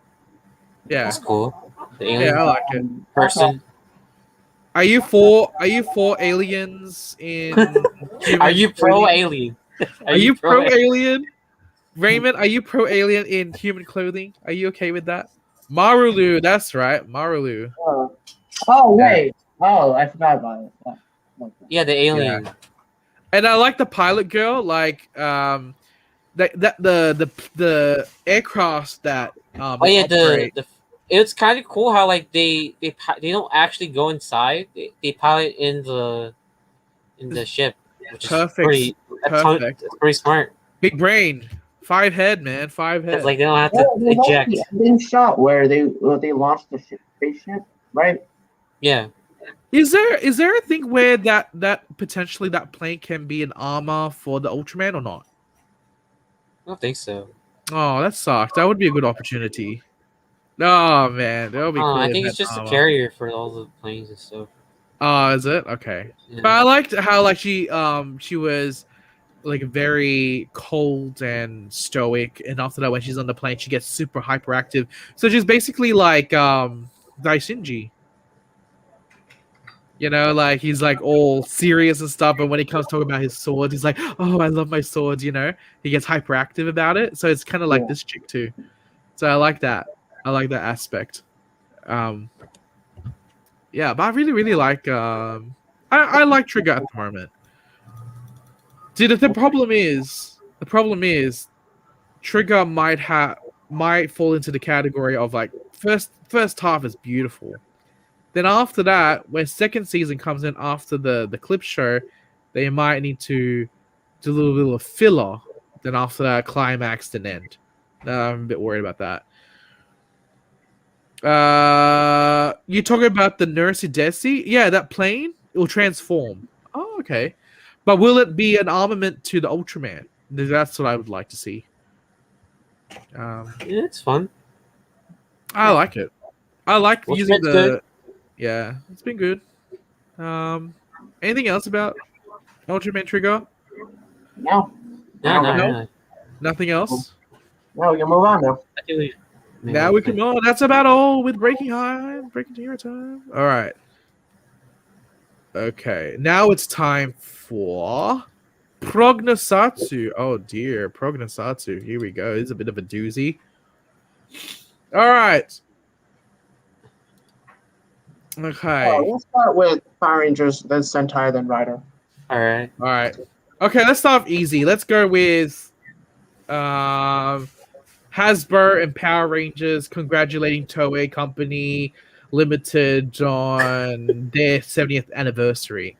Yeah, That's cool. The yeah, alien I like it. person. Are you for aliens in human Are you pro clothing? alien? Are you pro alien? Raymond, are you pro alien in human clothing? Are you okay with that? Marulu, that's right, Marulu. Oh wait. Oh, I forgot about it. Yeah, the alien. And I like the pilot girl, like the aircraft that Oh yeah, operate. it's kind of cool how like they don't actually go inside. They pilot in the ship, which is Perfect. that's pretty smart. Big brain, 5 head, man, 5 head. It's like they don't have Yeah, to they eject. the ending shot where they launched the spaceship, right? Yeah, Is there a thing where that potentially that plane can be an armor for the Ultraman or not? I don't think so. Oh, that sucks. That would be a good opportunity. Oh man, that would be cool. I if think it it's had just a armor. carrier for all the planes and stuff. Oh, is it? Okay. Yeah. But I liked how like she was like very cold and stoic, and after that when she's on the plane she gets super hyperactive. So she's basically like Daishinji. You know, like he's like all serious and stuff, but when he comes talking about his swords, he's like, "Oh, I love my swords." You know, he gets hyperactive about it. So it's kind of like this chick too. So I like that. I like that aspect. Yeah, but I really like. I like Trigger at the moment. See, the problem is, Trigger might fall into the category of like first half is beautiful. Then after that, when second season comes in after the clip show, they might need to do a little bit of filler. Then after that, climax then end. I'm a bit worried about that. You talking about the Nurse Desi? Yeah, that plane it will transform. Oh, okay. But will it be an armament to the Ultraman? That's what I would like to see. Yeah, it's fun. I like it. I like using it's the. good. Yeah, it's been good. Anything else about Ultraman Trigger? No. No. Nothing else. No, you move on now. I think we- Now we can. Oh, that's about all with Breaking Hero time. All right. Okay, now it's time for Prognosatsu. Oh dear, Prognosatsu. Here we go. It's a bit of a doozy. All right. Okay. We'll start with Power Rangers, then Sentai, then Rider. All right. All right. Okay, let's start off easy. Let's go with Hasbro and Power Rangers congratulating Toei Company Limited on their 70th anniversary.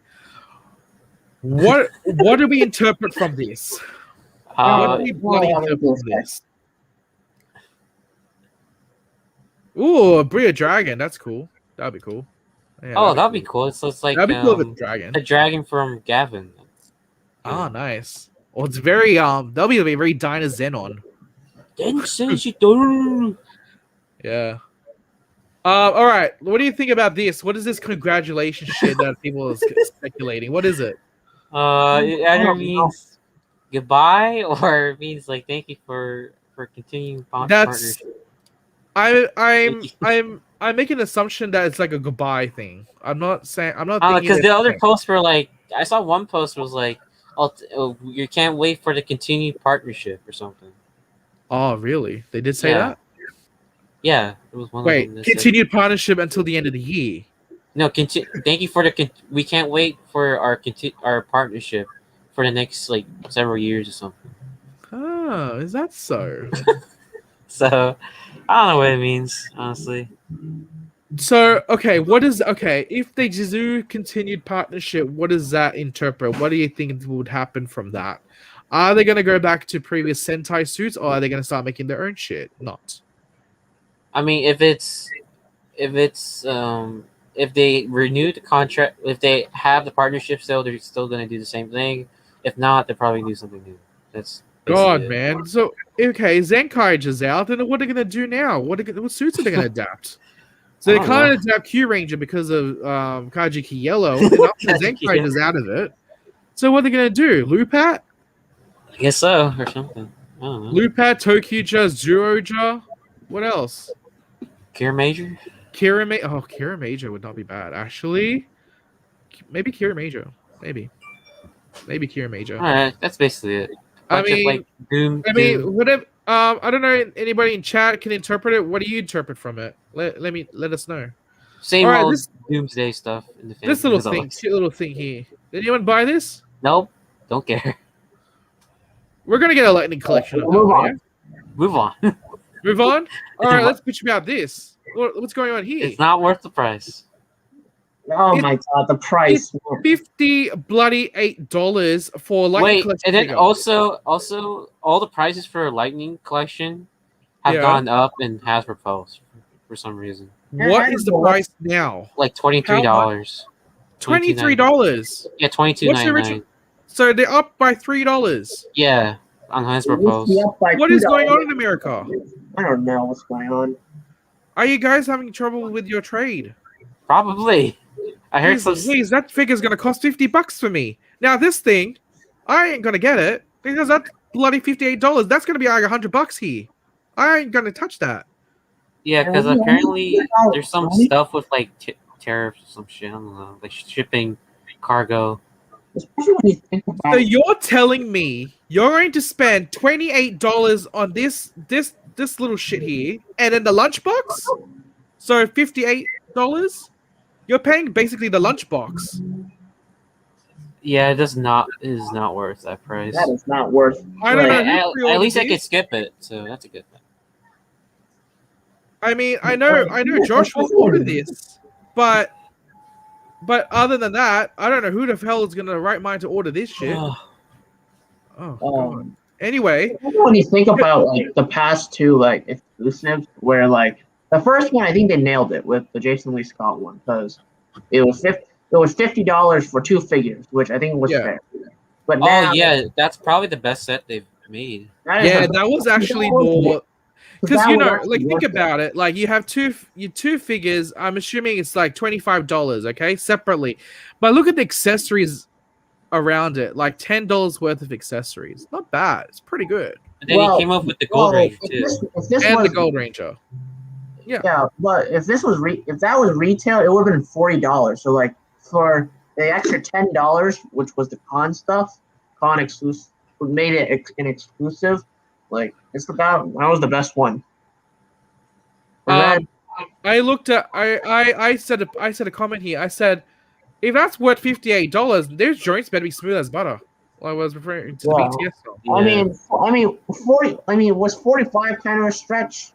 What do we interpret from this? What do we bloody interpret from this? Ooh, a Bria Dragon. That's cool. That'd be cool. Yeah, that'd be cool. So it's like that'd be cool with a dragon. The dragon from Gavin. Ah, nice. Well, it's very that'll be a very Dyna Zenon. Yeah. All right. What do you think about this? What is this congratulations shit that people are speculating? What is it? It either means goodbye or it means like thank you for continuing partnership. I'm making an assumption that it's like a goodbye thing. I'm not thinking because the other posts were like I saw one post was like you can't wait for the continued partnership or something. Oh, really? They did say that? Yeah, it was one. Wait, of them continued partnership until the end of the year. No, thank you for we can't wait for our partnership for the next like several years or something. Oh, is that so? So, I don't know what it means, honestly. So, if they do continued partnership, what does that interpret? What do you think would happen from that? Are they going to go back to previous Sentai suits, or are they going to start making their own shit? Not. I mean, if they renew the contract, if they have the partnership still, they're still going to do the same thing. If not, they'll probably do something new. That's God, man. So, okay, Zenkaiger's out, then what are they going to do now? What suits are they going to adapt? So I they don't kind know. of adapt Q Ranger because of Kaiju Yellow, and now the Zenkaiger's out of it. So what are they gonna do? Lupat? I guess so, or something. I don't know. Lupat, Tokyuja, Zuroja? What else? Gear Major? Kira Major would not be bad. Actually, maybe Kira Major. Maybe Kira Major. Alright, that's basically it. I Bunch of mean, like Doom. whatever. I don't know. Anybody in chat can interpret it. What do you interpret from it? Let us know. Same All right, old this Doomsday stuff in the this family. little as thing, always. cute little thing here. Did anyone buy this? Nope, don't care. We're gonna get a lightning collection of that Move one. on. Yeah? Move on. Move on. All right, Move let's bitch about this. What's going on here? It's not worth the price. Oh my god, the price. $58 for lightning Wait, collection. and then figure. also all the prices for Lightning Collection have gone up in Hasbro Pulse for some reason. What is the price now? Like $23. $23. Yeah, $22.99. What's the original? So they're up by $3. Yeah, on Hasbro It used to Pulse. be up by What is going $2. on in America? I don't know what's going on. Are you guys having trouble with your trade? Probably. I heard some. Please, that figure's gonna cost $50 for me. Now this thing, I ain't gonna get it because that's bloody $58. That's gonna be like $100 here. I ain't gonna touch that. Yeah, because apparently there's some stuff with like tariffs or some shit. I don't know, like shipping, cargo. Especially when you think So about you're telling me you're going to spend $28 on this little shit here, and then the lunchbox? So $58? You're paying basically the lunchbox. Yeah, it is not worth that price. that is not worth. I don't Right. know. At least I could skip it, so that's a good thing. I mean, I know Josh will order this, but other than that, I don't know who the hell is gonna right mind to order this shit. Oh god. Anyway, When you think about like the past two like exclusives, where like the first one, I think they nailed it with the Jason Lee Scott one because it was $50 for two figures, which I think was Yeah. fair. But now, Oh yeah, that's probably the best set they've made. yeah, that was actually more. Because like think about it, like you have two figures. I'm assuming it's like $25, okay, separately. But look at the accessories around it, like $10 worth of accessories. Not bad. It's pretty good. And then he came up with the Gold Ranger too. And the Gold Ranger. Yeah, but if that was retail, it would have been $40. So like for the extra $10, which was the con stuff, con exclusive, made it an exclusive. Like that was the best one. I looked at I said a comment here. I said, if that's worth $58, their joints better be smooth as butter. Well, I was referring to the BTS song. Yeah. I mean, 40. I mean, was 45 kind of a stretch?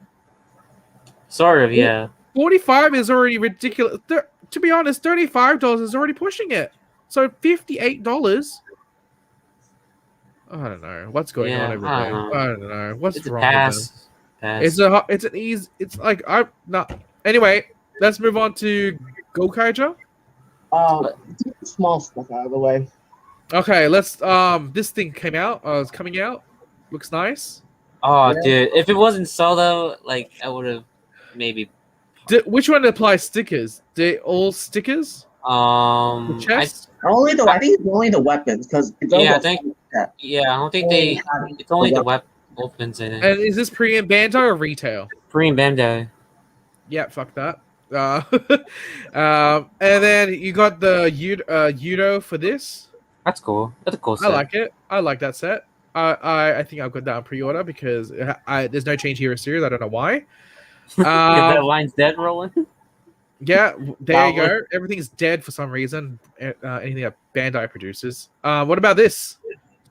Sort of, yeah. 45 is already ridiculous. To be honest, $35 is already pushing it. So $58. I don't know what's going on over there. I don't know what's wrong with them. It's an easy. It's like I'm not. Anyway, let's move on to Gokaiger. Small stuff out of the way. Okay, let's. This thing came out. It's coming out. Looks nice. Oh, dude! If it wasn't solo, like I would have maybe. Which one applies stickers? They all stickers? The chest? I think it's only the weapons because I don't think they. It's only the weapons in it. And is this pre and Bandai or retail? Pre and Bandai. Yeah, fuck that. And then you got the Yudo for this. That's cool. That's a cool set. I like it. I like that set. I think I've got that on pre-order because there's no change here in series. I don't know why. That line's dead rolling. Yeah, there you go. Everything's dead for some reason. Anything that Bandai produces. What about this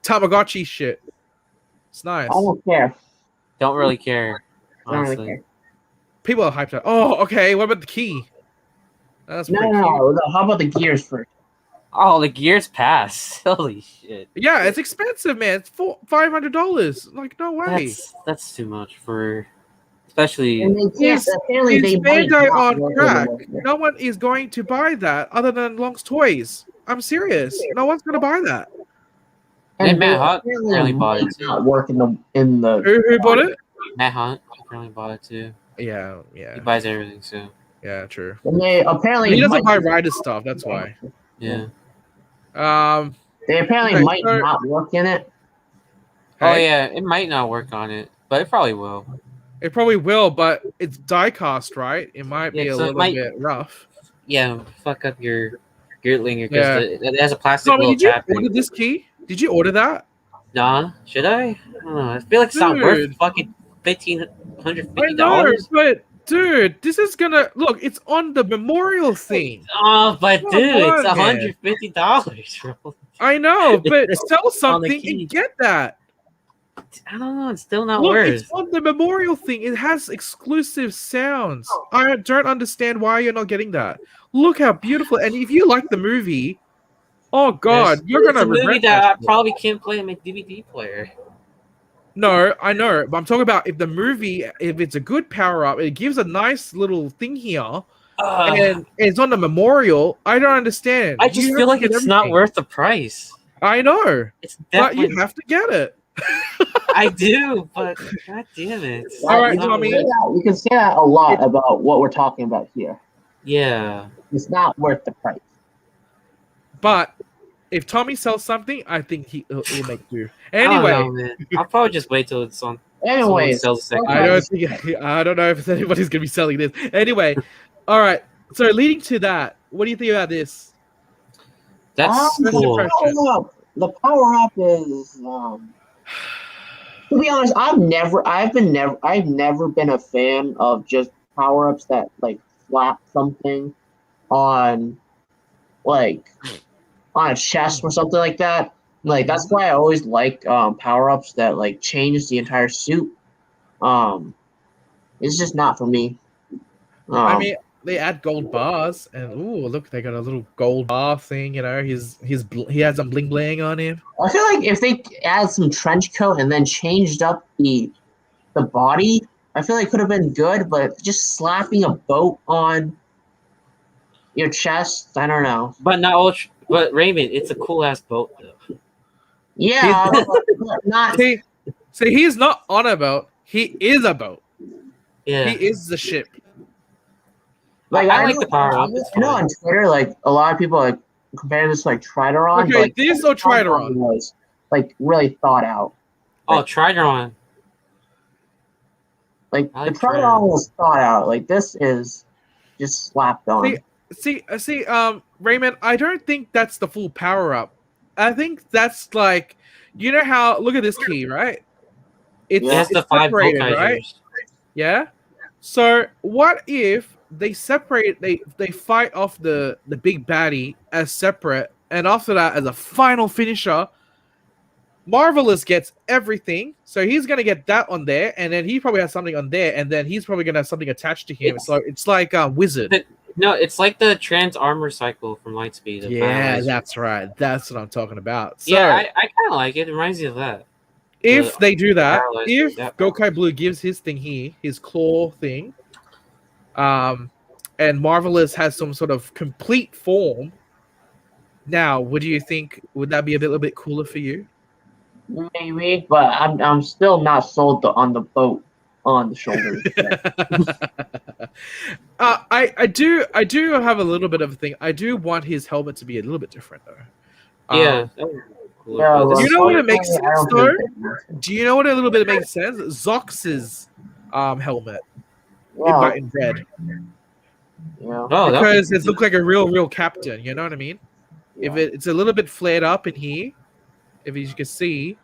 Tamagotchi shit? It's nice. I don't care. Don't really care. Honestly. Don't really care. People are hyped up. Oh, okay. What about the key? That's no. How about the gears first? Oh, the gears pass. Holy shit. Yeah, it's expensive, man. It's $500. Like, no way. That's too much for, especially. Is Bandai on track? No one is going to buy that other than Long's Toys. I'm serious. No one's going to buy that. And Matt Hunt apparently bought it too. Not work in the. Who bought it? Matt Hunt apparently bought it too. Yeah. He buys everything, so. Yeah, true. And they apparently He doesn't buy might, rider stuff. That's why. Yeah. they apparently Okay, might so- not work in it. Oh Hey, yeah, it might not work on it, but it probably will. it probably will, but it's die cast, right? It might be Yeah, a so it little might- bit rough. Yeah, fuck up your Geartlinger Yeah. because it has a plastic Tommy, little did you tab order thing. this key? Did you order that? Nah, should I? I don't know. I feel like it's not worth Dude. fucking I $1,550. know, but dude, this is gonna look. It's on the memorial thing. Oh, but Come dude, it's on, man. $150, bro. I know, but sell On the something key. and get that. I don't know. It's still not Look, worth. it's on the memorial thing. It has exclusive sounds. I don't understand why you're not getting that. Look how beautiful. And if you like the movie, oh god, you're It's gonna a movie regret that I shit. probably can't play on my DVD player. No, I know, but I'm talking about if the movie, if it's a good power up, it gives a nice little thing here, and it's on the memorial. I don't understand. I just You feel have to like get it's not everything. worth the price. I know, It's but definitely. you have to get it. I do, but god damn it. All right, you can Tommy. say that- You can say that a lot about what we're talking about here. Yeah. It's not worth the price. But if Tommy sells something, I think he'll make do. I don't Anyway, know, man. I'll probably just wait till it's on. Anyways, sells a second. I don't know if anybody's gonna be selling this. Anyway, all right. So leading to that, what do you think about this? That's First cool. impression. The power up is to be honest, I've never been a fan of just power ups that like slap something on like on a chest or something like that. Like that's why I always like power ups that like change the entire suit. It's just not for me. I mean, they add gold bars, and ooh, look, they got a little gold bar thing. You know, he has some bling bling on him. I feel like if they add some trench coat and then changed up the body, I feel like it could have been good. But just slapping a boat on your chest, I don't know. But not ultra. But Raymond, it's a cool ass boat though. Yeah, but not. See, he's not on a boat. He is a boat. Yeah. He is the ship. Like I like know, the power up. I know on Twitter, like a lot of people like compare this to like Trideron. Okay, but, like, this or Trideron? was like really thought out. Oh, Trideron. Like I the like Trideron Trideron. was thought out. Like this is just slapped on. See, Raymond, I don't think that's the full power up. I think that's like, you know how, look at this key, right? It has the it's 5 separated, Gokaigers. right? Yeah. So what if they separate? They fight off the big baddie as separate, and after that, as a final finisher, Marvelous gets everything. So he's gonna get that on there, and then he probably has something on there, and then he's probably gonna have something attached to him. It's like Wizard. No, it's like the trans armor cycle from Lightspeed. of Yeah, Paralyzer. that's right. That's what I'm talking about. So Yeah, I kind of like it. It reminds me of that. if they do that, Paralyzer, if that Gokai Blue gives his thing here, his claw thing, and Marvelous has some sort of complete form, now, what do you think? Would that be a little bit cooler for you? Maybe, but I'm still not sold on the boat on the shoulders. I do have a little bit of a thing. I do want his helmet to be a little bit different though. Yeah. That would be cool. Yeah, But this you is know what fun. it makes sense I don't though? think it- Do you know what a little bit makes sense? Zox's helmet Yeah, in red. yeah. Oh, that Because would it looks like a real captain, you know what I mean? If it's a little bit flared up in here, if you can see,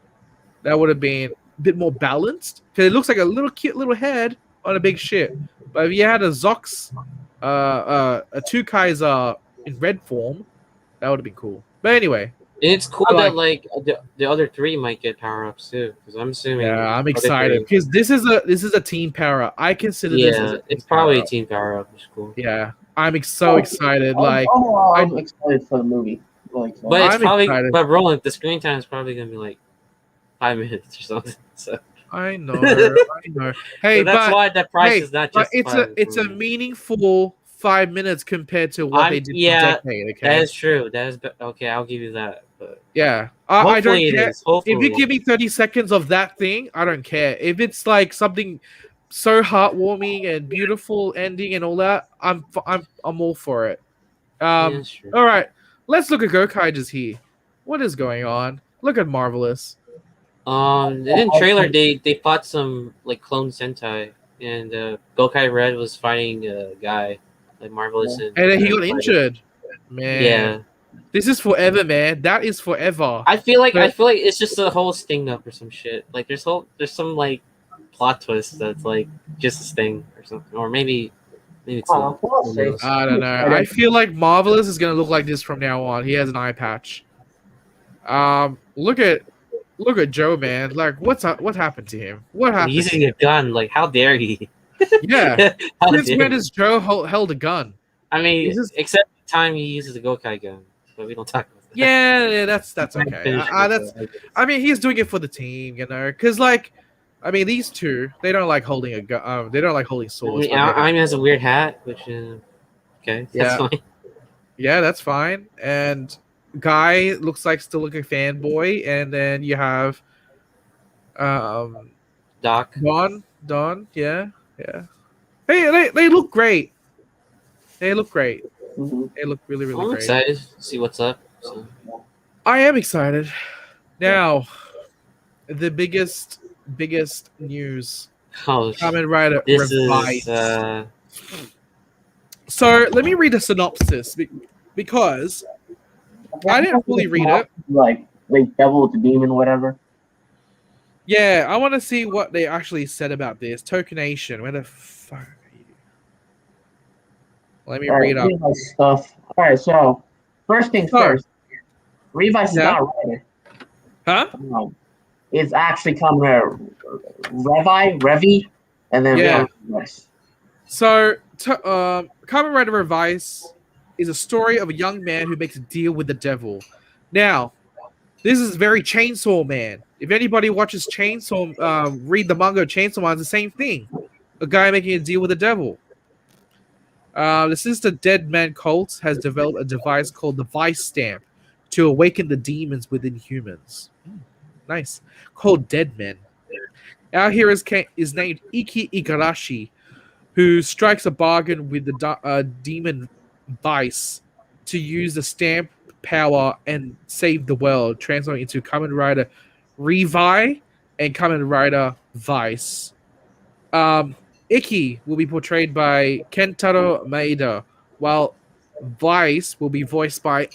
that would have been a bit more balanced. Because it looks like a little cute little head on a big ship. But if you had a Zox, a two Kaiser in red form, that would have been cool. But anyway, And it's cool I that like the other 3 might get power ups too. Because I'm assuming. yeah, I'm other excited 3 because this is a team power up. I consider this as Yeah, a it's team probably power a up. team power up. It's cool. Yeah, I'm so excited. Like, overall, I'm excited for the movie. Really excited. But it's I'm probably excited. but Roland, the screen time is probably gonna be like 5 minutes or something. So, I know, I know. Hey, so that's but why that price hey, is not but just. it's a meaningful 5 minutes compared to what they did yeah, for Decade. Okay, That is true. That is okay. I'll give you that. But yeah, I don't hopefully it care. is. Hopefully, If you give me 30 seconds of that thing, I don't care. If it's like something so heartwarming and beautiful ending and all that, I'm all for it. Yeah, sure. All right, let's look at Gokaiger's here. What is going on? Look at Marvelous. In the trailer they fought some like clone Sentai, and Gokai Red was fighting a guy like Marvelous, And then he got fighting. injured. Man, Yeah, this is forever, man. That is forever. I feel like But- it's just a whole sting up or some shit. Like there's some like plot twist that's like just a sting or something, or maybe it's not. Who knows? I don't know. I feel like Marvelous is gonna look like this from now on. He has an eye patch. Look at Joe, man. Like, what happened to him? What happened? Using a gun, like how dare he? Yeah. How Since dare when he? has Joe held a gun? I mean, Is this- except the time he uses a Gokai gun, but we don't talk about that. Yeah, that's okay. Finish it, I mean, he's doing it for the team, you know, because like, I mean, these two, they don't like holding a gun. They don't like holding I swords. mean, Aim has a weird hat, which okay, that's Yeah. fine. Yeah, that's fine. And Guy looks like still like a fanboy, and then you have Doc. Don, yeah. They look great. They look great. Mhm. They look really, really I'm great. excited to see what's up. So. I am excited. Now, the biggest news. Oh, Kamen Rider this Revice. is So let me read a synopsis because I didn't fully read it. Like devil with the demon, whatever. Yeah, I want to see what they actually said about this. Tokenation. Where the fuck are you? Let me read up. Revice stuff. All right, so first things So- first. Revice is Yeah. not a writer. Huh? It's actually coming Revi, and then Yeah. Revice. So, Kamen Rider Revice is a story of a young man who makes a deal with the devil. Now, this is very Chainsaw Man. If anybody watches Chainsaw, read the manga Chainsaw Man, it's the same thing. A guy making a deal with the devil. The Sister Dead Man cult has developed a device called the Vice Stamp to awaken the demons within humans. Nice. Called Dead Men. Our hero is named Iki Igarashi, who strikes a bargain with the demon Vice to use the stamp power and save the world, translating into Kamen Rider Revice and Kamen Rider Vice. Iki will be portrayed by Kentaro Maeda, while Vice will be voiced by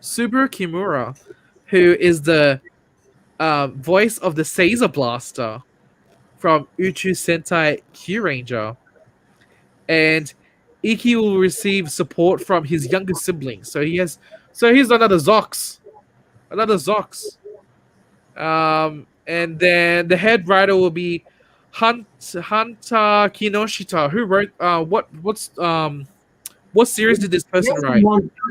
Subaru Kimura, who is the voice of the Saber Blaster from Uchu Sentai Q Ranger. And Iki will receive support from his younger siblings. So he's another Zox. And then the head writer will be Hanta Kinoshita, who wrote what series did this person write?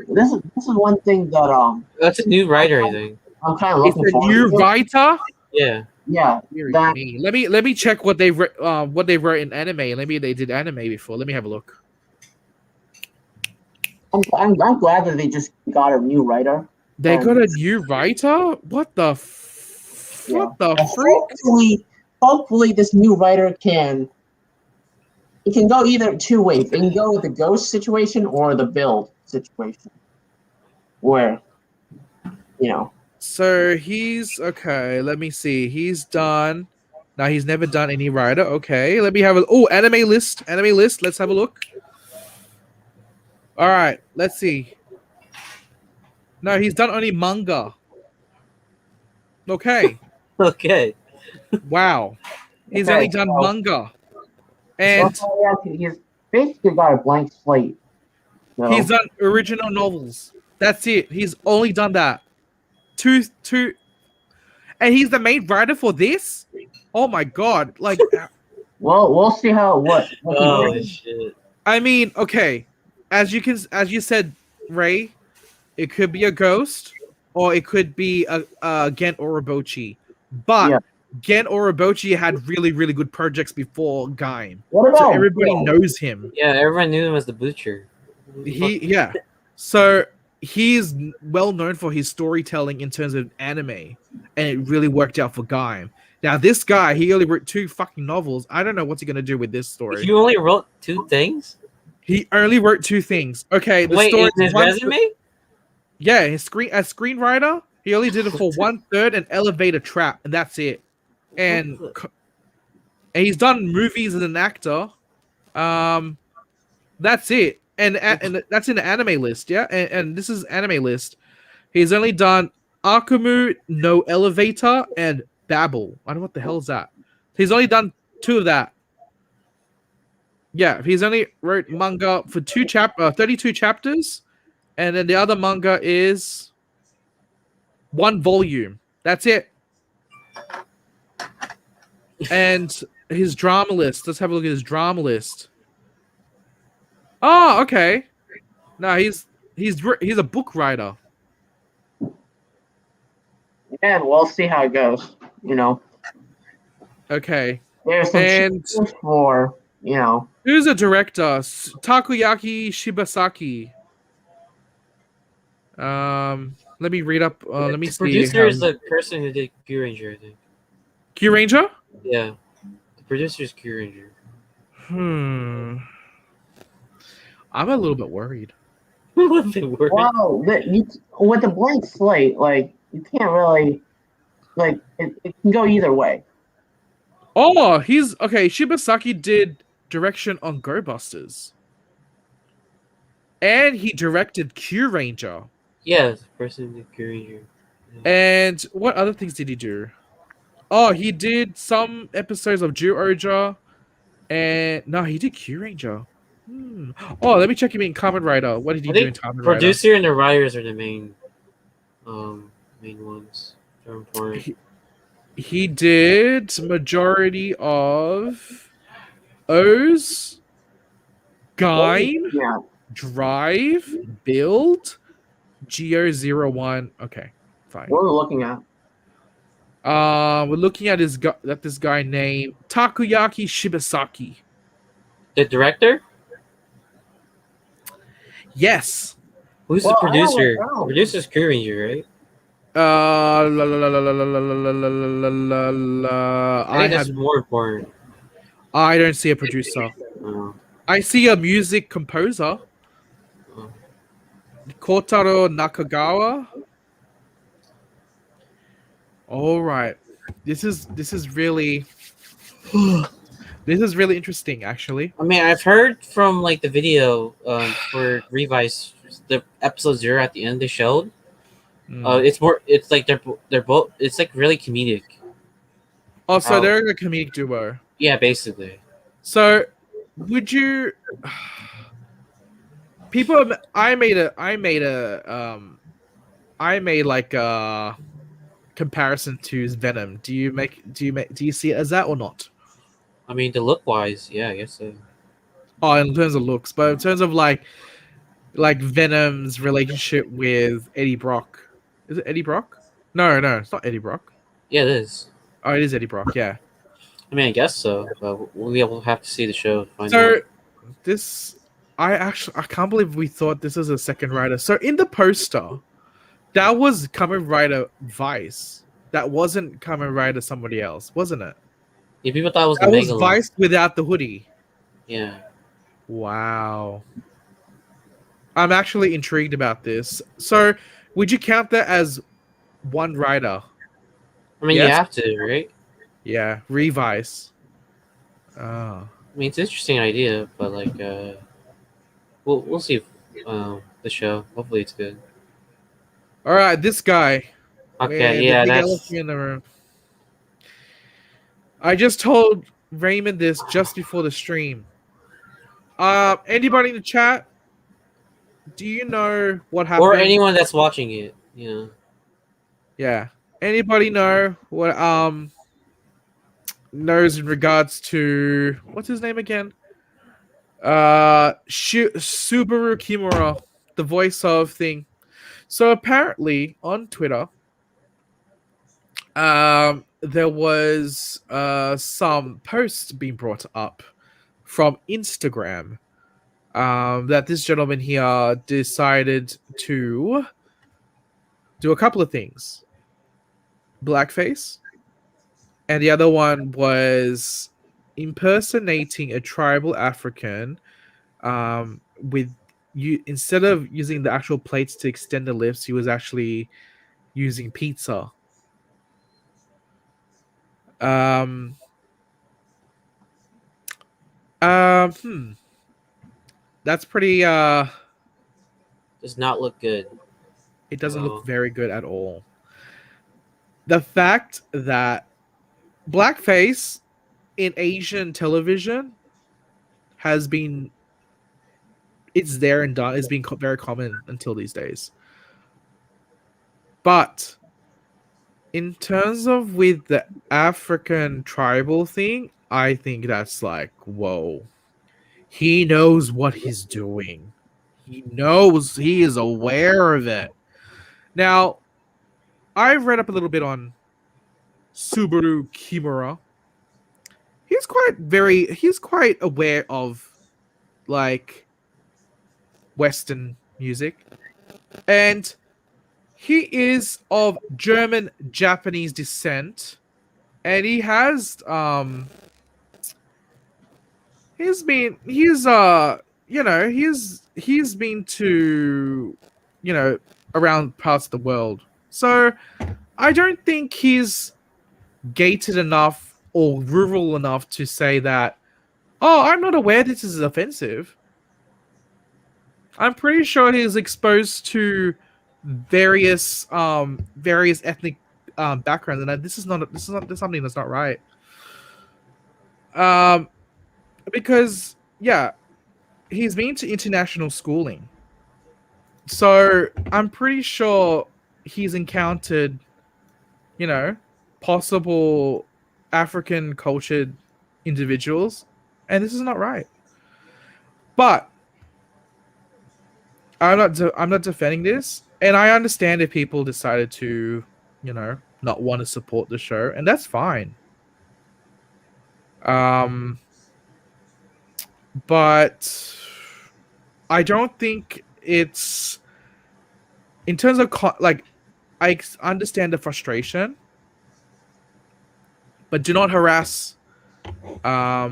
This is one thing that that's a new writer, I think. I'm kind of It's looking a for. new writer. Yeah. Yeah, Dear that me. Let me check what they wrote in anime. Maybe they did anime before. Let me have a look. I'm glad that they just got a new writer. They got a new writer. What the freak? Hopefully this new writer can go either two ways. It can go with the ghost situation or the build situation, where So he's okay. Let me see. He's done. Now he's never done any writer. Okay, let me have anime list. Let's have a look. All right, let's see. No, he's done only manga. Okay. Okay. Wow. He's Okay, only done so- manga. And he's basically got a blank slate. So, he's done original novels. That's it. He's only done that. Two, and he's the main writer for this. Oh my god! Like, we'll see what Oh he does. shit. I mean, okay, as you said, Ray, it could be a ghost, or it could be a Gen Orobochi. But Yeah. Gen Orobochi had really, really good projects before Gaim, What so about everybody knows him. Yeah, everyone knew him as the Butcher. Yeah. So he's well known for his storytelling in terms of anime, and it really worked out for Gaim. Now this guy, he only wrote 2 fucking novels. I don't know what's he gonna do with this story. You only wrote 2 things? He only wrote 2 things. Okay, the Wait, story. in his resume? Yeah, as screenwriter, he only did it for 1/3 and Elevator Trap, and that's it. And he's done movies as an actor. That's it. And that's in the anime list, yeah. And this is anime list. He's only done Akumu no Elevator and Babel. I don't know what the hell is that. He's only done 2 of that. Yeah, he's only wrote manga for 32 chapters, and then the other manga is 1 volume. That's it. And his drama list. Let's have a look at his drama list. Oh, okay. No, he's a book writer. And we'll see how it goes. You know, Okay. there's some And chances for who's the director? Takoyaki Shibasaki. Let me read up. Let me The see. producer is the person who did Q Ranger, I think. Q Ranger? Yeah. The producer is Q Ranger. I'm a little bit worried. Wow, with the blank slate, like you can't really, like it can go either way. Oh, he's okay. Shibasaki did direction on Go Busters, and he directed Q Ranger. Yeah, the person who did Q Ranger. And what other things did he do? Oh, he did some episodes of Ju-Oja, and no, he did Q Ranger. Oh, let me check him in Kamen Rider. What did he do in Kamen Rider? Producer and the writers are the main ones. They're important. He did majority of O's, Gain, Yeah. Drive, Build, Geo01. Okay, fine. What are we looking at? We're looking at this guy named Takoyaki Shibasaki. The director? Yes. Who's Well, the producer? I don't know. The producer's Q Ranger, right? La, la, la, la, la, la, la, la, la, la, la. I think that's more important. I don't see a producer. Oh. I see a music composer. Oh. Kotaro Nakagawa. All right. This is really this is really interesting, actually. I mean, I've heard from like the video for Revice, the episode 0 at the end they showed. It's like they're both. It's like really comedic. Oh, so they're a comedic duo. Yeah, basically. So, would you? People, I made like a comparison to Venom. Do you see it as that or not? I mean, the look wise, yeah, I guess so. Oh, in terms of looks, but in terms of like Venom's relationship with Eddie Brock. Is it Eddie Brock? No, it's not Eddie Brock. Yeah, it is. Oh, it is Eddie Brock. Yeah. I mean, I guess so, but we'll have to see the show to find So out. I can't believe we thought this was a second rider. So in the poster, that was Kamen Rider Vice. That wasn't Kamen Rider somebody else, wasn't it? Yeah, people thought it was That the was Megalon. Vice without the hoodie. Yeah. Wow. I'm actually intrigued about this. So, would you count that as one rider? I mean, Yes? you have to, right? Yeah, Revice. Oh. I mean, it's an interesting idea, but like, we'll see the show. Hopefully, it's good. All right, this guy. Okay, Man, yeah, the big that's. elephant in the room. I just told Raymond this just before the stream. Anybody in the chat? Do you know what happened? Or anyone that's watching it, you know. Yeah. Anybody know what knows in regards to what's his name again? Subaru Kimura, the voice of thing. So apparently on Twitter, there was some posts being brought up from Instagram that this gentleman here decided to do a couple of things. Blackface and the other one was impersonating a tribal African with you instead of using the actual plates to extend the lips, he was actually using pizza. Um, hmm. That's pretty Does not look good. it doesn't look Well, very good at all. The fact that blackface in Asian television has been it's there and done. It's been very common until these days. But in terms of with the African tribal thing, I think that's like, whoa. He knows what he's doing. He knows, he is aware of it. Now, I've read up a little bit on Subaru Kimura. He's quite aware of like Western music. And he is of German Japanese descent. And he has he's been he's been to around parts of the world. So I don't think he's gated enough or rural enough to say that, oh, I'm not aware this is offensive. I'm pretty sure he's exposed to various ethnic backgrounds, and this is something that's not right. Because yeah, he's been to international schooling, so I'm pretty sure he's encountered, possible African cultured individuals, and this is not right. But I'm not defending this, and I understand if people decided to, not want to support the show, and that's fine. But I don't think it's in terms of I understand the frustration, but do not harass. I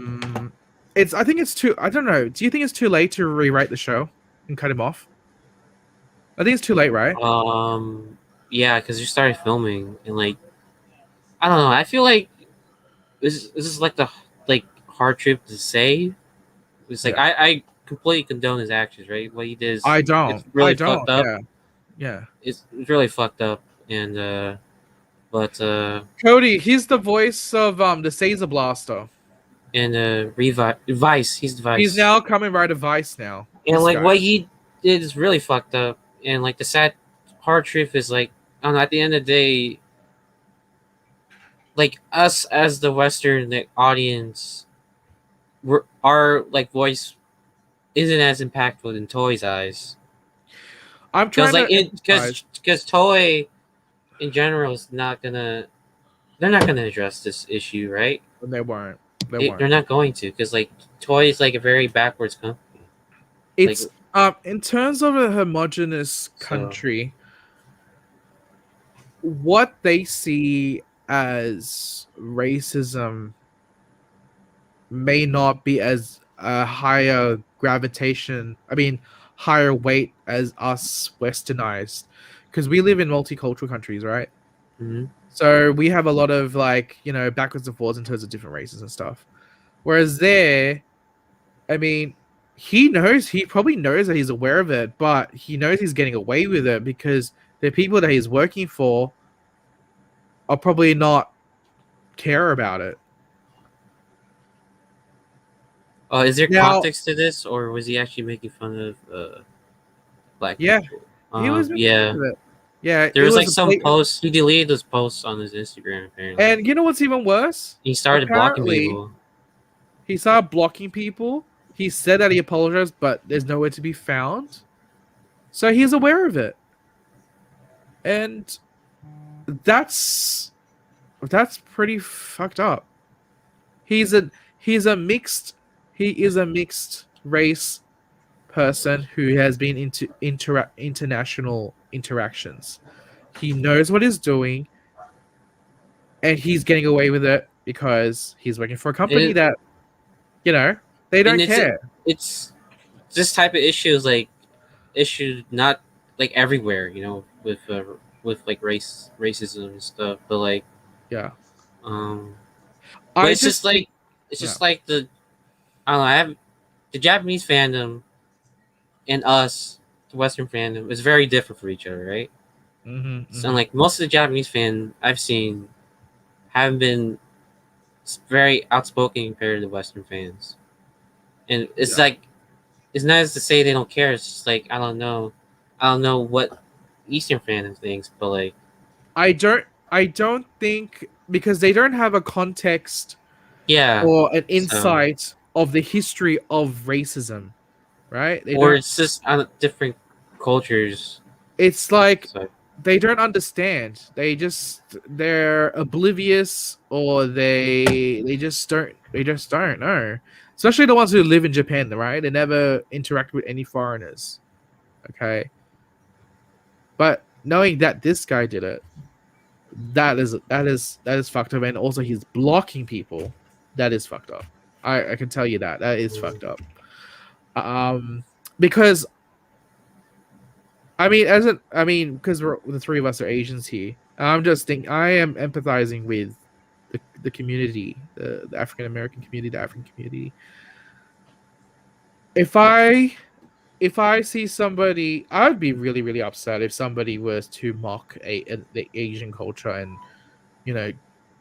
think it's too. I don't know. Do you think it's too late to rewrite the show and cut him off? I think it's too late, right? Yeah, because you started filming and like, I don't know. I feel like this is like the hard trip to say. It's like I completely condone his actions, right? What he did is I don't. It's really I don't. fucked up. Yeah. It's really fucked up, and but Cody, he's the voice of the Saber Blaster. And Revice, he's the Vice. He's now coming right to Vice now. And like what he did is really fucked up. And like the sad hard truth is like, I don't know, at the end of the day, like us as the Western audience, our like voice isn't as impactful in Toei's eyes. I'm trying because Toei in general is not gonna. They're not gonna address this issue, right? They won't. They're not going to, because like Toei is like a very backwards company. It's in terms of a homogenous country, what they see as racism may not be as a higher gravitation. I mean, higher weight as us Westernized, because we live in multicultural countries, right? Mm-hmm. So we have a lot of backwards and forwards in terms of different races and stuff. Whereas there, I mean, he probably knows that he's aware of it, but he knows he's getting away with it because the people that he's working for are probably not care about it. Is there context to this, or was he actually making fun of black people? He was making fun of it. Yeah, there was like some posts. He deleted those posts on his Instagram, apparently. And you know what's even worse? He started blocking people. He started blocking people. He said that he apologized, but there's nowhere to be found. So he's aware of it. And that's pretty fucked up. He is a mixed race person who has been into international interactions. He knows what he's doing, and he's getting away with it because he's working for a company It- that, you know, they don't and care. It's this type of issue not like everywhere, you know, with like racism and stuff, but like Yeah, um, but I it's just like the I don't know. I have the Japanese fandom and us, the Western fandom, is very different for each other, right? So like most of the Japanese fan I've seen haven't been very outspoken compared to the Western fans, and it's like it's not as to say they don't care. It's just like I don't know what Eastern fandom thinks, but like I don't think, because they don't have a context yeah, or an so insight of the history of racism, right? They or don't. it's just different cultures. It's like So they don't understand. They're oblivious, or they just don't know. Especially the ones who live in Japan, right? They never interact with any foreigners. Okay. But knowing that this guy did it, that is fucked up, and also he's blocking people. That is fucked up. I can tell you that is fucked up. Because because the three of us are Asians here. I am empathizing with the community, the African American community, the African community. If I see somebody, I would be really really upset if somebody was to mock the Asian culture, and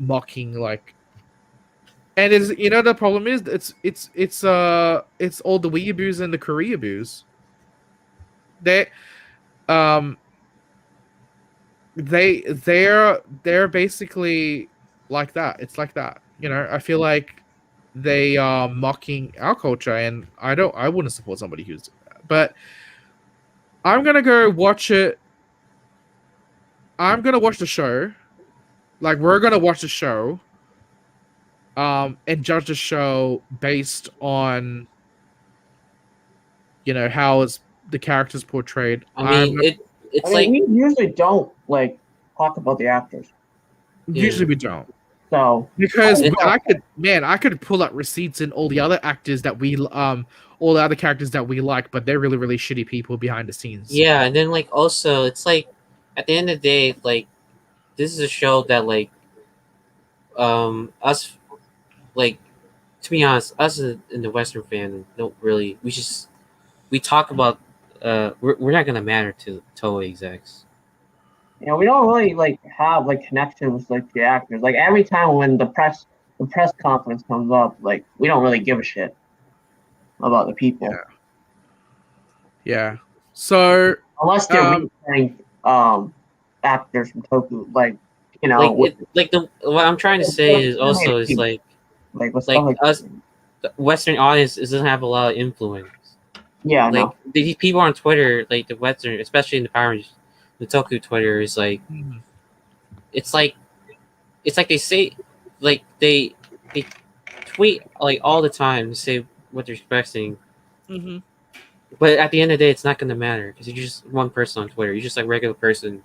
mocking, like. And is the problem is it's all the weeaboos and the Koreaboos. They um they're basically like that. It's like that. I feel like they are mocking our culture, and I wouldn't support somebody who's doing that. But I'm gonna go watch it. I'm gonna watch the show. Like, we're gonna watch the show. And judge the show based on how the characters portrayed. I mean it's like we usually don't like talk about the actors, Usually we don't, so because It's- I could pull up receipts in all the other actors that all the other characters that we like, but they're really really shitty people behind the scenes. yeah, and then like also it's like at the end of the day, like this is a show that like us like to be honest, us in the Western fan don't really we talk about we're not gonna matter to Toei execs. we don't really like have like connections with like the actors. Like every time when the press conference comes up, like we don't really give a shit about the people. Yeah. So Unless they're replaying actors from Toku, like what I'm trying to say is also is like with like stuff like us the Western audience doesn't have a lot of influence. yeah, Like these people on Twitter, like the Western, especially in the Toku Twitter is like it's like they say like they tweet like all the time to say what they're expecting. But at the end of the day, it's not going to matter because you're just one person on Twitter. You're just like a regular person,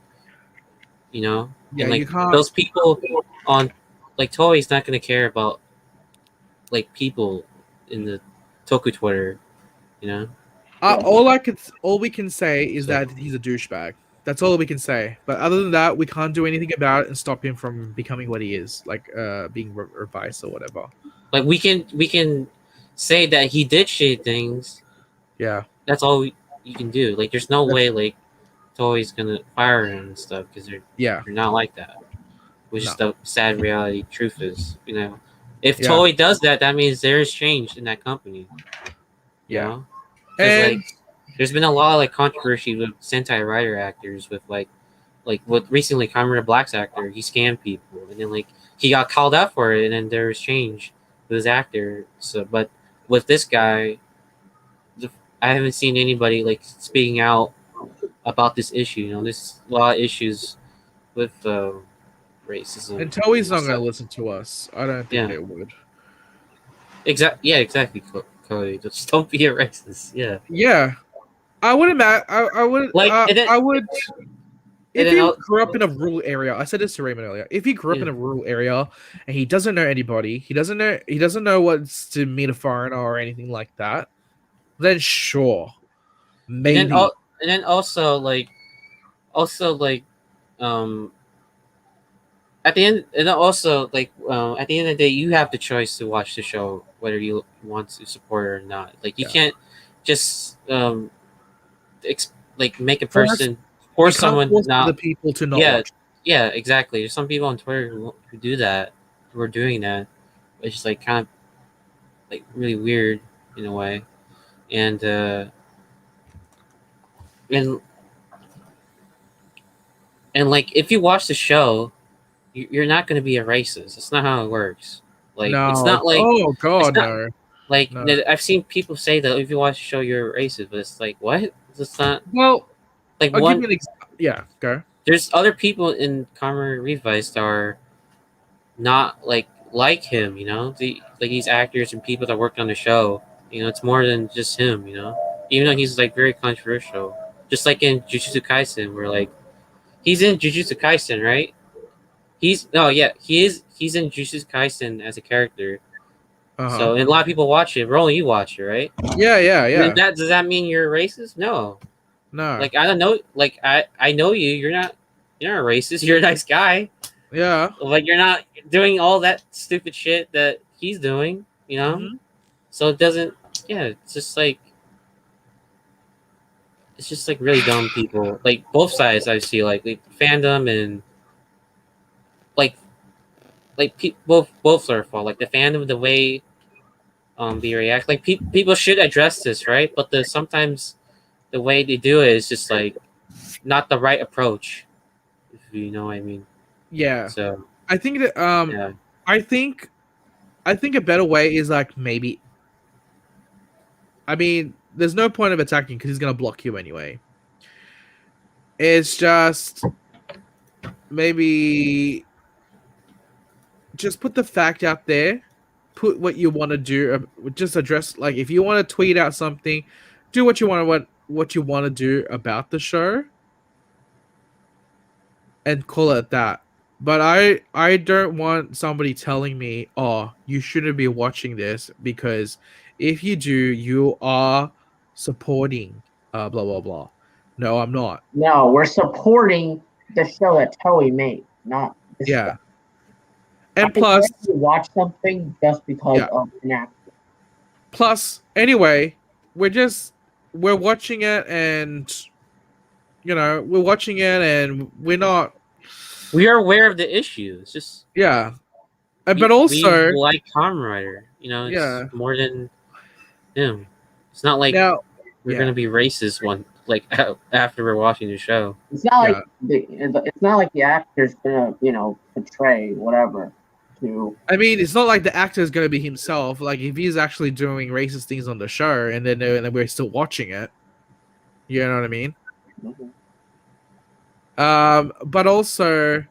Yeah, and like you can't. those people on like Toei's not going to care about like people in the Toku Twitter, All we can say is So- that he's a douchebag. That's all we can say. But other than that, we can't do anything about it and stop him from becoming what he is, like being Revice or whatever. Like we can say that he did shitty things. Yeah. That's all you can do. Like there's no way like Toei's gonna fire him and stuff because they're not like that. Which is the sad reality. Truth is, if Toei does that, that means there is change in that company. You know? And Like, there's been a lot of like controversy with Sentai writer actors with like what recently Kamen Black's actor, he scammed people and then like he got called out for it and then there was change with his actor. So but with this guy, I haven't seen anybody like speaking out about this issue. There's a lot of issues with racism. and Toei's not and going to stuff. listen to us. I don't think they would. Exactly, Cody. Just don't be a racist. Yeah. Yeah. I would imagine. I would. Like, and then- I would. if then he grew up in a rural area, I said this to Raymond earlier. If he grew up Yeah. in a rural area and he doesn't know anybody, he doesn't know what's to meet a foreigner or anything like that, then sure, and maybe. then also like um at the end, and also like at the end of the day, you have the choice to watch the show whether you want to support it or not. Like you Yeah. can't just like make a Force- person You force can't someone force not. other people to not Yeah, watch. yeah, exactly. There's some people on Twitter who do that, who are doing that, which is like kind of like really weird in a way, and and and like if you watch the show, you're not going to be a racist. That's not how it works. Like it's No. not like Oh it's God, not no. like No. I've seen people say that if you watch the show, you're racist, but it's like what? It's not Well, like I'll give one. you an example. Yeah, go. There's other people in Kamen Revice that are not like him. You know, like these actors and people that worked on the show. You know, it's more than just him. You know, even though he's like very controversial, just like in Jujutsu Kaisen, where like he's in Jujutsu Kaisen, right? He's in Jujutsu Kaisen as a character. Uh-huh. So and a lot of people watch it. Only you watch it, right? Yeah. Does that mean you're racist? No. No. Like I don't know. Like I know you. You're not racist. You're a nice guy. Yeah. Like you're not doing all that stupid shit that he's doing. You know. Mhm. So it doesn't. Yeah. It's just like really dumb people. Like both sides I see. Like fandom and like both are fault. Like the fandom, the way they react. Like people should address this, right? But sometimes the way they do it is just like not the right approach. If you know what I mean. Yeah. So I think that yeah, I think a better way is like maybe. I mean, there's no point of attacking because he's gonna block you anyway. It's just maybe just put the fact out there. Put what you want to do. Just address like if you want to tweet out something, do what you want to do about the show, and call it that. But I don't want somebody telling me, "Oh, you shouldn't be watching this because if you do, you are supporting blah blah blah." No, I'm not. No, we're supporting the show that Toei made, not the Yeah. show. And I plus, can't watch something just because Yeah. of an actor. anyway, we're watching it and we're watching it and we're not we are aware of the issue. It's just yeah. But we also, like Kamen Rider. You know, it's yeah. more than him. It's not like Now, we're yeah. gonna be racist after we're watching the show. It's not Yeah. like it's not like the actor's gonna portray whatever to. I mean, it's not like the actor is going to be himself. Like, if he's actually doing racist things on the show and then we're still watching it, you know what I mean? But also,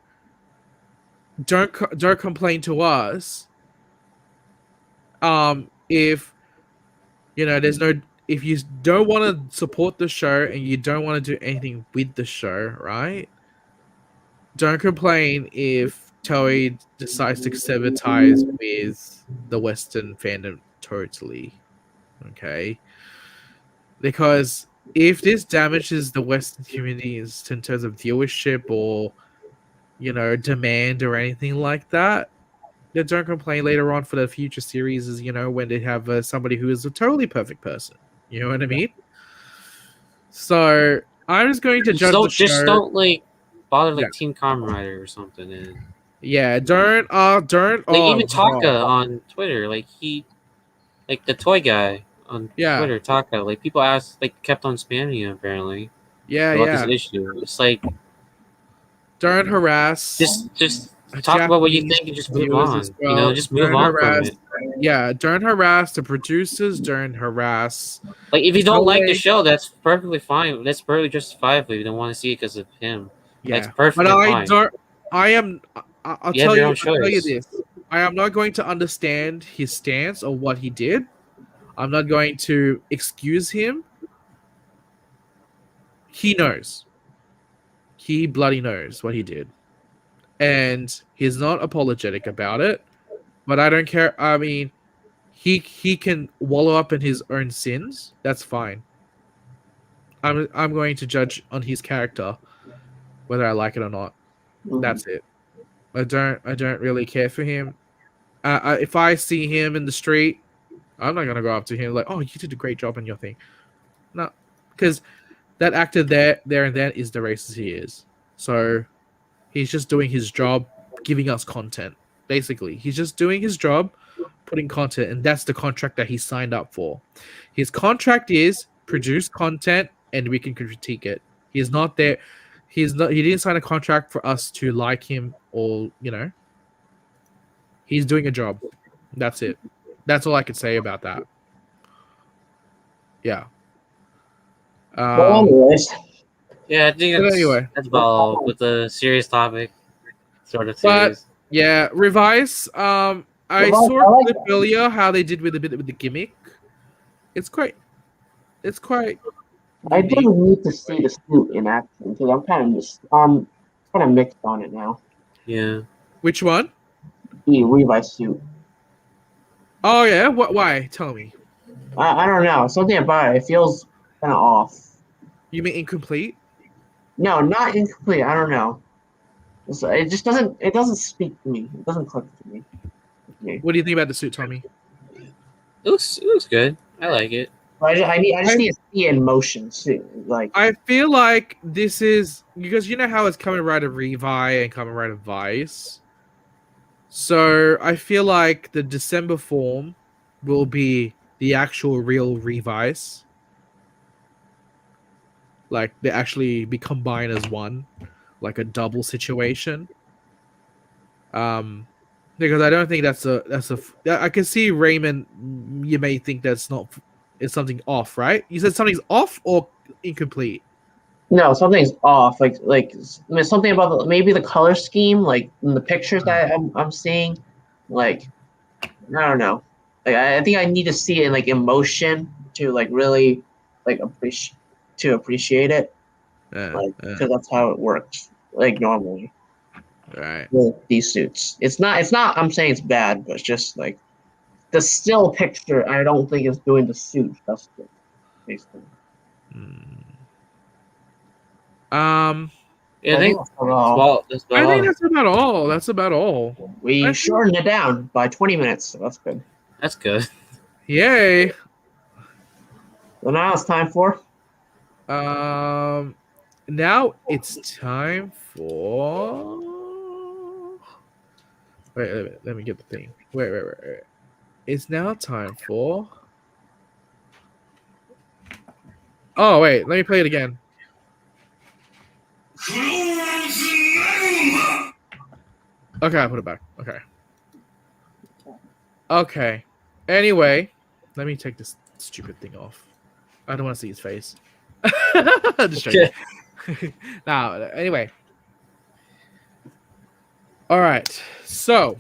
don't complain to us. If there's no, if you don't want to support the show and you don't want to do anything with the show, right? Don't complain if Toei decides to sever ties with the Western fandom totally. Okay? Because if this damages the Western communities in terms of viewership or, demand or anything like that, then don't complain later on for the future series, when they have somebody who is a totally perfect person. You know what I mean? So I'm just going to judge the show. Just don't like bother Yeah. Team Kamen Rider or something. And Yeah, don't. like even Taka on Twitter, like the toy guy on Yeah. Twitter, Taka, like people kept on spamming him apparently Yeah, about yeah. this issue. It's like Don't harass. just talk about what you Japanese think and just move viewers on. as well. Just move Don't on from harass. it. Yeah, don't harass the producers. Don't harass. Like if you don't like the Toei. show, that's perfectly fine. That's perfectly justifiable. If you don't want to see it because of him. Yeah, That's perfectly but I fine. don't. I am. I'll You have tell your you. own I'll tell you choice. this. I am not going to understand his stance or what he did. I'm not going to excuse him. He knows. he bloody knows what he did, and he's not apologetic about it. But I don't care. I mean, he can wallow up in his own sins. That's fine. I'm going to judge on his character, whether I like it or not. That's it. I don't really care for him. If I see him in the street, I'm not gonna go up to him like, "Oh, you did a great job on your thing." No, because that actor there and then is the racist he is. So he's just doing his job, giving us content. Basically, he's just doing his job, putting content, and that's the contract that he signed up for. His contract is produce content, and we can critique it. He's not there. He's not. He didn't sign a contract for us to like him or He's doing a job. That's it. That's all I could say about that. Yeah. Well, anyways, Yeah, I think But anyway. that's about all with the serious topic. Sort of But- serious. Yeah, Revice. I Revice, saw I a like clip earlier how they did with a bit with the gimmick. It's quite. I do need to see the suit in action because I'm kind of mixed on it now. Yeah. Which one? The Revice suit. Oh yeah. What? Why? Tell me. I don't know. Something about it. It feels kind of off. You mean incomplete? No, not incomplete. I don't know. It just doesn't. It doesn't speak to me. It doesn't click to me. Okay. What do you think about the suit, Tommy? It looks good. I like it. But I just need to see it in motion too. Like I feel like this is because you know how it's Kamen Rider Revice and Kamen Rider Vice. So I feel like the December form will be the actual real Revice. Like they actually be combined as one, like a double situation. Because I don't think that's a. I can see Raymond. You may think that's not. It's something off, right? You said something's off or incomplete. no, something's off. Like something about maybe the color scheme, like in the pictures that I'm seeing. Like I don't know. Like I think I need to see it in like emotion to like really like appreciate it. Because that's how it works. Like normally. Right. With these suits. It's not I'm saying it's bad, but it's just like the still picture I don't think is doing the suit justice, basically. Yeah, I think that's about I think that's about all. That's about all. we shortened it down by 20 minutes, so that's good. that's good. Yay. So now it's time for Now it's time for. Wait, let me get the thing. Wait. It's now time for. Oh wait, let me play it again. Okay, I put it back. Okay. Anyway, let me take this stupid thing off. I don't want to see his face. Just joking. Now, anyway. All right. So,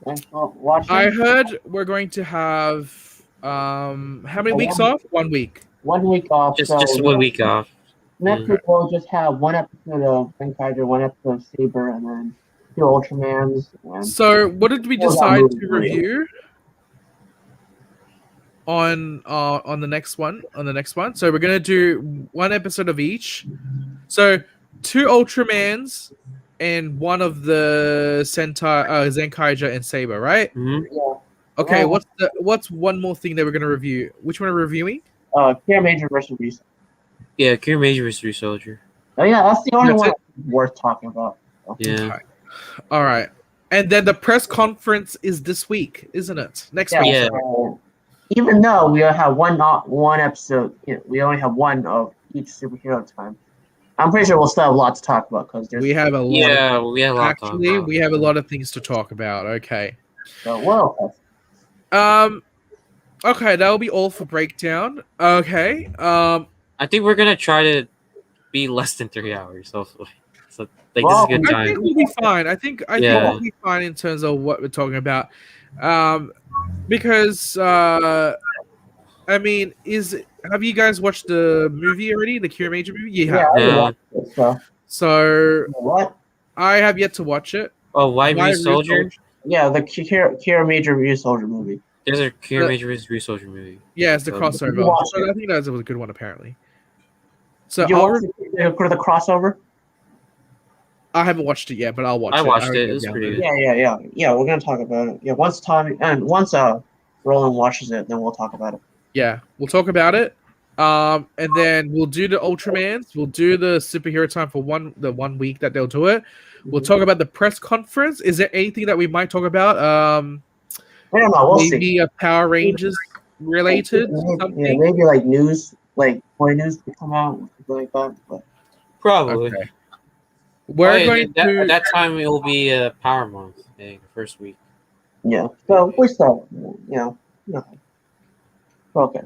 watching I heard we're going to have how many weeks off? 1 week. 1 week off. Just so 1 week off. Next week we'll just have one episode of Zenkaiger, one episode of Saber, and then 2 Ultramans. And So, what did we decide to review on the next one? So we're gonna do 1 episode of each. So 2 Ultramans and 1 of the Sentai, Zenkaiger and Saber, right? Mm-hmm. yeah, Okay. Oh. What's one more thing that we're gonna review? Which one are we reviewing? Care Major versus Reset. Yeah, Cure Major Mystery Soldier. Oh yeah, that's the only That's one worth talking about. Yeah. All right. And then the press conference is this week, isn't it? Next week. Yeah. So, even though we have one episode, we only have 1 of each superhero time. I'm pretty sure we'll still have a lot to talk about because there's We have a lot. Yeah, we have a lot to talk Actually, about. we have a lot of things to talk about. Okay. well. Okay, that'll be all for breakdown. Okay. I think we're gonna try to be less than 3 hours, hopefully. So this Well, is a good I time. think we'll be fine. I think we'll be fine in terms of what we're talking about. Because I mean, have you guys watched the movie already? The Cure Major movie? You have. I Yeah. watched it, so. So What? I have yet to watch it. Oh, why Why Soldier? Yeah, the Kira Major Ryu Soldier movie. There's a Cure The- Major Ryu Soldier movie. Yeah, it's the So- crossover. You watched So it. I think that was a good one, apparently. So Did you I'll watch the crossover? I haven't watched it yet, but I'll watch it. I watched already it. It's downloaded pretty it. good. Yeah. We're gonna talk about it. Yeah, once Roland watches it, then we'll talk about it. Yeah, we'll talk about it. And then we'll do the Ultramans. We'll do the superhero time for the 1 week that they'll do it. We'll talk about the press conference. Is there anything that we might talk about? I don't know. We'll see. Maybe a Power Rangers related Yeah, something. maybe like news, like toy news to come out, something like that. But Probably. Okay. We're going at to. that time it will be Power Month, I think, the first week. yeah, so we still, nothing. Okay.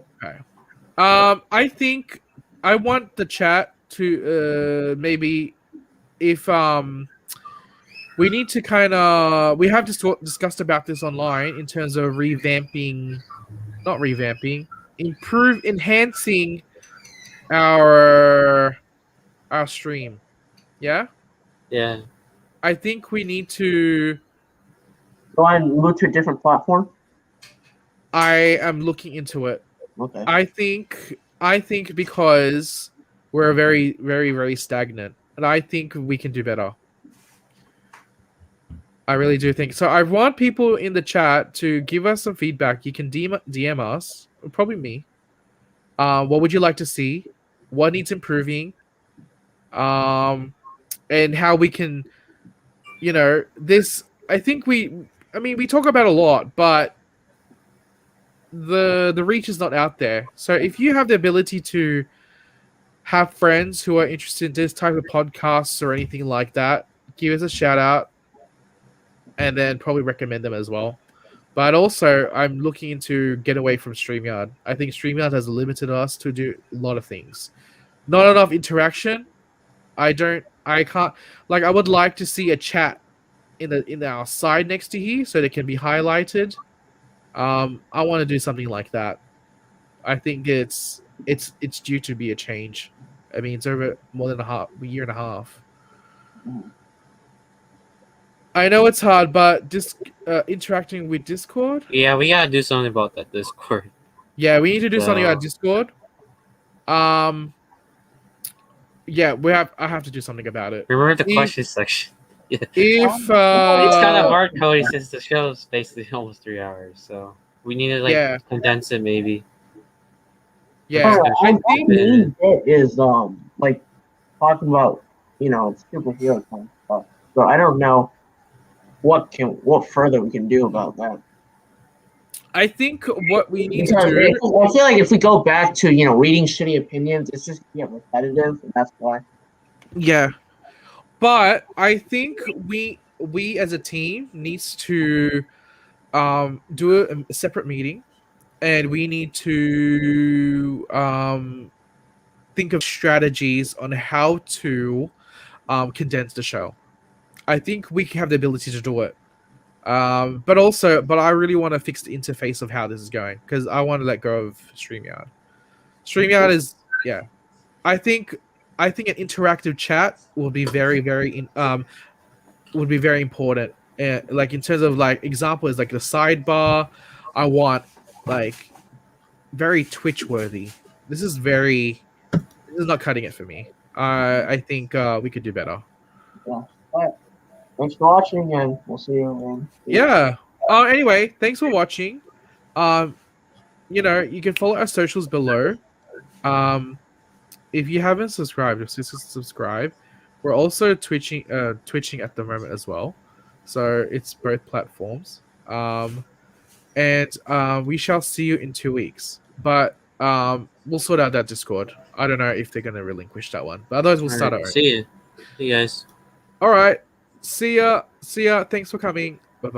I think I want the chat to maybe if we need to kind of we have discussed about this online in terms of enhancing our stream. Yeah, Yeah. I think we need to. Go on, move to a different platform. I am looking into it. Okay. I think because we're very, very, very stagnant, and I think we can do better. I really do think so. I want people in the chat to give us some feedback. You can DM us, probably me. What would you like to see? What needs improving? And how we can, this. I think we talk about a lot, but the reach is not out there. So if you have the ability to have friends who are interested in this type of podcasts or anything like that, give us a shout out and then probably recommend them as well. But also I'm looking into get away from StreamYard. I think StreamYard has limited us to do a lot of things. Not enough interaction. I can't, like, I would like to see a chat in our side next to here so they can be highlighted. I want to do something like that. I think it's due to be a change. I mean, it's over more than a year and a half. I know it's hard, but just interacting with Discord. Yeah, we gotta do something about that Discord. Yeah, we need to do something Wow. on Discord. Yeah, I have to do something about it. Remember the question section. If It's kind of hard, Cody, since the show is basically almost 3 hours. So we need to Yeah. condense it, maybe. yeah, I Our think main bit is like talking about superhero kind of stuff. So I don't know what further we can do about that. I think what we need to Because do. I feel like if we go back to reading shitty opinions, it's just repetitive, and that's why. Yeah, but I think we as a team needs to do a separate meeting, and we need to think of strategies on how to condense the show. I think we have the ability to do it. But I really want to fix the interface of how this is going because I want to let go of StreamYard. StreamYard is I think an interactive chat will be very would be very important. Like in terms of like example is like the sidebar. I want like very Twitch worthy. This is not cutting it for me. I think we could do better. Thanks for watching, and we'll see you around. Yeah. Anyway, thanks for watching. You can follow our socials below. If you haven't subscribed, just subscribe. We're also twitching at the moment as well, so it's both platforms. And we shall see you in 2 weeks. But we'll sort out that Discord. I don't know if they're gonna relinquish that one, but otherwise we'll start our own. See you. See you guys. All right. See ya. Thanks for coming.